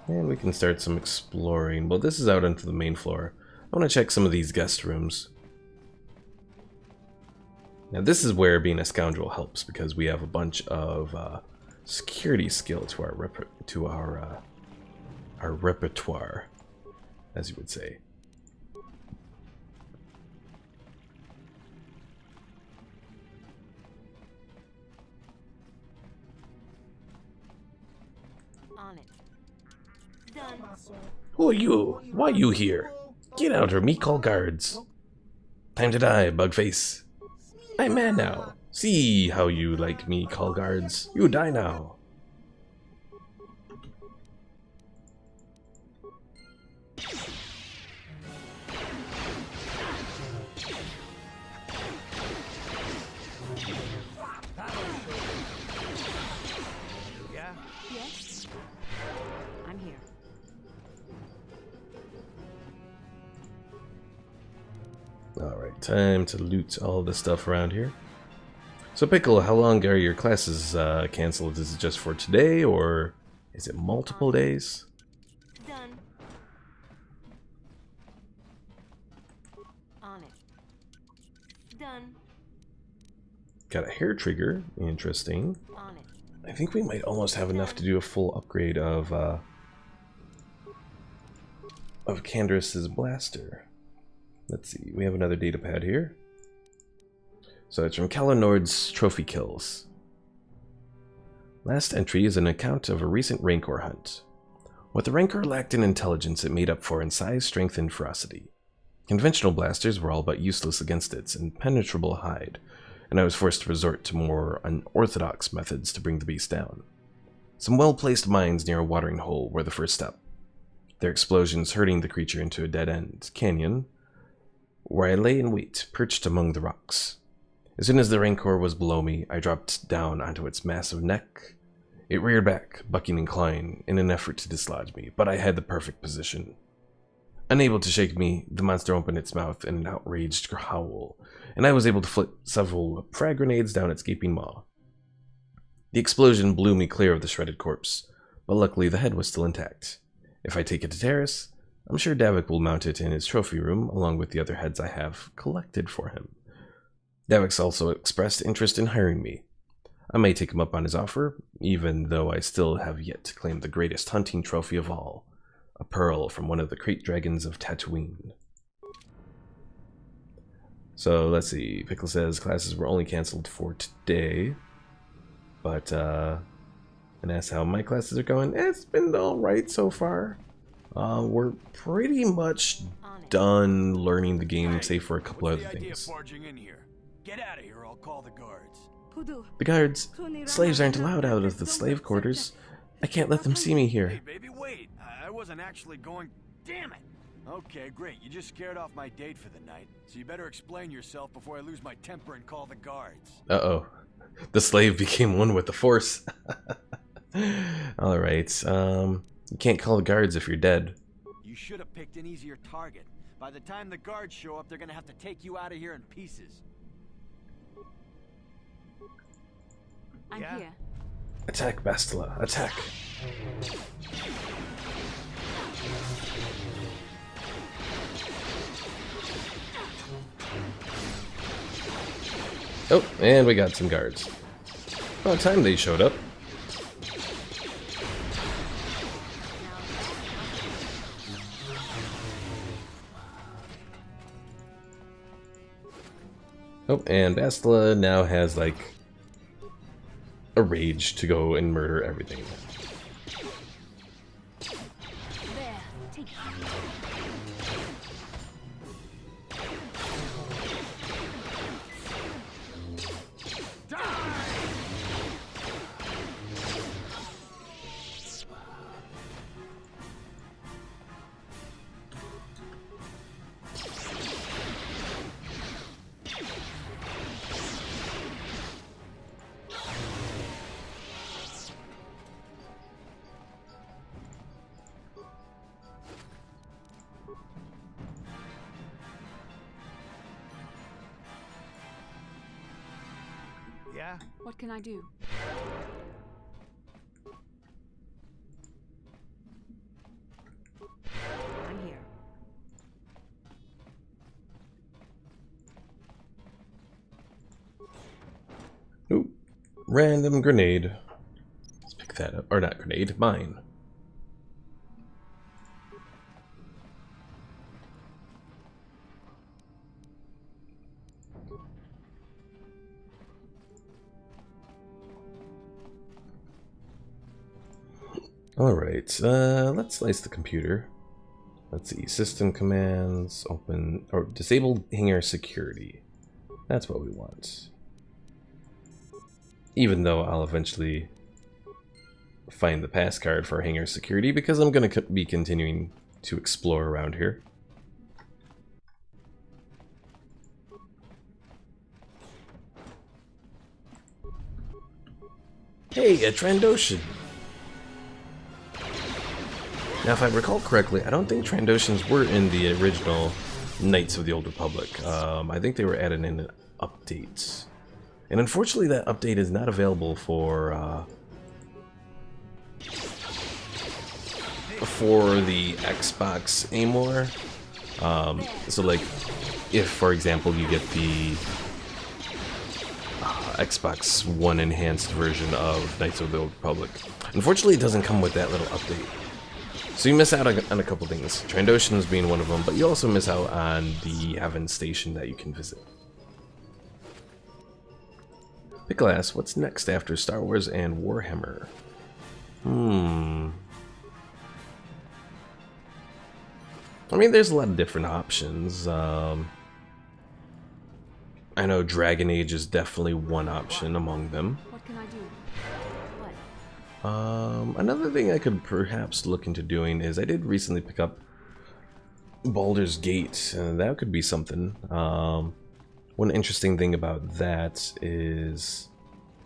And we can start some exploring. Well, this is out onto the main floor. I want to check some of these guest rooms. Now this is where being a scoundrel helps, because we have a bunch of security skill to our repertoire, as you would say. On it. Done. Who are you? Why are you here? Get out or me call guards. Time to die, Bugface. I'm mad now. See how you like me call guards. You die now. Yeah? Yes. I'm here. Alright, time to loot all the stuff around here. So Pickle, how long are your classes cancelled? Is it just for today, or is it multiple days? Done. Done. Got a hair trigger. Interesting. On it. I think we might almost have enough to do a full upgrade of Candaris's blaster. Let's see. We have another data pad here. So it's from Kalanord's trophy kills. Last entry is an account of a recent Rancor hunt. What the Rancor lacked in intelligence, it made up for in size, strength, and ferocity. Conventional blasters were all but useless against its impenetrable hide, and I was forced to resort to more unorthodox methods to bring the beast down. Some well-placed mines near a watering hole were the first step, their explosions hurting the creature into a dead-end canyon, where I lay in wait, perched among the rocks. As soon as the Rancor was below me, I dropped down onto its massive neck. It reared back, bucking and clawing, in an effort to dislodge me, but I had the perfect position. Unable to shake me, the monster opened its mouth in an outraged howl, and I was able to flit several frag grenades down its gaping maw. The explosion blew me clear of the shredded corpse, but luckily the head was still intact. If I take it to Taris, I'm sure Davik will mount it in his trophy room, along with the other heads I have collected for him. Davik's also expressed interest in hiring me. I may take him up on his offer, even though I still have yet to claim the greatest hunting trophy of all, a pearl from one of the crate dragons of Tatooine. So let's see, Pickle says classes were only cancelled for today, but and asks how my classes are going. It's been alright so far. We're pretty much done learning the game, save for a couple other things. Get out of here, I'll call the guards. The guards, slaves aren't allowed out of the slave quarters. I can't let them see me here. Hey, baby, wait. I wasn't actually going... Damn it! Okay, great. You just scared off my date for the night. So you better explain yourself before I lose my temper and call the guards. Uh-oh. The slave became one with the Force. Alright, you can't call the guards if you're dead. You should have picked an easier target. By the time the guards show up, they're gonna have to take you out of here in pieces. I'm here. Attack, Bastila. Attack. Oh, and we got some guards. About time they showed up. Oh, and Bastila now has, like, a rage to go and murder everything. There, take it. Yeah? What can I do? I'm here. Ooh, random grenade. Let's pick that up. Or not grenade, mine. Alright, let's slice the computer. Let's see, system commands, open, or disable hangar security. That's what we want. Even though I'll eventually find the pass card for hangar security, because I'm going to be continuing to explore around here. Hey, a Trandoshan! Now, if I recall correctly, I don't think Trandoshans were in the original Knights of the Old Republic. I think they were added in an update. And unfortunately, that update is not available for the Xbox anymore. So, like, if, for example, you get the Xbox One enhanced version of Knights of the Old Republic. Unfortunately, it doesn't come with that little update. So you miss out on a couple things. Trandoshans being one of them, but you also miss out on the Heaven Station that you can visit. Pickle asks, what's next after Star Wars and Warhammer? I mean, there's a lot of different options. I know Dragon Age is definitely one option among them. What can I do? What? Another thing I could perhaps look into doing is I did recently pick up Baldur's Gate, and that could be something. One interesting thing about that is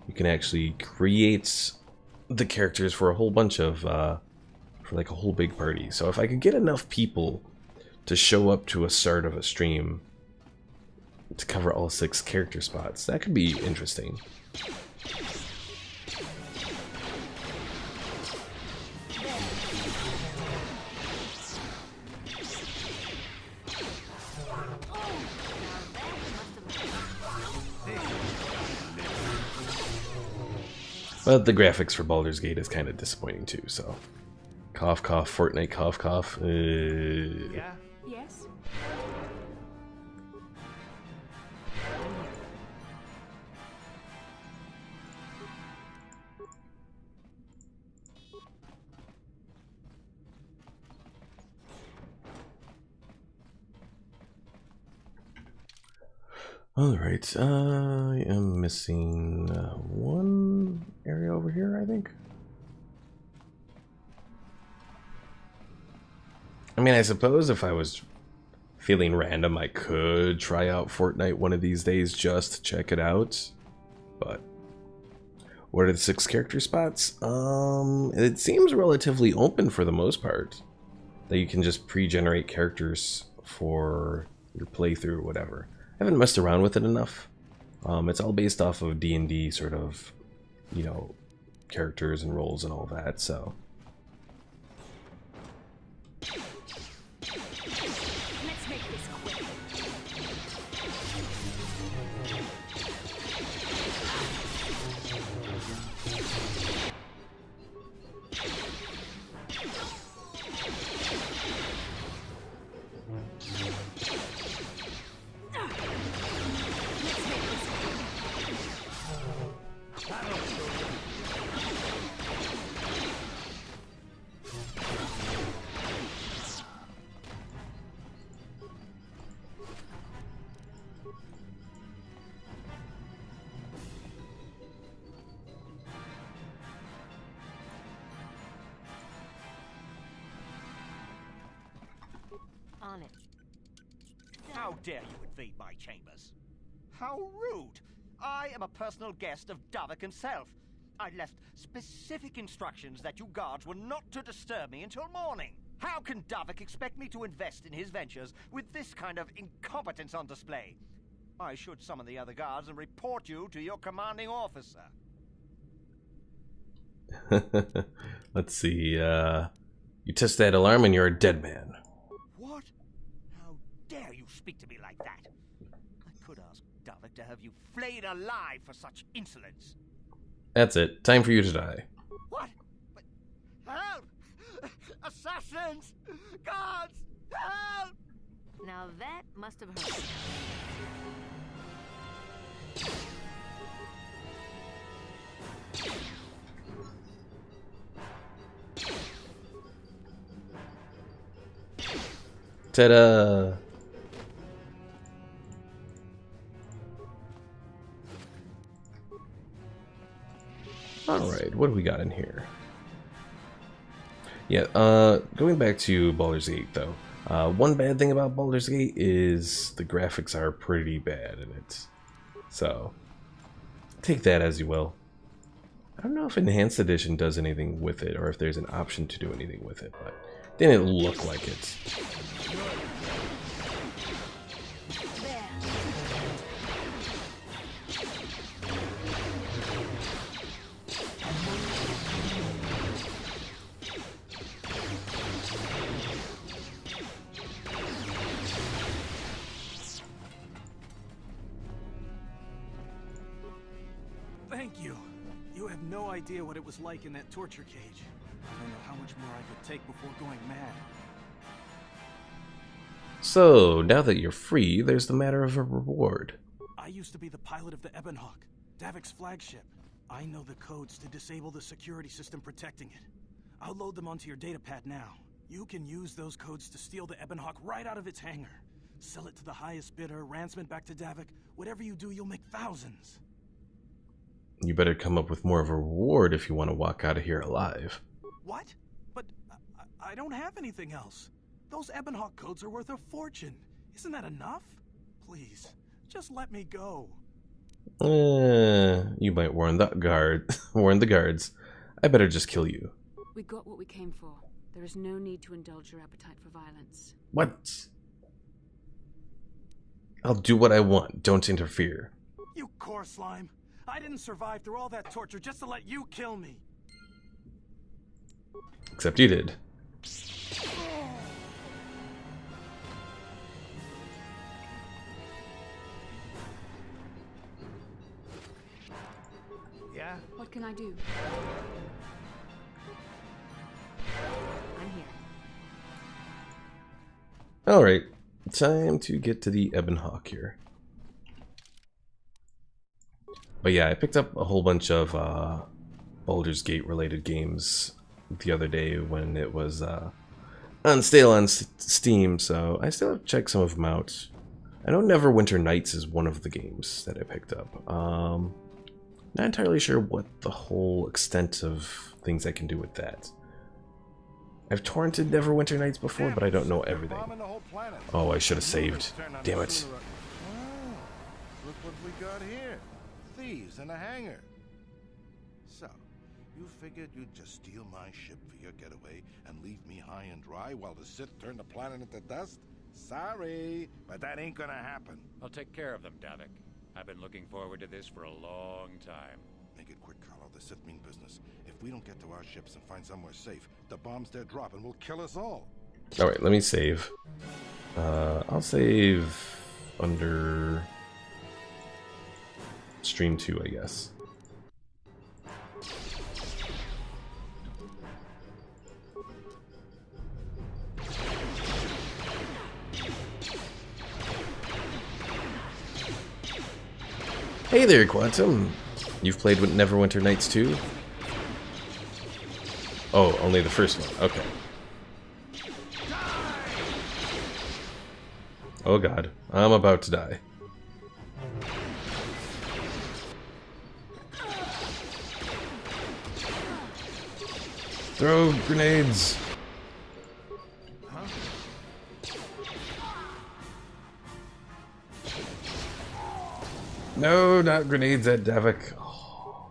you can actually create the characters for a whole bunch of, for like a whole big party. So if I could get enough people to show up to a start of a stream to cover all 6 character spots, that could be interesting. But the graphics for Baldur's Gate is kind of disappointing too, so... Cough, cough, Fortnite, cough, cough. Yeah? Yes? Alright, I am missing one area over here, I think. I mean, I suppose if I was feeling random, I could try out Fortnite one of these days just to check it out. But what are the 6 character spots? It seems relatively open for the most part. That you can just pre-generate characters for your playthrough or whatever. I haven't messed around with it enough. It's all based off of D&D sort of, you know, characters and roles and all that, so... Let's make this quick. On it. How dare you invade my chambers? How rude! I am a personal guest of Davik himself. I left specific instructions that you guards were not to disturb me until morning. How can Davik expect me to invest in his ventures with this kind of incompetence on display? I should summon the other guards and report you to your commanding officer. Let's see, you test that alarm and you're a dead man. What? How dare you speak to me like that? I could ask Davik to have you flayed alive for such insolence. That's it. Time for you to die. What? But help! Assassins! Guards! Help! Now that must have hurt. Ta-da! Alright, what do we got in here? Yeah, going back to Baldur's Gate though. One bad thing about Baldur's Gate is the graphics are pretty bad in it. So, take that as you will. I don't know if Enhanced Edition does anything with it, or if there's an option to do anything with it, but it didn't look like it. idea what it was like in that torture cage. I don't know how much more I could take before going mad. So, now that you're free, there's the matter of a reward. I used to be the pilot of the Ebonhawk, Davik's flagship. I know the codes to disable the security system protecting it. I'll load them onto your datapad now. You can use those codes to steal the Ebonhawk right out of its hangar. Sell it to the highest bidder, ransom it back to Davik. Whatever you do, you'll make thousands. You better come up with more of a reward if you want to walk out of here alive. What? But I don't have anything else. Those Ebonhawk codes are worth a fortune. Isn't that enough? Please, just let me go. You might warn the guards. I better just kill you. We got what we came for. There is no need to indulge your appetite for violence. What? I'll do what I want. Don't interfere. You core slime. I didn't survive through all that torture just to let you kill me. Except you did. Yeah? What can I do? I'm here. Alright, time to get to the Ebonhawk here. But yeah, I picked up a whole bunch of Baldur's Gate related games the other day when it was on sale on Steam, so I still have to check some of them out. I know Neverwinter Nights is one of the games that I picked up. Not entirely sure what the whole extent of things I can do with that. I've torrented Neverwinter Nights before, but I don't know everything. Oh, I should have saved. Damn it. Look what we got here. Thieves in a hangar. So, you figured you'd just steal my ship for your getaway and leave me high and dry while the Sith turned the planet into dust? Sorry, but that ain't gonna happen. I'll take care of them, Davik. I've been looking forward to this for a long time. Make it quick, Carlo. The Sith mean business. If we don't get to our ships and find somewhere safe, the bombs they're dropping will kill us all. Alright, let me save. I'll save under Stream 2, I guess. Hey there, Quantum. You've played with Neverwinter Nights 2? Oh, only the first one. Okay. Oh god, I'm about to die. Throw grenades! No, not grenades at Davik. Oh.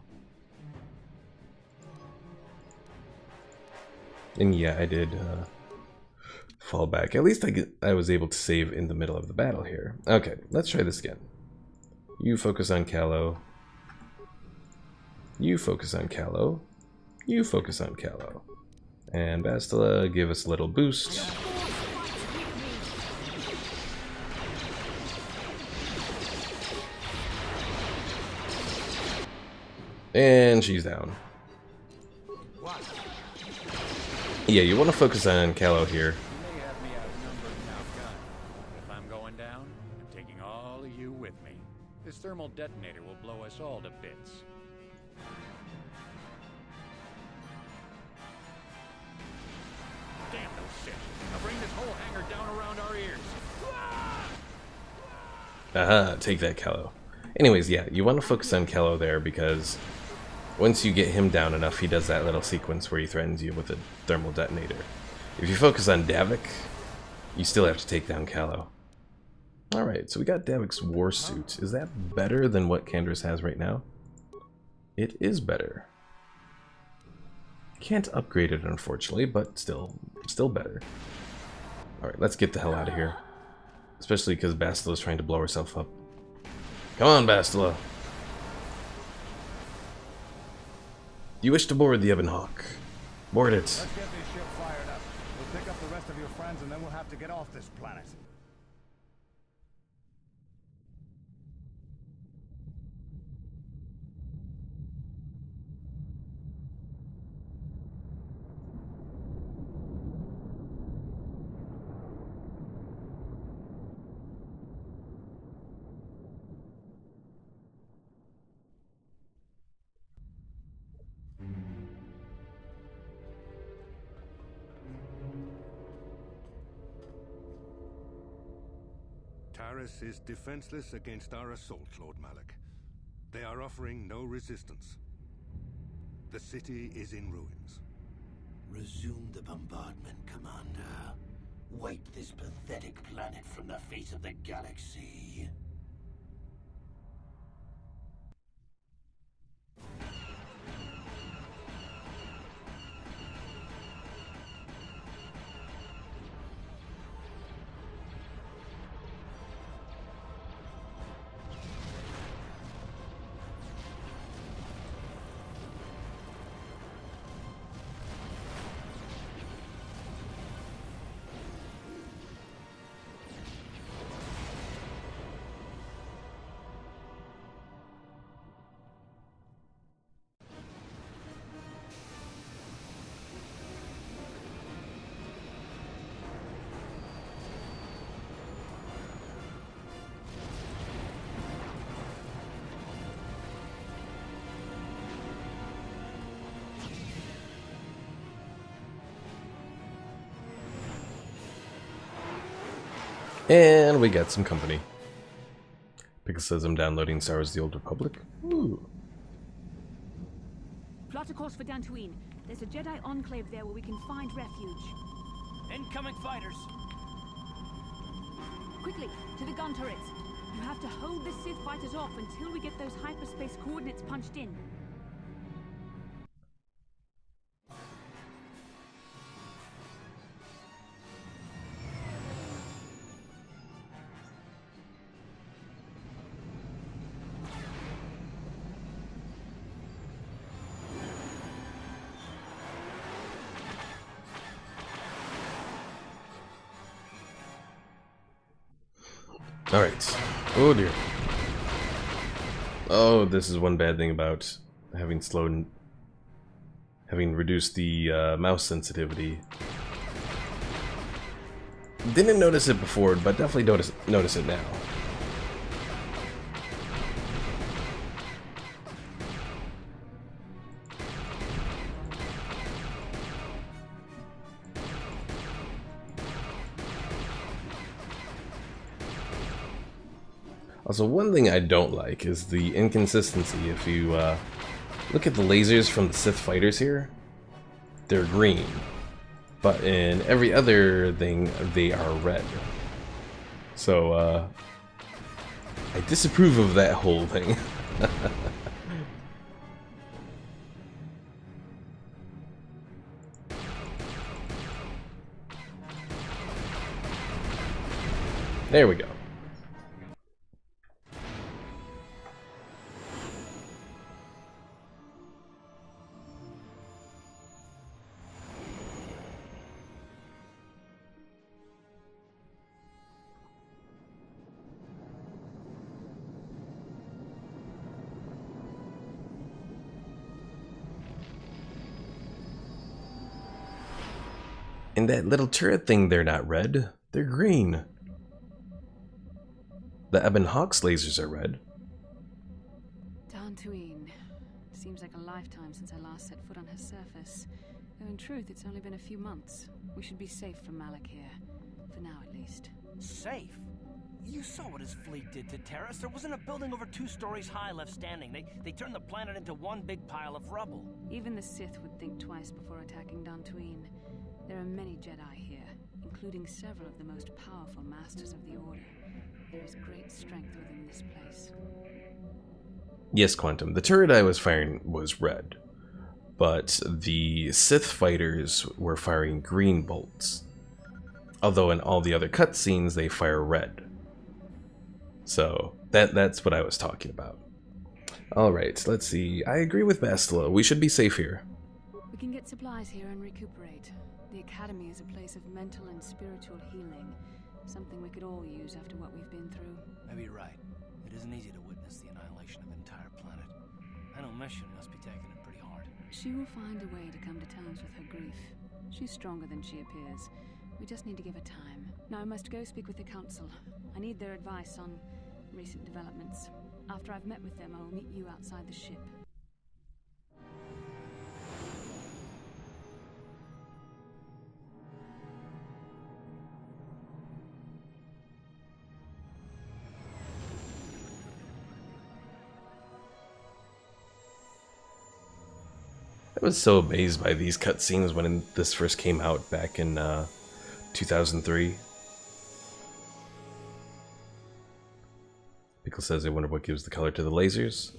And yeah, I did fall back. At least I was able to save in the middle of the battle here. Okay, let's try this again. You focus on Callow. You focus on Callow. You focus on Callow. And Bastila, give us a little boost. And she's down. Yeah, you want to focus on Callow here. You may have me outnumbered and outgunned. If I'm going down, I'm taking all of you with me. This thermal detonator will blow us all to bits. Damn those shit! I'll bring this whole hangar down around our ears. Aha, take that, Callow. Anyways, yeah, you want to focus on Callow there because once you get him down enough, he does that little sequence where he threatens you with a thermal detonator. If you focus on Davik, you still have to take down Callow. Alright, so we got Davik's war suit. Is that better than what Candace has right now? It is better. Can't upgrade it, unfortunately, but still better. Alright, let's get the hell out of here. Especially because Bastila's trying to blow herself up. Come on, Bastila. You wish to board the Ebonhawk. Board it. Let's get this ship fired up. We'll pick up the rest of your friends and then we'll have to get off this planet. Taris is defenseless against our assault, Lord Malik. They are offering no resistance. The city is in ruins. Resume the bombardment, Commander. Wipe this pathetic planet from the face of the galaxy. And we got some company. Pickle says I'm downloading Star Wars: The Old Republic. Ooh. Plot a course for Dantooine. There's a Jedi enclave there where we can find refuge. Incoming fighters. Quickly, to the gun turrets. You have to hold the Sith fighters off until we get those hyperspace coordinates punched in. Alright. Oh dear. Oh, this is one bad thing about having reduced the mouse sensitivity. Didn't notice it before, but definitely notice it now. Also, one thing I don't like is the inconsistency. If you look at the lasers from the Sith fighters here, they're green. But in every other thing, they are red. So, I disapprove of that whole thing. There we go. And that little turret thing, they're not red, they're green. The Ebon Hawk's lasers are red. Dantooine. Seems like a lifetime since I last set foot on her surface. Though in truth, it's only been a few months. We should be safe from Malik here. For now, at least. Safe? You saw what his fleet did to Taris. There wasn't a building over 2 stories high left standing. They turned the planet into one big pile of rubble. Even the Sith would think twice before attacking Dantooine. There are many Jedi here, including several of the most powerful masters of the Order. There is great strength within this place. Yes, Quantum. The turret I was firing was red, but the Sith fighters were firing green bolts. Although in all the other cutscenes, they fire red. So, that's what I was talking about. Alright, let's see. I agree with Bastila. We should be safe here. We can get supplies here and recuperate. The Academy is a place of mental and spiritual healing. Something we could all use after what we've been through. Maybe you're right. It isn't easy to witness the annihilation of an entire planet. I know Mission must be taking it pretty hard. She will find a way to come to terms with her grief. She's stronger than she appears. We just need to give her time. Now I must go speak with the Council. I need their advice on recent developments. After I've met with them, I will meet you outside the ship. I was so amazed by these cutscenes when this first came out back in 2003. Pickle says, I wonder what gives the color to the lasers.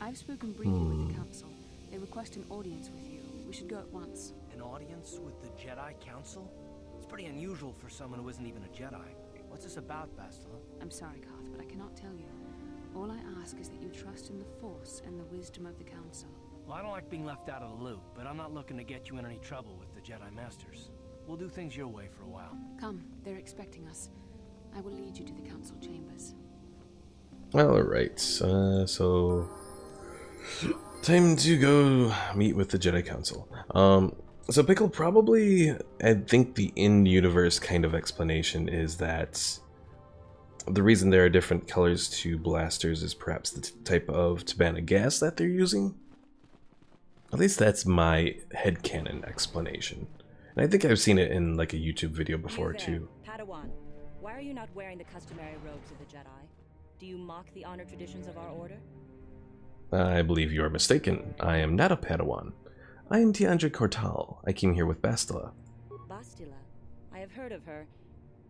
I've spoken briefly with the council. They request an audience with you. We should go at once. An audience with the Jedi Council? It's pretty unusual for someone who isn't even a Jedi. What's this about, Bastila? I'm sorry, Carth, but I cannot tell you. All I ask is that you trust in the Force and the wisdom of the Council. Well, I don't like being left out of the loop, but I'm not looking to get you in any trouble with the Jedi Masters. We'll do things your way for a while. Come, they're expecting us. I will lead you to the Council chambers. Well, alright, so time to go meet with the Jedi Council. So Pickle, probably, I think the in-universe kind of explanation is that the reason there are different colors to blasters is perhaps the type of Tabana gas that they're using. At least that's my headcanon explanation. And I think I've seen it in like a YouTube video before too. Padawan, why are you not wearing the customary robes of the Jedi? Do you mock the honor traditions of our order? I believe you are mistaken. I am not a Padawan. I am Tiandra Cortal. I came here with Bastila. Bastila? I have heard of her.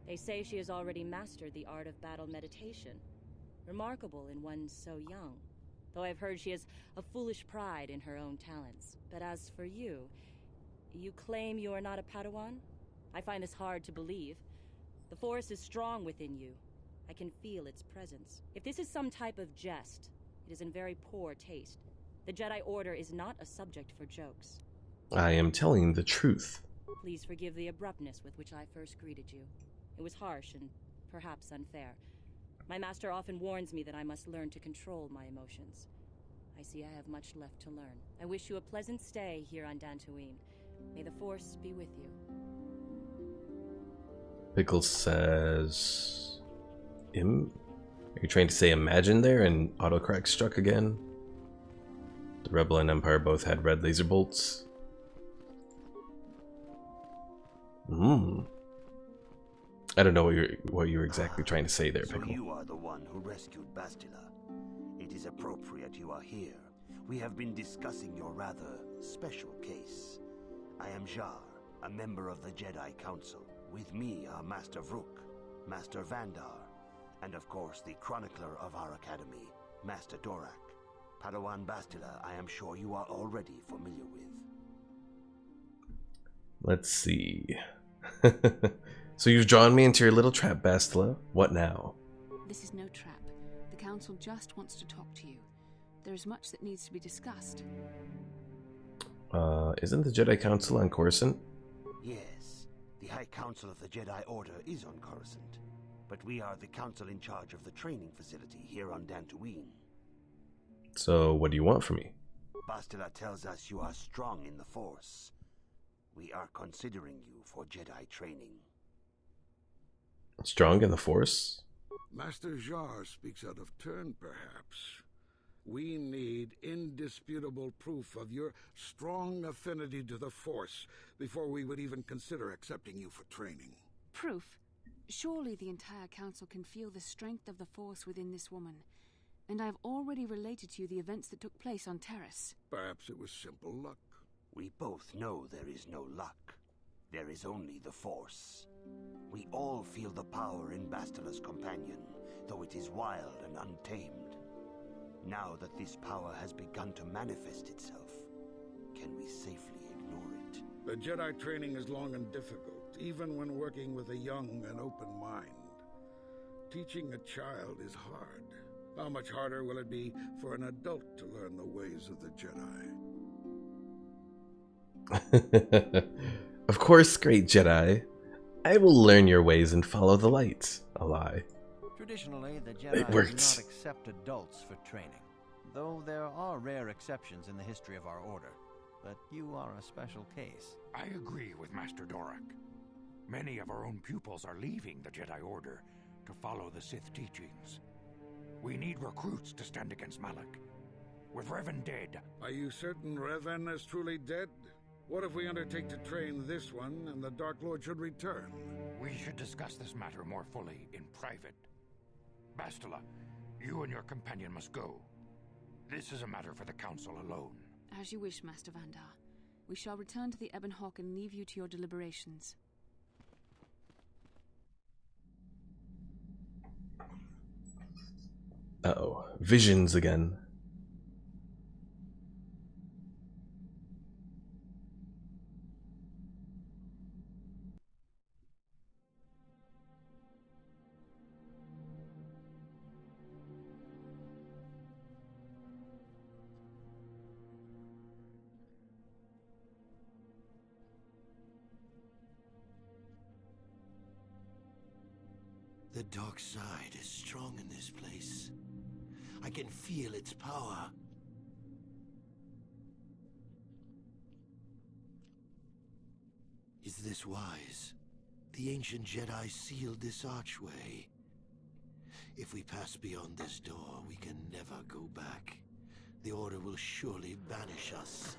They say she has already mastered the art of battle meditation. Remarkable in one so young. Though I've heard she has a foolish pride in her own talents. But as for you, you claim you are not a Padawan? I find this hard to believe. The Force is strong within you. I can feel its presence. If this is some type of jest, it is in very poor taste. The Jedi Order is not a subject for jokes. I am telling the truth. Please forgive the abruptness with which I first greeted you. It was harsh and perhaps unfair. My master often warns me that I must learn to control my emotions. I see I have much left to learn. I wish you a pleasant stay here on Dantooine. May the Force be with you. Pickle says... Are you trying to say imagine there and autocorrect struck again? The Rebel and Empire both had red laser bolts. I don't know what you were exactly trying to say there, Pickle. So you are the one who rescued Bastila. It is appropriate you are here. We have been discussing your rather special case. I am Jar, a member of the Jedi Council. With me are Master Vrook, Master Vandar, and of course the chronicler of our academy, Master Dorak. Padawan Bastila, I am sure you are already familiar with. Let's see. So you've drawn me into your little trap, Bastila. What now? This is no trap. The Council just wants to talk to you. There is much that needs to be discussed. Isn't the Jedi Council on Coruscant? Yes, the High Council of the Jedi Order is on Coruscant. But we are the council in charge of the training facility here on Dantooine. So, what do you want from me? Bastila tells us you are strong in the Force. We are considering you for Jedi training. Strong in the Force? Master Jar speaks out of turn, perhaps. We need indisputable proof of your strong affinity to the Force before we would even consider accepting you for training. Proof? Surely the entire council can feel the strength of the Force within this woman. And I have already related to you the events that took place on Taris. Perhaps it was simple luck. We both know there is no luck. There is only the Force. We all feel the power in Bastila's companion, though it is wild and untamed. Now that this power has begun to manifest itself, can we safely ignore it? The Jedi training is long and difficult, even when working with a young and open mind. Teaching a child is hard. How much harder will it be for an adult to learn the ways of the Jedi? Of course, great Jedi. I will learn your ways and follow the light. A lie. Traditionally, the Jedi do not accept adults for training, though there are rare exceptions in the history of our order. But you are a special case. I agree with Master Dorak. Many of our own pupils are leaving the Jedi Order to follow the Sith teachings. We need recruits to stand against Malak. With Revan dead... Are you certain Revan is truly dead? What if we undertake to train this one and the Dark Lord should return? We should discuss this matter more fully in private. Bastila, you and your companion must go. This is a matter for the Council alone. As you wish, Master Vandar. We shall return to the Ebon Hawk and leave you to your deliberations. Uh-oh. Visions again. The dark side is strong in this place. I can feel its power. Is this wise? The ancient Jedi sealed this archway. If we pass beyond this door, we can never go back. The Order will surely banish us.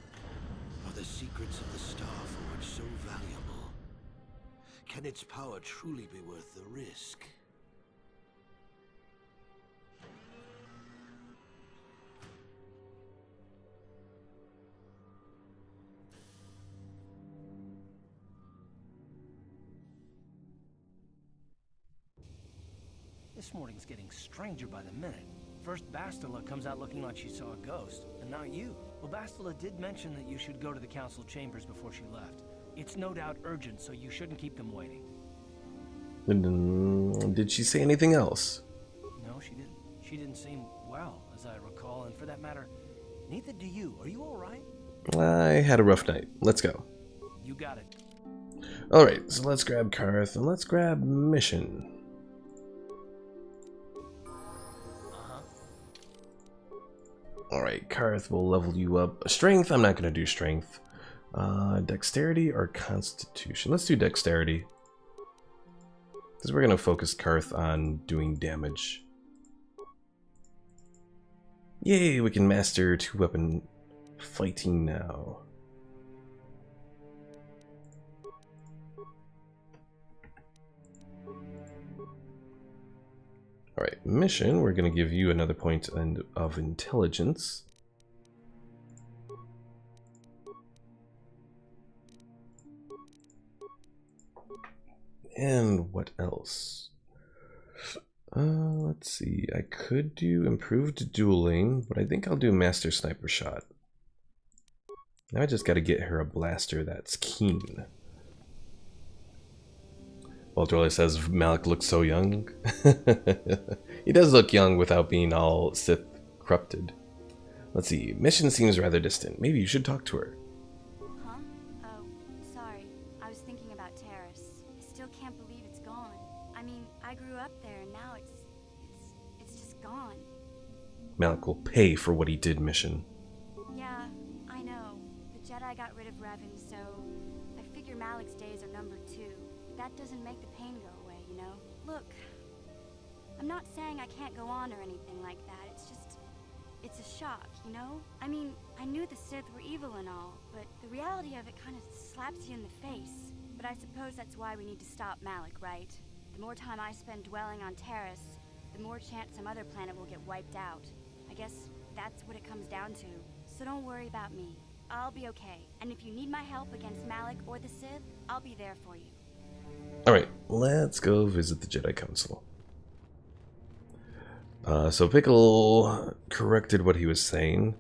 Are the secrets of the Star Forge so valuable? Can its power truly be worth the risk? This morning's getting stranger by the minute. First Bastila comes out looking like she saw a ghost, and now you. Well, Bastila did mention that you should go to the council chambers before she left. It's no doubt urgent, so you shouldn't keep them waiting. Did she say anything else? No, she didn't. She didn't seem well, as I recall, and for that matter, neither do you. Are you all right? I had a rough night. Let's go. You got it. Alright, so let's grab Karth and let's grab Mission. Alright, Karth will level you up. Strength, I'm not going to do strength. Dexterity or Constitution? Let's do Dexterity. Because we're going to focus Karth on doing damage. Yay, we can master 2-weapon fighting now. Alright, Mission, we're going to give you another point of intelligence. And what else? Let's see, I could do improved dueling, but I think I'll do Master Sniper Shot. Now I just got to get her a blaster that's keen. Walter says Malik looks so young. He does look young without being all Sith corrupted. Let's see. Mission seems rather distant. Maybe you should talk to her. Huh? Oh, sorry. I was thinking about Taris. I still can't believe it's gone. I mean, I grew up there and now it's just gone. Malik will pay for what he did, Mission. Yeah, I know. The Jedi got rid of Revan, so I figure Malik's days are numbered too. That doesn't make the pain go away, you know? Look, I'm not saying I can't go on or anything like that. It's a shock, you know? I mean, I knew the Sith were evil and all, but the reality of it kind of slaps you in the face. But I suppose that's why we need to stop Malik, right? The more time I spend dwelling on Taris, the more chance some other planet will get wiped out. I guess that's what it comes down to. So don't worry about me. I'll be okay. And if you need my help against Malik or the Sith, I'll be there for you. Alright, let's go visit the Jedi Council. So Pickle corrected what he was saying.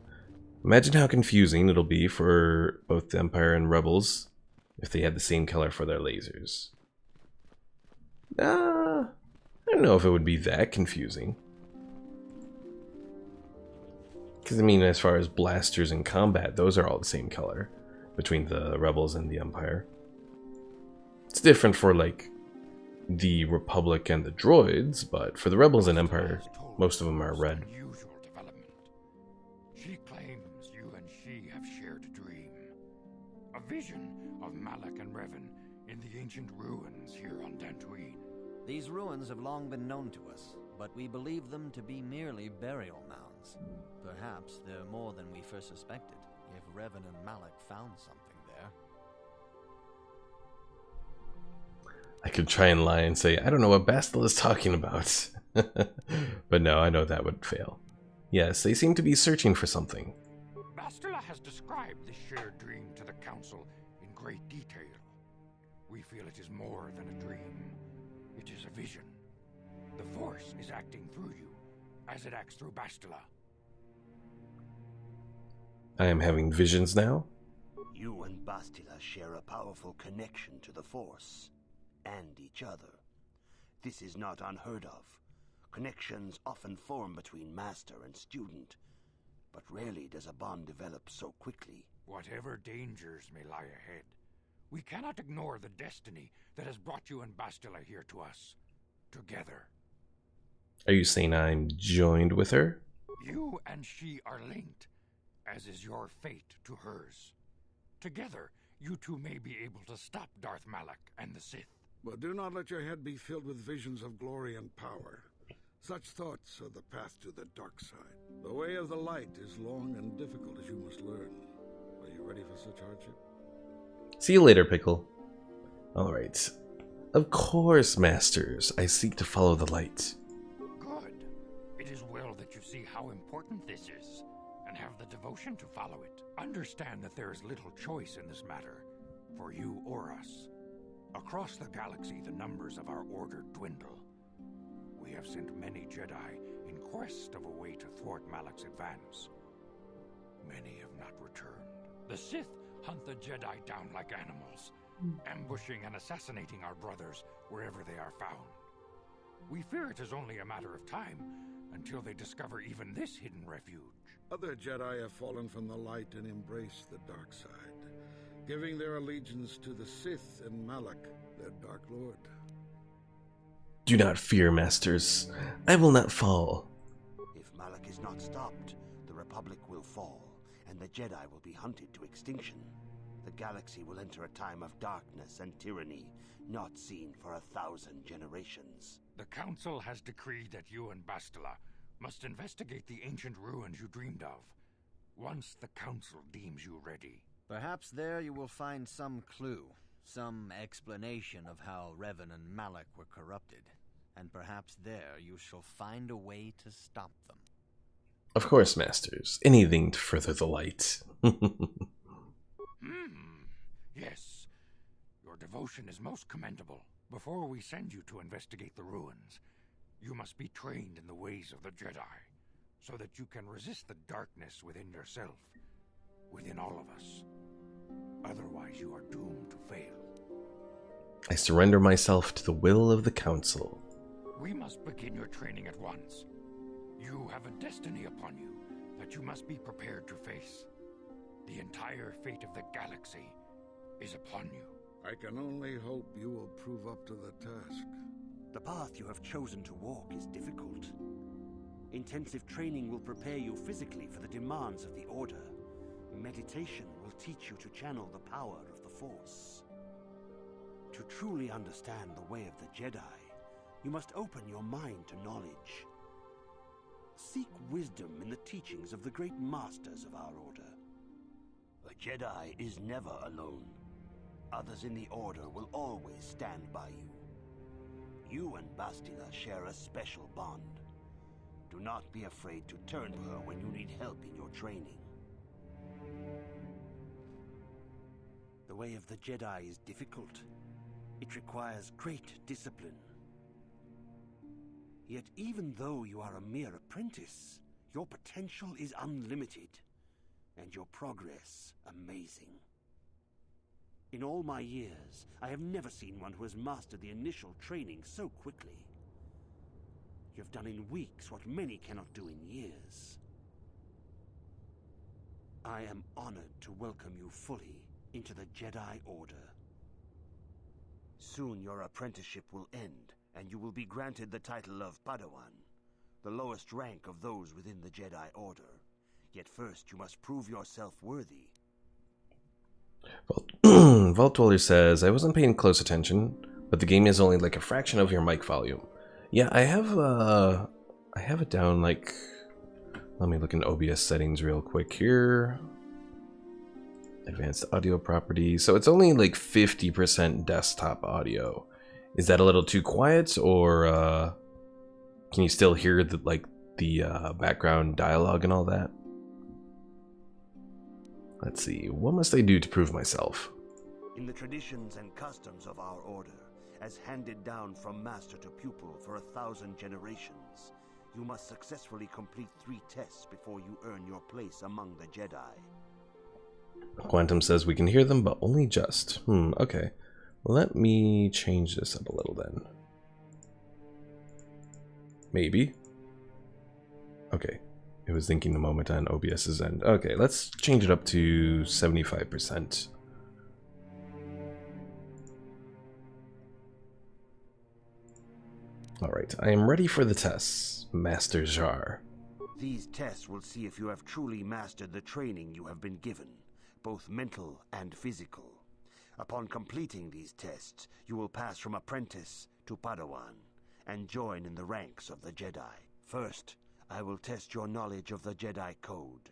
Imagine how confusing it'll be for both the Empire and Rebels if they had the same color for their lasers. I don't know if it would be that confusing. Because, I mean, as far as blasters in combat, those are all the same color between the Rebels and the Empire. It's different for, like, the Republic and the droids, but for the Rebels and Empire, most of them are red. She claims you and she have shared a dream. A vision of Malik and Revan in the ancient ruins here on Dantooine. These ruins have long been known to us, but we believe them to be merely burial mounds. Perhaps they're more than we first suspected, if Revan and Malik found something there. I could try and lie and say, I don't know what Bastila is talking about. But no, I know that would fail. Yes, they seem to be searching for something. Bastila has described this shared dream to the Council in great detail. We feel it is more than a dream. It is a vision. The Force is acting through you, as it acts through Bastila. I am having visions now? You and Bastila share a powerful connection to the Force, and each other. This is not unheard of. Connections often form between master and student, but rarely does a bond develop so quickly. Whatever dangers may lie ahead, we cannot ignore the destiny that has brought you and Bastila here to us, together. Are you saying I'm joined with her? You and she are linked, as is your fate to hers. Together, you two may be able to stop Darth Malak and the Sith. But do not let your head be filled with visions of glory and power. Such thoughts are the path to the dark side. The way of the light is long and difficult, as you must learn. Are you ready for such hardship? See you later, Pickle. Alright. Of course, Masters. I seek to follow the light. Good. It is well that you see how important this is, and have the devotion to follow it. Understand that there is little choice in this matter, for you or us. Across the galaxy, the numbers of our order dwindle. We have sent many Jedi in quest of a way to thwart Malak's advance. Many have not returned. The Sith hunt the Jedi down like animals, ambushing and assassinating our brothers wherever they are found. We fear it is only a matter of time until they discover even this hidden refuge. Other Jedi have fallen from the light and embraced the dark side, giving their allegiance to the Sith and Malak, their Dark Lord. Do not fear, Masters. I will not fall. If Malak is not stopped, the Republic will fall, and the Jedi will be hunted to extinction. The galaxy will enter a time of darkness and tyranny, not seen for 1,000 generations. The Council has decreed that you and Bastila must investigate the ancient ruins you dreamed of, once the Council deems you ready. Perhaps there you will find some clue, some explanation of how Revan and Malak were corrupted, and perhaps there you shall find a way to stop them. Of course, Masters. Anything to further the light. Yes. Your devotion is most commendable. Before we send you to investigate the ruins, you must be trained in the ways of the Jedi, so that you can resist the darkness within yourself, within all of us. Otherwise, you are doomed to fail. I surrender myself to the will of the Council. We must begin your training at once. You have a destiny upon you that you must be prepared to face. The entire fate of the galaxy is upon you. I can only hope you will prove up to the task. The path you have chosen to walk is difficult. Intensive training will prepare you physically for the demands of the Order. Meditation will teach you to channel the power of the Force. To truly understand the way of the Jedi, you must open your mind to knowledge. Seek wisdom in the teachings of the great masters of our Order. A Jedi is never alone. Others in the Order will always stand by you. You and Bastila share a special bond. Do not be afraid to turn to her when you need help in your training. The way of the Jedi is difficult. It requires great discipline. Yet even though you are a mere apprentice, your potential is unlimited, and your progress amazing. In all my years, I have never seen one who has mastered the initial training so quickly. You have done in weeks what many cannot do in years. I am honored to welcome you fully into the Jedi Order. Soon your apprenticeship will end, and you will be granted the title of Padawan, the lowest rank of those within the Jedi Order. Yet first you must prove yourself worthy. Vault Dweller says, I wasn't paying close attention, but the game is only like a fraction of your mic volume. Yeah, I have it down like, let me look in OBS settings real quick here. Advanced audio properties. So it's only like 50% desktop audio. Is that a little too quiet, or can you still hear the background dialogue and all that? Let's see, what must I do to prove myself? In the traditions and customs of our order, as handed down from master to pupil for 1,000 generations, you must successfully complete 3 tests before you earn your place among the Jedi. Quantum says we can hear them, but only just. Okay. Let me change this up a little then. Maybe. Okay. It was thinking the moment on OBS's end. Okay, let's change it up to 75%. Alright, I am ready for the tests, Master Jar. These tests will see if you have truly mastered the training you have been given, both mental and physical. Upon completing these tests, you will pass from apprentice to Padawan and join in the ranks of the Jedi. First, I will test your knowledge of the Jedi Code.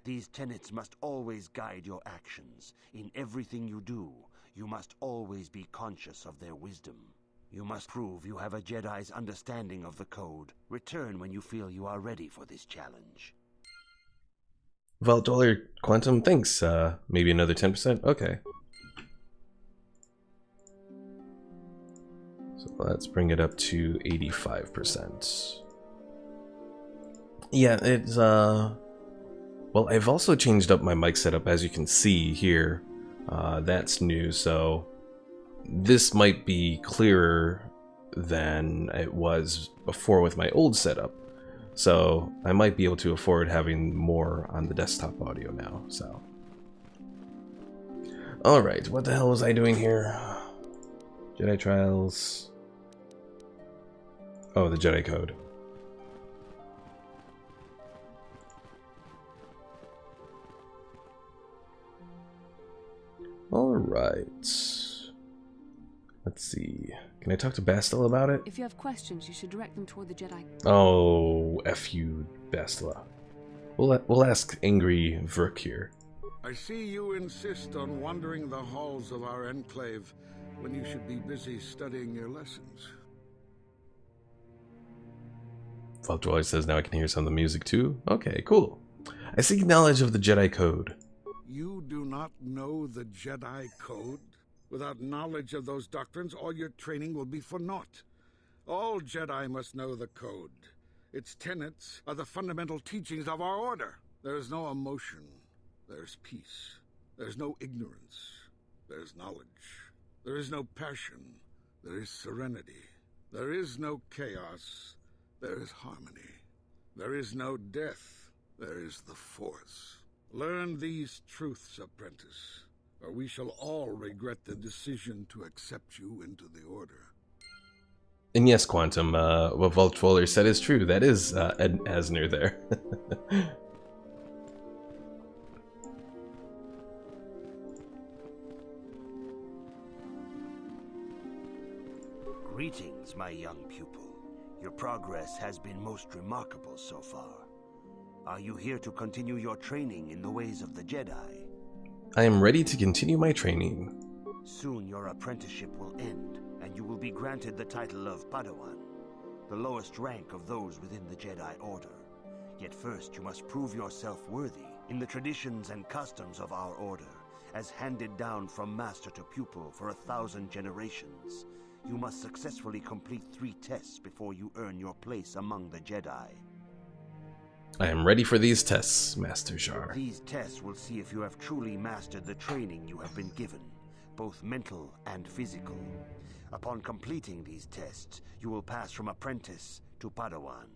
These tenets must always guide your actions. In everything you do, you must always be conscious of their wisdom. You must prove you have a Jedi's understanding of the Code. Return when you feel you are ready for this challenge. $12 Quantum, thanks. Maybe another 10%? Okay. So let's bring it up to 85%. Yeah, it's, well, I've also changed up my mic setup, as you can see here. That's new, so this might be clearer than it was before with my old setup. So I might be able to afford having more on the desktop audio now, so. Alright, what the hell was I doing here? Jedi Trials. Oh, the Jedi Code. Alright. Let's see. Can I talk to Bastila about it? If you have questions, you should direct them toward the Jedi. Oh, F you, Bastila. We'll ask angry Vrook here. I see you insist on wandering the halls of our enclave when you should be busy studying your lessons. Flopdweller says now I can hear some of the music too. Okay, cool. I seek knowledge of the Jedi Code. You do not know the Jedi Code? Without knowledge of those doctrines, all your training will be for naught. All Jedi must know the Code. Its tenets are the fundamental teachings of our order. There is no emotion. There's peace. There's no ignorance. There's knowledge. There is no passion. There is serenity. There is no chaos. There is harmony. There is no death. There is the Force. Learn these truths, apprentice, or we shall all regret the decision to accept you into the Order. And yes, Quantum, what Voltwoller said is true. That is Ed Asner there. Greetings, my young pupil. Your progress has been most remarkable so far. Are you here to continue your training in the ways of the Jedi? I am ready to continue my training. Soon your apprenticeship will end, and you will be granted the title of Padawan, the lowest rank of those within the Jedi Order. Yet first you must prove yourself worthy. In the traditions and customs of our order, as handed down from master to pupil for 1,000 generations, you must successfully complete 3 tests before you earn your place among the Jedi. I am ready for these tests, Master Jar. These tests will see if you have truly mastered the training you have been given, both mental and physical. Upon completing these tests, you will pass from apprentice to Padawan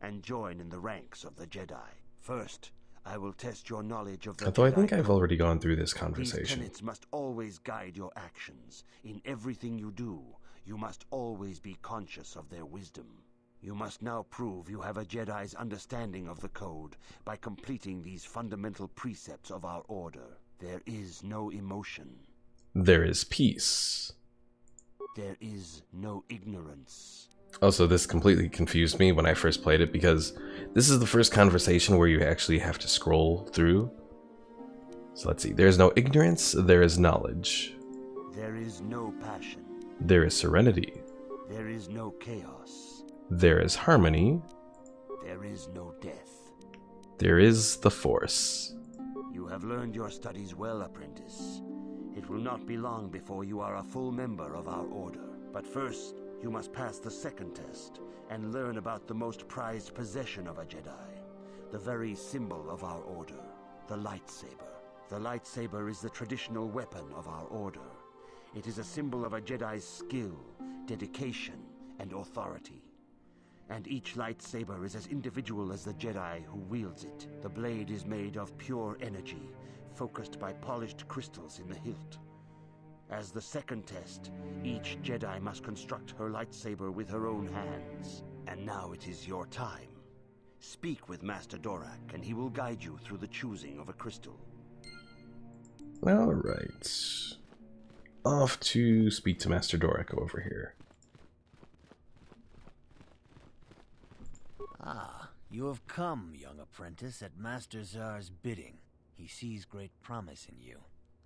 and join in the ranks of the Jedi. First, I will test your knowledge of the Although I Jedi think I've Code. already gone through this These conversation. tenets must always guide your actions. In everything you do, you must always be conscious of their wisdom. You must now prove you have a Jedi's understanding of the Code by completing these fundamental precepts of our order. There is no emotion. There is peace. There is no ignorance. Also, this completely confused me when I first played it because this is the first conversation where you actually have to scroll through. So let's see. There is no ignorance, there is knowledge. There is no passion. There is serenity. There is no chaos. There is harmony. There is no death. There is the Force. You have learned your studies well, apprentice. It will not be long before you are a full member of our order. But first, you must pass the second test and learn about the most prized possession of a Jedi. The very symbol of our order, the lightsaber. The lightsaber is the traditional weapon of our order. It is a symbol of a Jedi's skill, dedication, and authority. And each lightsaber is as individual as the Jedi who wields it. The blade is made of pure energy, focused by polished crystals in the hilt. As the second test, each Jedi must construct her lightsaber with her own hands. And now it is your time. Speak with Master Dorak, and he will guide you through the choosing of a crystal. Alright. Off to speak to Master Dorak over here. Ah, you have come, young apprentice, at Master Zar's bidding. He sees great promise in you,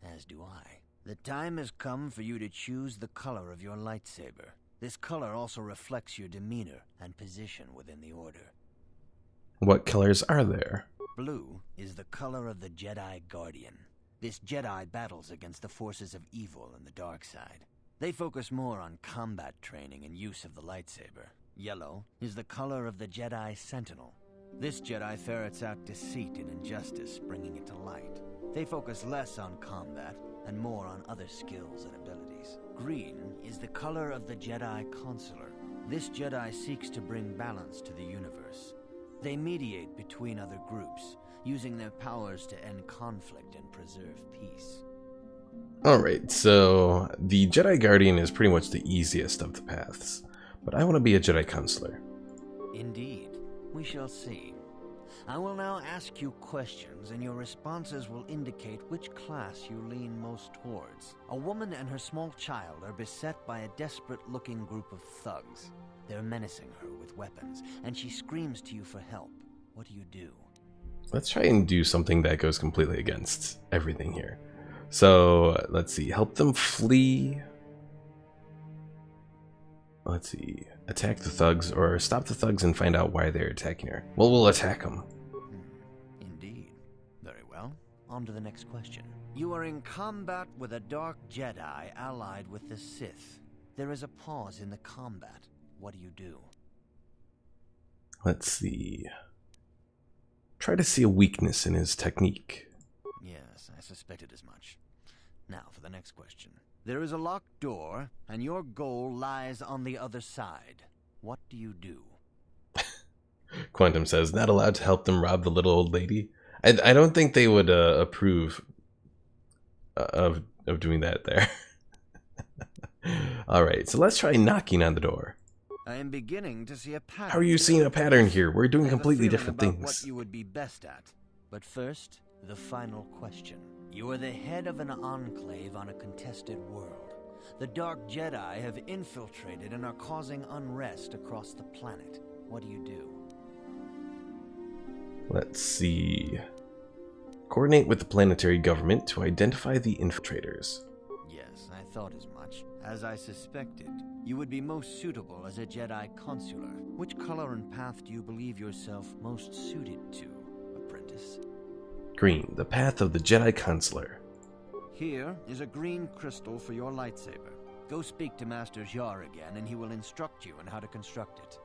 as do I. The time has come for you to choose the color of your lightsaber. This color also reflects your demeanor and position within the Order. What colors are there? Blue is the color of the Jedi Guardian. This Jedi battles against the forces of evil and the dark side. They focus more on combat training and use of the lightsaber. Yellow is the color of the Jedi Sentinel. This Jedi ferrets out deceit and injustice, bringing it to light. They focus less on combat and more on other skills and abilities. Green is the color of the Jedi Consular. This Jedi seeks to bring balance to the universe. They mediate between other groups, using their powers to end conflict and preserve peace. Alright, so the Jedi Guardian is pretty much the easiest of the paths, but I want to be a Jedi Consular. Indeed. We shall see. I will now ask you questions, and your responses will indicate which class you lean most towards. A woman and her small child are beset by a desperate-looking group of thugs. They're menacing her with weapons, and she screams to you for help. What do you do? Let's try and do something that goes completely against everything here. So, let's see. Help them flee. Let's see. Attack the thugs, or stop the thugs and find out why they're attacking her. Well, we'll attack them. Indeed. Very well. On to the next question. You are in combat with a dark Jedi allied with the Sith. There is a pause in the combat. What do you do? Let's see. Try to see a weakness in his technique. Yes, I suspected as much. Now for the next question. There is a locked door, and your goal lies on the other side. What do you do? Quantum says, not allowed to help them rob the little old lady. I don't think they would approve of doing that there. Alright, so let's try knocking on the door. I am beginning to see a pattern. How are you seeing a pattern here? We're doing completely different about things. What you would be best at. But first, the final question. You are the head of an enclave on a contested world. The Dark Jedi have infiltrated and are causing unrest across the planet. What do you do? Let's see. Coordinate with the planetary government to identify the infiltrators. Yes, I thought as much. As I suspected, you would be most suitable as a Jedi Consular. Which color and path do you believe yourself most suited to, apprentice? Green, the path of the Jedi Consular. Here is a green crystal for your lightsaber. Go speak to Master Jar again, and he will instruct you on how to construct it.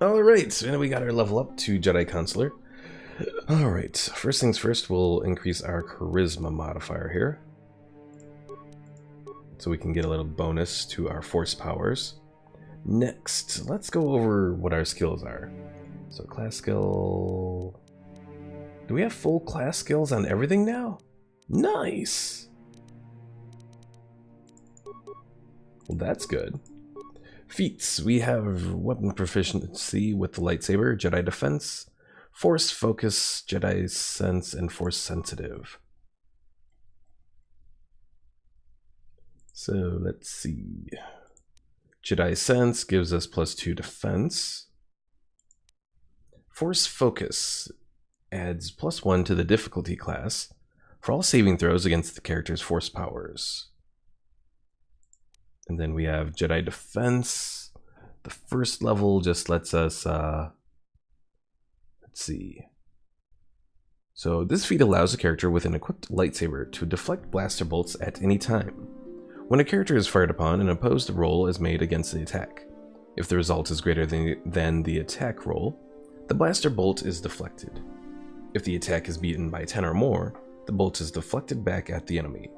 Alright, so now we got our level up to Jedi Consular. Alright, first things first, we'll increase our Charisma modifier here. So we can get a little bonus to our Force powers. Next, let's go over what our skills are. So class skill... Do we have full class skills on everything now? Nice! Well, that's good. Feats. We have weapon proficiency with the lightsaber, Jedi defense, Force focus, Jedi sense, and Force sensitive. So let's see. Jedi sense gives us +2 defense. Force focus adds +1 to the difficulty class for all saving throws against the character's Force powers. And then we have Jedi defense. The first level just lets us, let's see. So this feat allows a character with an equipped lightsaber to deflect blaster bolts at any time. When a character is fired upon, an opposed roll is made against the attack. If the result is greater than the attack roll, the blaster bolt is deflected. If the attack is beaten by 10 or more, the bolt is deflected back at the enemy.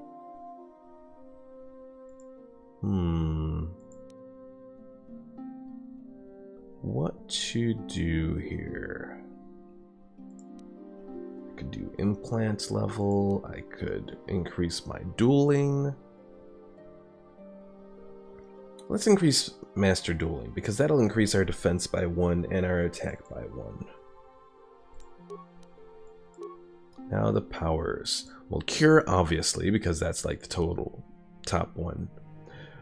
What to do here? I could do implant level, I could increase my dueling. Let's increase master dueling, because that'll increase our defense by 1 and our attack by 1. Now the powers. Well, cure, obviously, because that's like the total top one.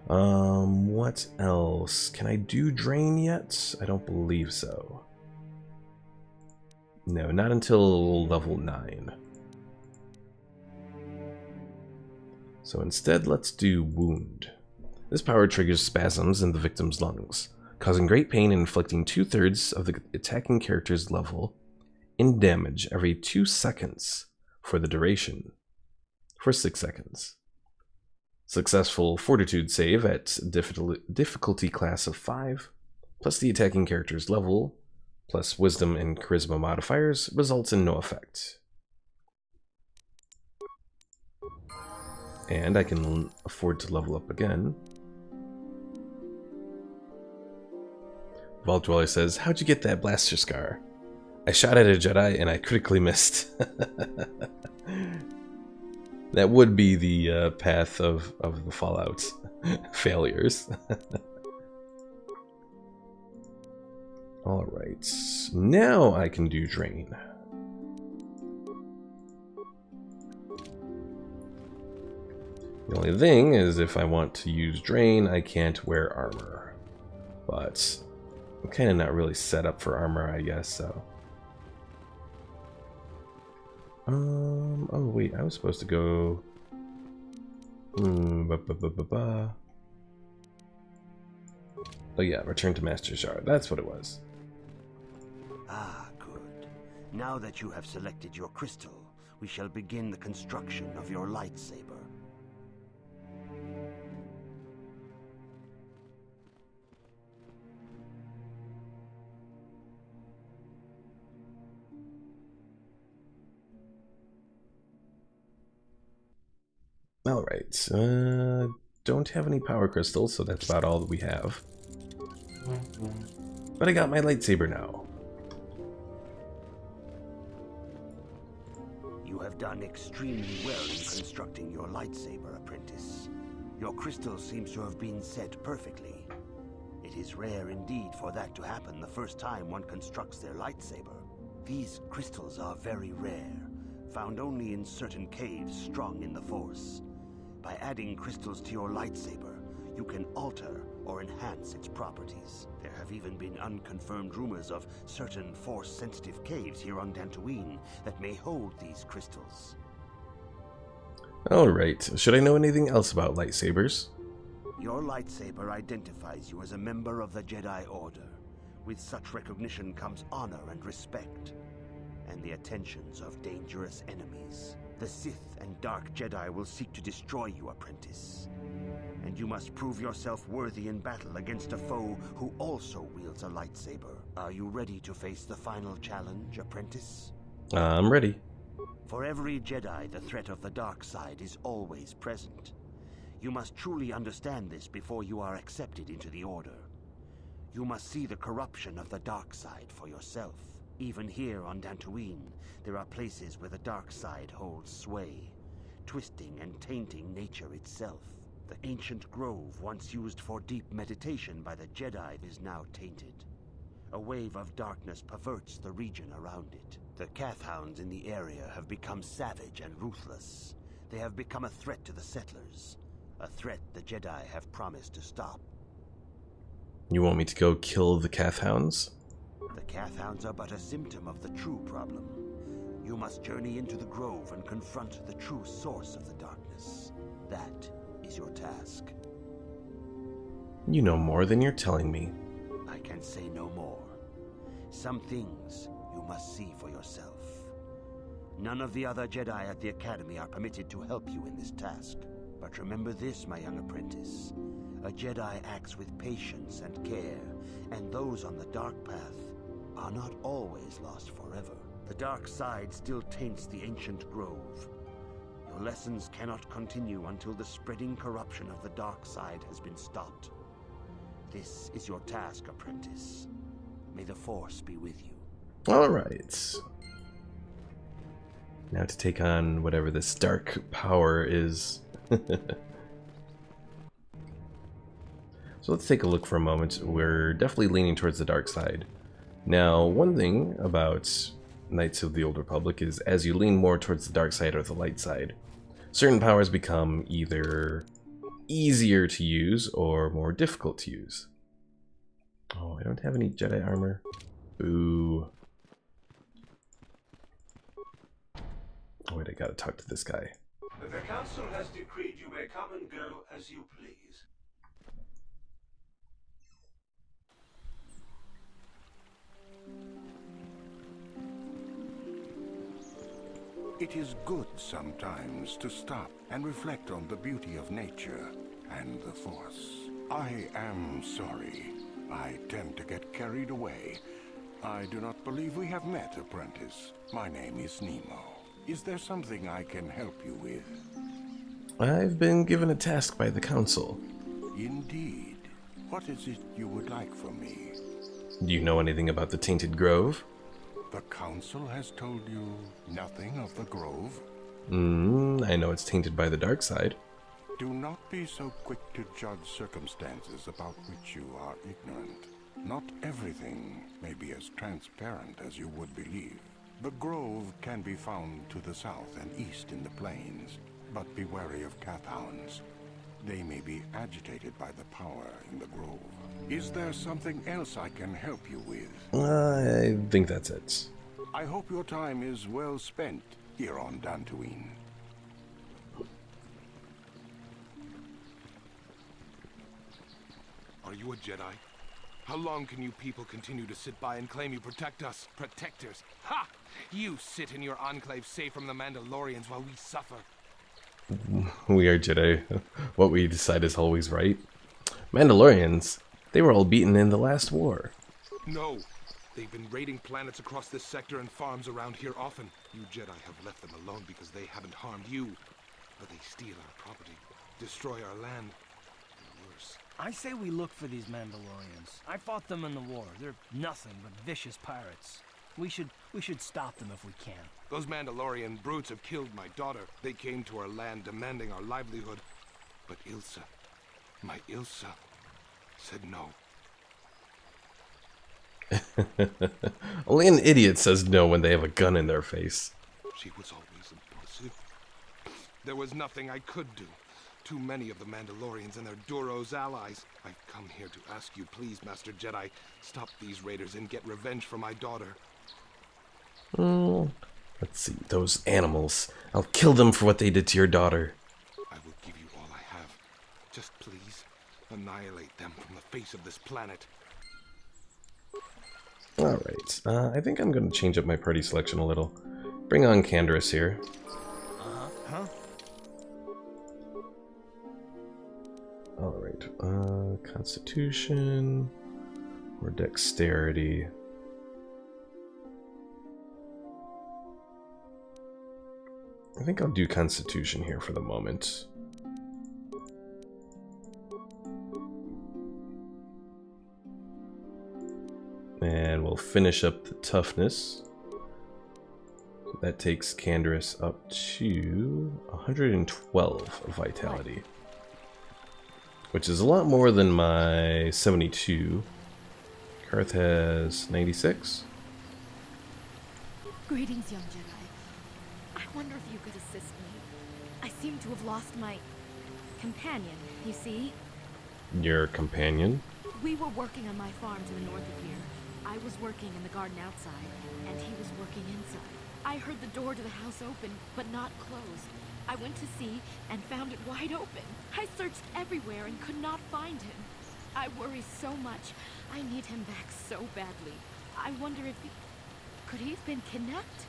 What else? Can I do drain yet? I don't believe so. No, not until level 9. So instead, let's do wound. This power triggers spasms in the victim's lungs, causing great pain and inflicting 2/3 of the attacking character's level in damage every 2 seconds for the duration, for 6 seconds. Successful fortitude save at difficulty class of 5, plus the attacking character's level, plus wisdom and charisma modifiers, results in no effect. And I can afford to level up again. Vault Dweller says, "How'd you get that blaster scar?" I shot at a Jedi and I critically missed. That would be the path of the Fallout failures. Alright, now I can do drain. The only thing is, if I want to use drain, I can't wear armor. But I'm kind of not really set up for armor, I guess, so. Oh wait, I was supposed to go... Oh yeah, return to Master Jar. That's what it was. Ah, good. Now that you have selected your crystal, we shall begin the construction of your lightsaber. Alright, don't have any power crystals, so that's about all that we have. But I got my lightsaber now. You have done extremely well in constructing your lightsaber, apprentice. Your crystal seems to have been set perfectly. It is rare indeed for that to happen the first time one constructs their lightsaber. These crystals are very rare, found only in certain caves strong in the Force. By adding crystals to your lightsaber, you can alter or enhance its properties. There have even been unconfirmed rumors of certain Force-sensitive caves here on Dantooine that may hold these crystals. Alright, should I know anything else about lightsabers? Your lightsaber identifies you as a member of the Jedi Order. With such recognition comes honor and respect, and the attentions of dangerous enemies. The Sith and Dark Jedi will seek to destroy you, apprentice. And you must prove yourself worthy in battle against a foe who also wields a lightsaber. Are you ready to face the final challenge, apprentice? I'm ready. For every Jedi, the threat of the dark side is always present. You must truly understand this before you are accepted into the Order. You must see the corruption of the dark side for yourself. Even here on Dantooine, there are places where the dark side holds sway, twisting and tainting nature itself. The ancient grove once used for deep meditation by the Jedi is now tainted. A wave of darkness perverts the region around it. The Kathhounds in the area have become savage and ruthless. They have become a threat to the settlers, a threat the Jedi have promised to stop. You want me to go kill the Kathhounds? The Kathhounds are but a symptom of the true problem. You must journey into the grove and confront the true source of the darkness. That is your task. You know more than you're telling me. I can say no more. Some things you must see for yourself. None of the other Jedi at the Academy are permitted to help you in this task. But remember this, my young apprentice. A Jedi acts with patience and care, and those on the dark path are not always lost forever. The dark side still taints the ancient grove. Your lessons cannot continue until the spreading corruption of the dark side has been stopped. This is your task, apprentice. May the Force be with you. Alright. Now to take on whatever this dark power is. So let's take a look for a moment. We're definitely leaning towards the dark side. Now, one thing about Knights of the Old Republic is as you lean more towards the dark side or the light side, certain powers become either easier to use or more difficult to use. Oh, I don't have any Jedi armor. Boo. Oh wait, I gotta talk to this guy. The Council has decreed you may come and go as you please. It is good sometimes to stop and reflect on the beauty of nature and the Force. I am sorry. I tend to get carried away. I do not believe we have met, apprentice. My name is Nemo. Is there something I can help you with? I've been given a task by the Council. Indeed. What is it you would like from me? Do you know anything about the Tainted Grove? The Council has told you nothing of the Grove? I know it's tainted by the dark side. Do not be so quick to judge circumstances about which you are ignorant. Not everything may be as transparent as you would believe. The Grove can be found to the south and east in the plains, but be wary of Cathounds. They may be agitated by the power in the Grove. Is there something else I can help you with? I think that's it. I hope your time is well spent here on Dantooine. Are you a Jedi? How long can you people continue to sit by and claim you protect us? Protectors? Ha! You sit in your enclave safe from the Mandalorians while we suffer. We are Jedi. What we decide is always right. Mandalorians, they were all beaten in the last war. No. They've been raiding planets across this sector and farms around here often. You Jedi have left them alone because they haven't harmed you. But they steal our property, destroy our land, and worse. I say we look for these Mandalorians. I fought them in the war. They're nothing but vicious pirates. We should stop them if we can. Those Mandalorian brutes have killed my daughter. They came to our land demanding our livelihood. But Ilsa, my Ilsa, said no. Only an idiot says no when they have a gun in their face. She was always impulsive. There was nothing I could do. Too many of the Mandalorians and their Duros allies. I've come here to ask you, please, Master Jedi, stop these raiders and get revenge for my daughter. Let's see, those animals. I'll kill them for what they did to your daughter. I will give you all I have. Just please, annihilate them from the face of this planet. Alright, I think I'm going to change up my party selection a little. Bring on Candaris here. Huh? Alright, Constitution or Dexterity. I think I'll do Constitution here for the moment. And we'll finish up the Toughness. So that takes Candaris up to 112 of Vitality. Which is a lot more than my 72. Karth has 96. Greetings, young Jedi. I wonder if you could assist me. I seem to have lost my companion, you see? Your companion? We were working on my farm to the north of here. I was working in the garden outside, and he was working inside. I heard the door to the house open, but not close. I went to see and found it wide open. I searched everywhere and could not find him. I worry so much. I need him back so badly. I wonder if he... Could he have been kidnapped?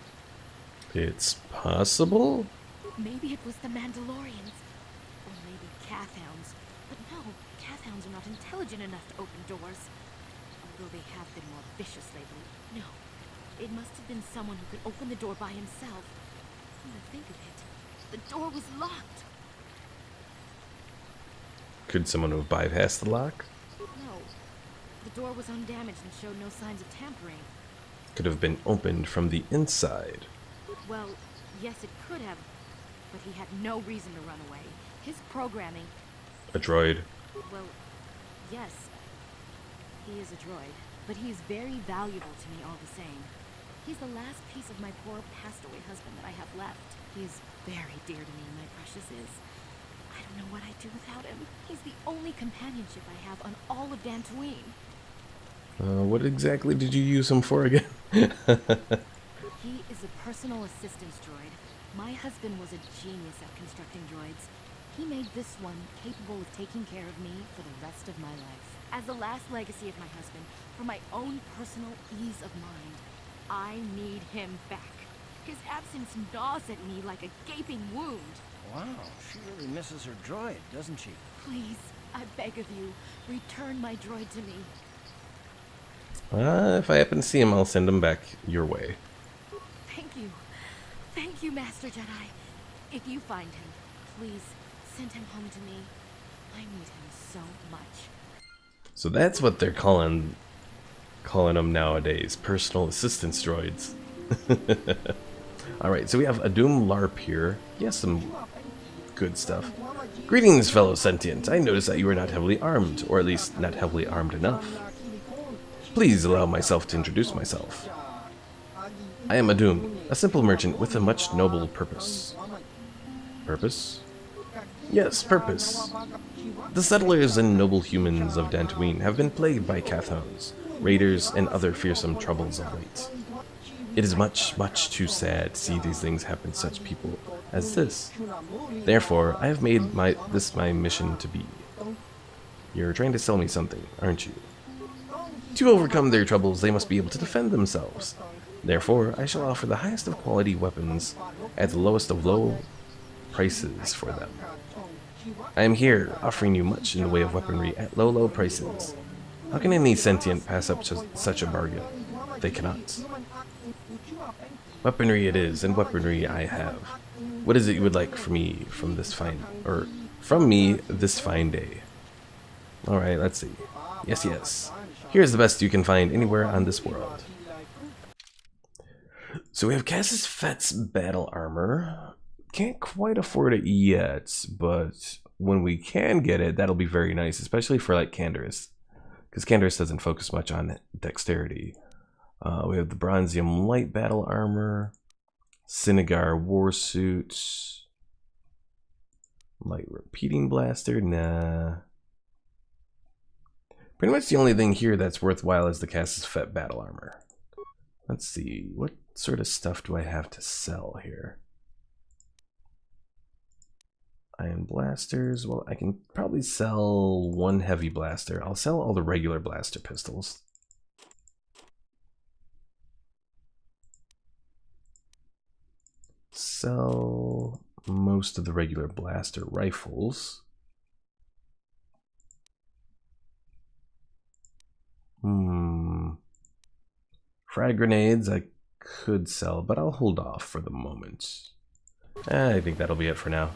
It's possible? Maybe it was the Mandalorians. Or maybe Cathhounds. But no, Cathhounds are not intelligent enough to open doors. Although they have been more vicious lately. No, it must have been someone who could open the door by himself. Come to think of it, the door was locked. Could someone have bypassed the lock? No, the door was undamaged and showed no signs of tampering. Could have been opened from the inside. Well, yes, it could have, but he had no reason to run away. His programming... A droid. Well, yes, he is a droid, but he is very valuable to me all the same. He's the last piece of my poor passed-away husband that I have left. He is very dear to me, my precious is. I don't know what I'd do without him. He's the only companionship I have on all of Dantooine. What exactly did you use him for again? He is a personal assistance droid. My husband was a genius at constructing droids. He made this one capable of taking care of me for the rest of my life. As the last legacy of my husband, for my own personal ease of mind, I need him back. His absence gnaws at me like a gaping wound. Wow, she really misses her droid, doesn't she? Please, I beg of you, return my droid to me. If I happen to see him, I'll send him back your way. Thank you. Thank you, Master Jedi. If you find him, please send him home to me. I need him so much. So that's what they're calling them nowadays, personal assistance droids. Alright, so we have a Doom LARP here. Yes, some good stuff. Greetings, fellow sentient. I noticed that you are not heavily armed, or at least not heavily armed enough. Please allow myself to introduce myself. I am a Doom, a simple merchant with a much noble purpose. Purpose? Yes, purpose. The settlers and noble humans of Dantooine have been plagued by Cathhounds, raiders, and other fearsome troubles of late. It is much, much too sad to see these things happen to such people as this. Therefore, I have made this my mission to be. You're trying to sell me something, aren't you? To overcome their troubles, they must be able to defend themselves. Therefore, I shall offer the highest of quality weapons at the lowest of low prices for them. I am here, offering you much in the way of weaponry at low, low prices. How can any sentient pass up such a bargain? They cannot. Weaponry it is, and weaponry I have. What is it you would like from me this fine day? Alright, let's see. Yes, yes. Here's the best you can find anywhere on this world. So we have Cassius Fett's battle armor. Can't quite afford it yet, but when we can get it, that'll be very nice, especially for like Candaris, because Candaris doesn't focus much on dexterity. We have the Bronzium light battle armor, Cinegar war suit, light repeating blaster. Nah. Pretty much the only thing here that's worthwhile is the Cassius Fett battle armor. Let's see, what sort of stuff do I have to sell here? Iron blasters. Well, I can probably sell one heavy blaster. I'll sell all the regular blaster pistols. Sell most of the regular blaster rifles. Frag grenades I could sell, but I'll hold off for the moment. I think that'll be it for now.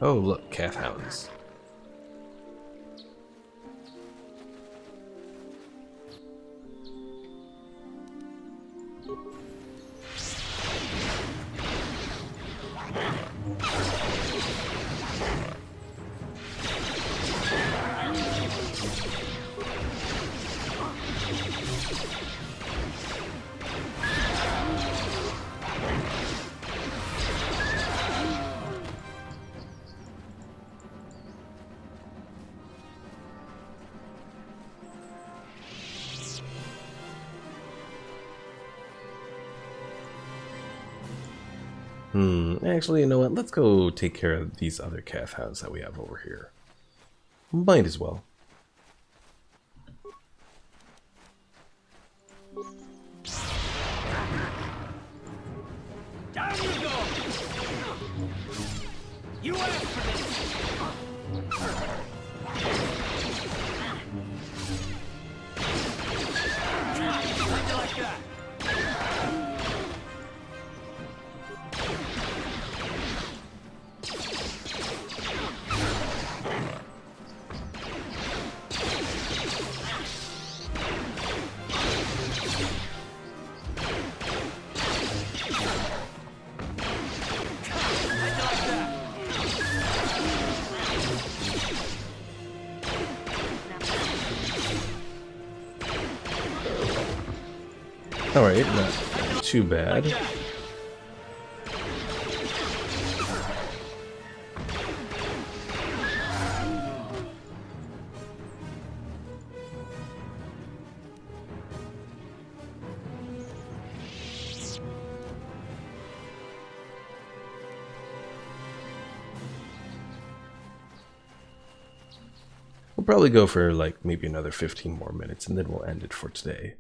Oh, look, Cathhounds. Actually, you know what? Let's go take care of these other Cathhounds that we have over here. Might as well. Down you go! You asked for this! How'd you like that? Alright, not too bad. We'll probably go for like maybe another 15 more minutes and then we'll end it for today.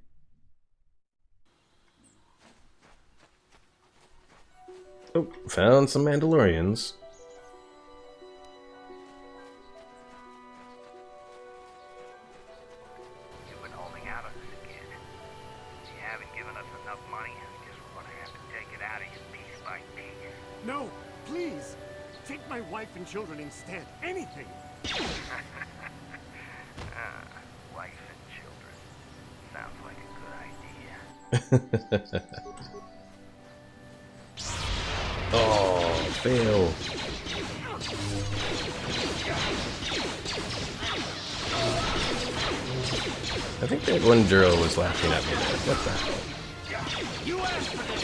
Oh, found some Mandalorians. You've been holding out on us again. You haven't given us enough money. I guess we're gonna have to take it out of you piece by piece. No, please! Take my wife and children instead. Anything! Wife and children. Sounds like a good idea. Oh, fail. I think that one Duro was laughing at me there. What the hell? You asked for this!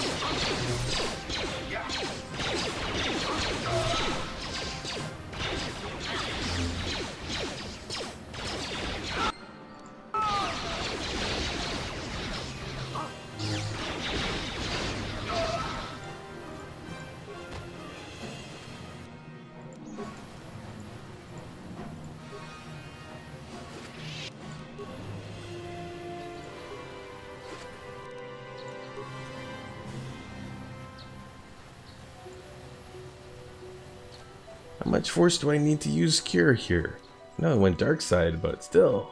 How much force do I need to use Cure here? No, it went dark side, but still.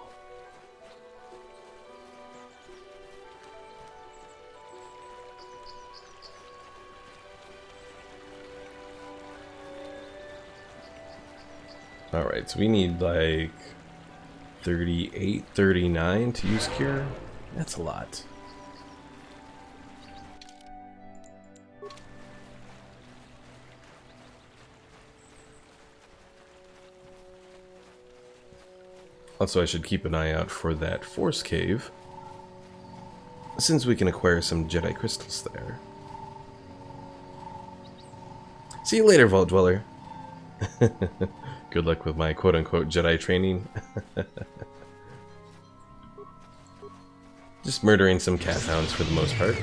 Alright, so we need like 38, 39 to use Cure. That's a lot. Also, I should keep an eye out for that Force Cave, since we can acquire some Jedi crystals there. See you later, Vault Dweller. Good luck with my quote-unquote Jedi training. Just murdering some cat hounds for the most part.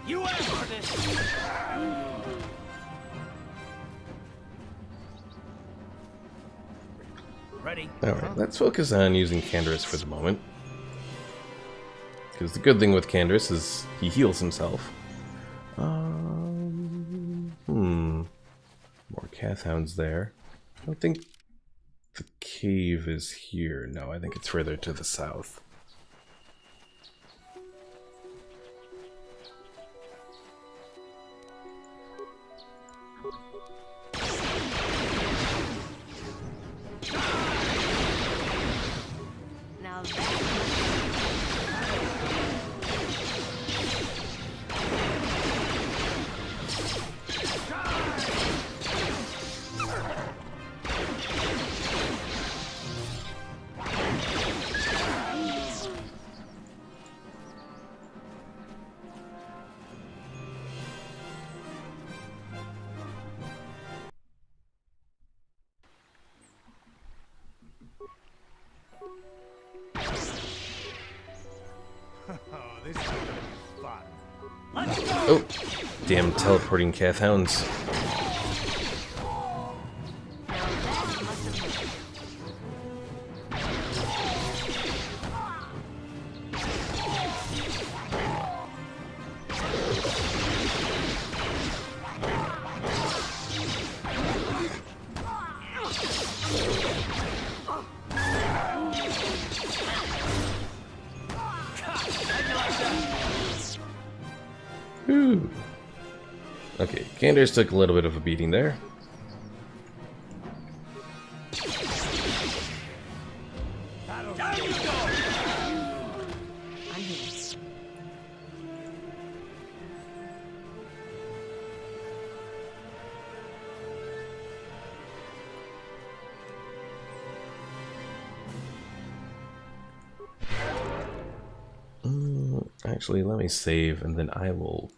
You asked for this! Ready? Alright, let's focus on using Candaris for the moment. Because the good thing with Candaris is he heals himself. More Kathhounds there. I don't think the cave is here. No, I think it's further to the south. Now Oh, this is gonna be fun. Let's go! Oh, damn teleporting Kathhounds. Ooh. Okay, Candaris took a little bit of a beating there. Actually, let me save, and then I will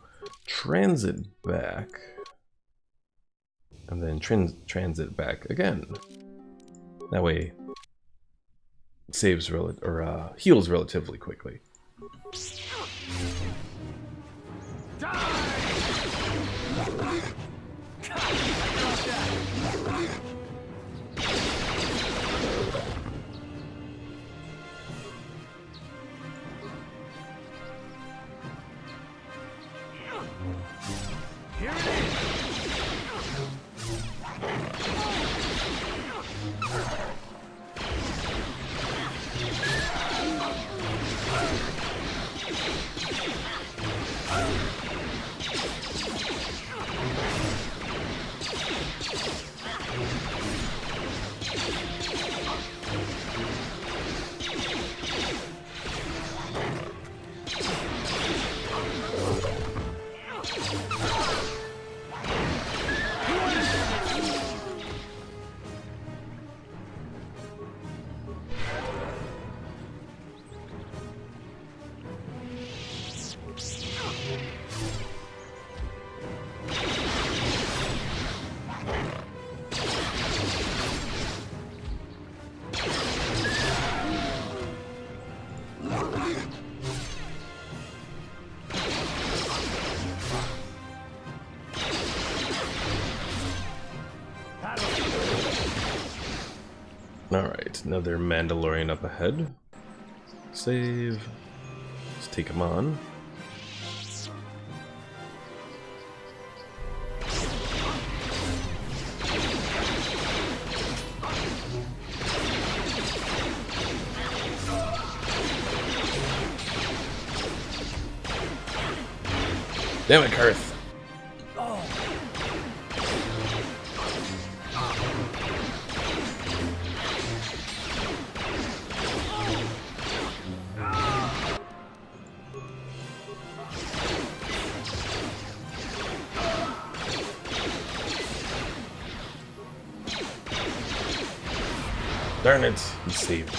transit back, and then transit back again. That way, it saves heals relatively quickly. Here it is! Alright, another Mandalorian up ahead. Save. Let's take him on. Damn it, Karth. Darn it, he saved.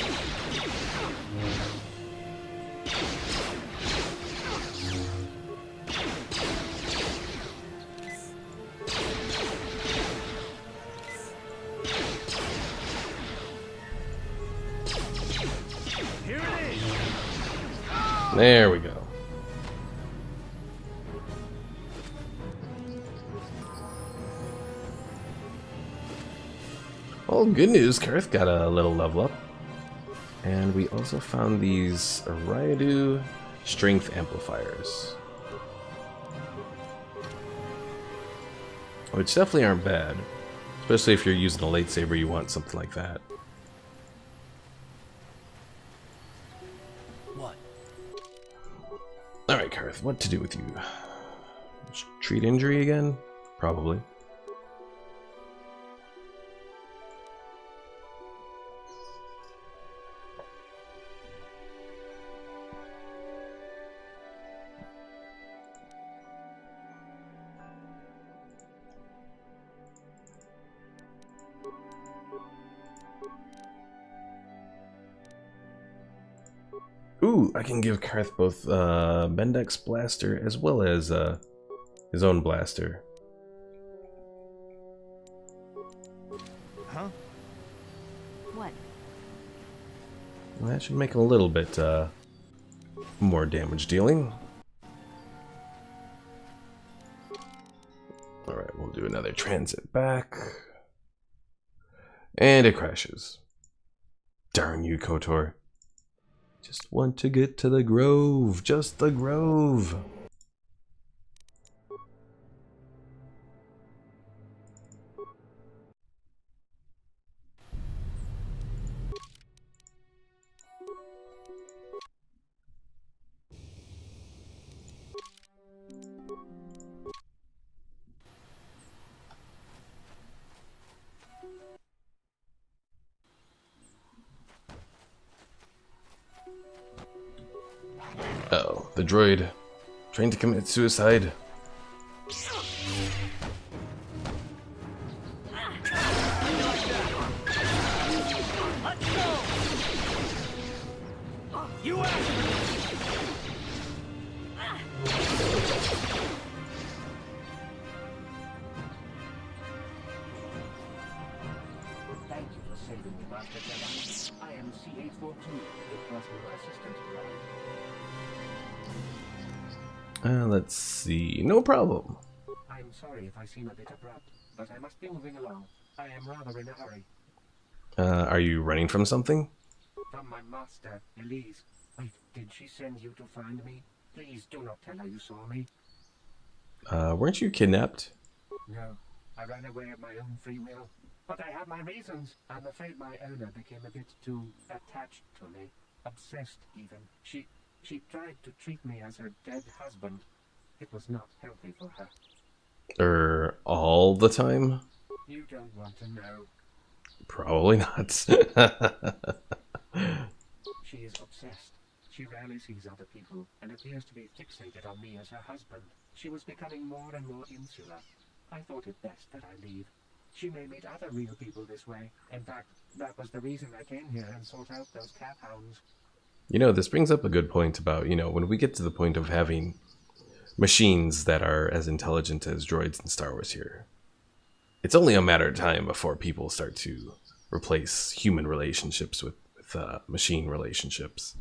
There we go. Well, good news, Karth got a little level up. And we also found these Ryadu strength amplifiers. Which definitely aren't bad. Especially if you're using a lightsaber, you want something like that. What? Alright, Karth, what to do with you? Treat injury again? Probably. Ooh, I can give Karth both Bendek's blaster as well as his own blaster. Huh? What? Well, that should make him a little bit more damage dealing. Alright, we'll do another transit back. And it crashes. Darn you, KOTOR. Just want to get to the grove. Just the grove. Uh-oh, the droid trying to commit suicide. You Thank you for saving me, Master Jedi. I am C842, the personal assistant. Let's see. No problem. I'm sorry if I seem a bit abrupt, but I must be moving along. I am rather in a hurry. Are you running from something? From my master, Elise. Wait, did she send you to find me? Please do not tell her you saw me. Weren't you kidnapped? No, I ran away of my own free will. But I have my reasons. I'm afraid my owner became a bit too attached to me. Obsessed, even. She tried to treat me as her dead husband. It was not healthy for her. All the time? You don't want to know. Probably not. She is obsessed. She rarely sees other people and appears to be fixated on me as her husband. She was becoming more and more insular. I thought it best that I leave. She may meet other real people this way. In fact, that was the reason I came here and sought out those cat hounds. You know, this brings up a good point about, when we get to the point of having machines that are as intelligent as droids in Star Wars here, it's only a matter of time before people start to replace human relationships with machine relationships.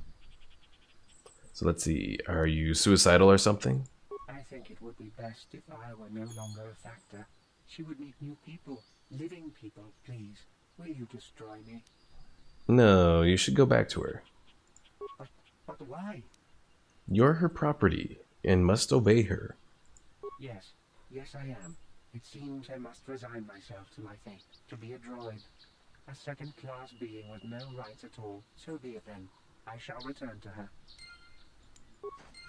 So let's see, are you suicidal or something? I think it would be best if I were no longer a factor. She would meet new people, living people, please. Will you destroy me? No, you should go back to her. But why? You're her property and must obey her. Yes, I am. It seems I must resign myself to my fate, to be a droid. A second-class being with no rights at all. So be it then. I shall return to her.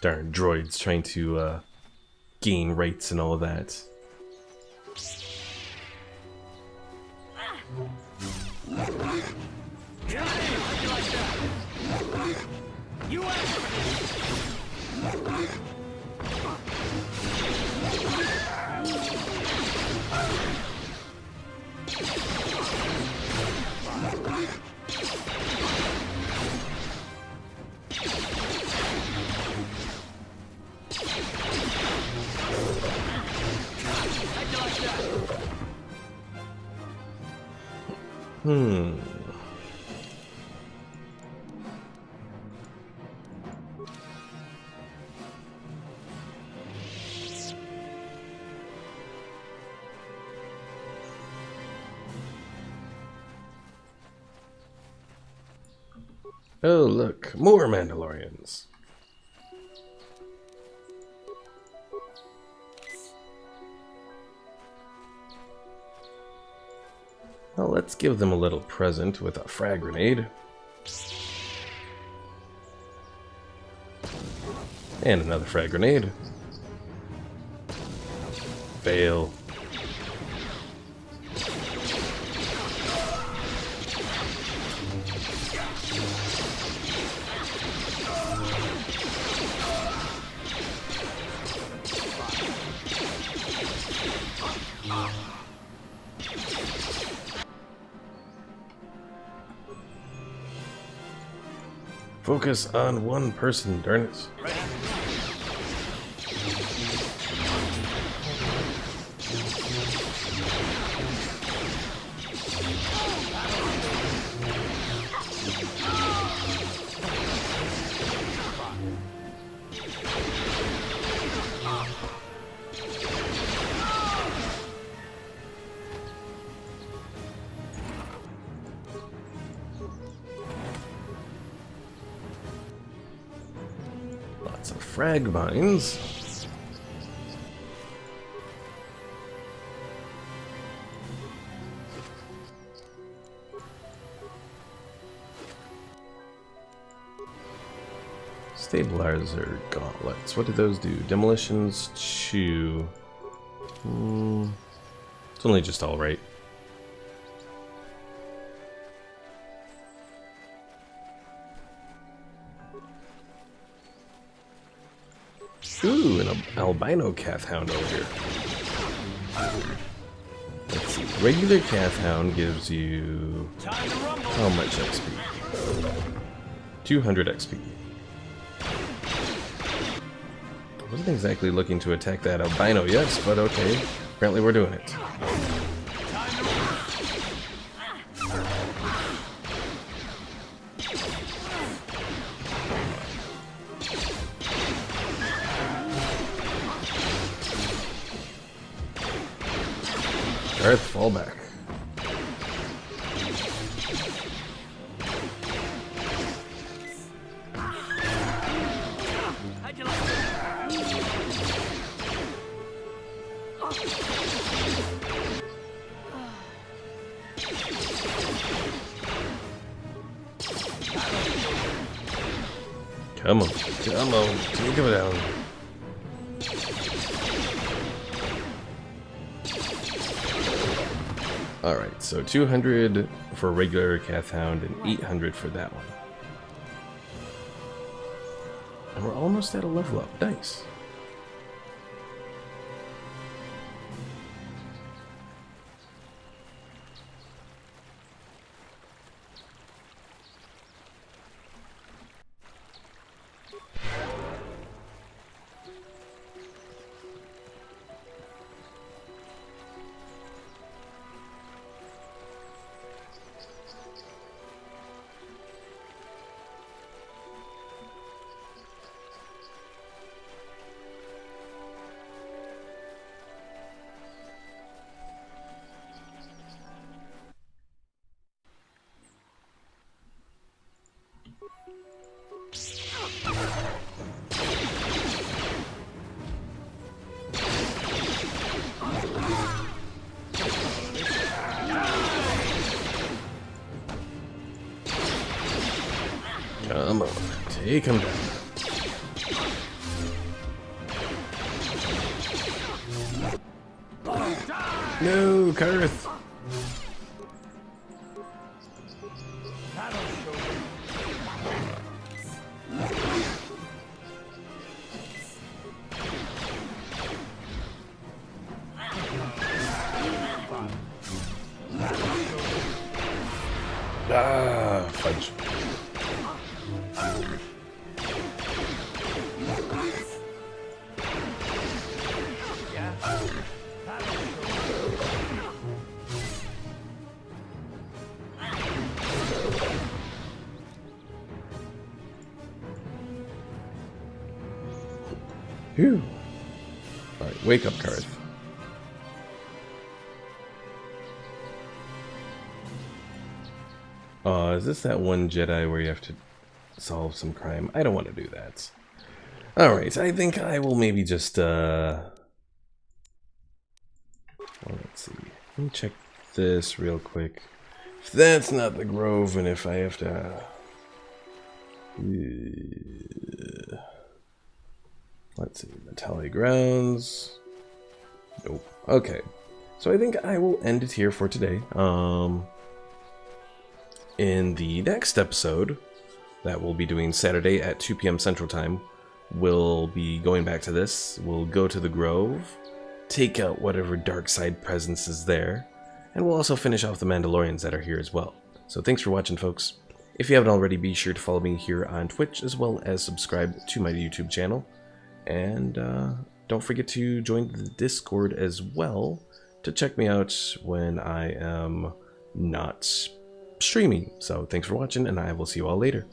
Darn droids trying to gain rights and all of that. You Oh, look, more Mandalorians. Well, let's give them a little present with a frag grenade. And another frag grenade. Fail. Focus on one person, darn it. Lots of frag mines. Stabilizer gauntlets. What do those do? Demolitions, chew. It's only just alright. Ooh, an albino calf hound over here. Let's see. Regular calf hound gives you how much XP? 200 XP. I wasn't exactly looking to attack that albino yet, but okay. Apparently we're doing it. Earth, fall back. Come on, come on, take him down. Alright, so 200 for regular calf hound and 800 for that one. And we're almost at a level up. Nice. Come on, take him down. No, Karth. Ah, fudge. Phew. Alright, wake up, Karth. Is this that one Jedi where you have to solve some crime. I don't want to do that. Alright, I think I will maybe just, well, let's see. Let me check this real quick. If that's not the Grove, and if I have to... let's see, Metallic Grounds. Nope. Okay. So I think I will end it here for today. In the next episode, that we'll be doing Saturday at 2 p.m. Central Time, we'll be going back to this. We'll go to the Grove, take out whatever dark side presence is there, and we'll also finish off the Mandalorians that are here as well. So thanks for watching, folks. If you haven't already, be sure to follow me here on Twitch, as well as subscribe to my YouTube channel. And don't forget to join the Discord as well to check me out when I am not streaming. So thanks for watching, and I will see you all later.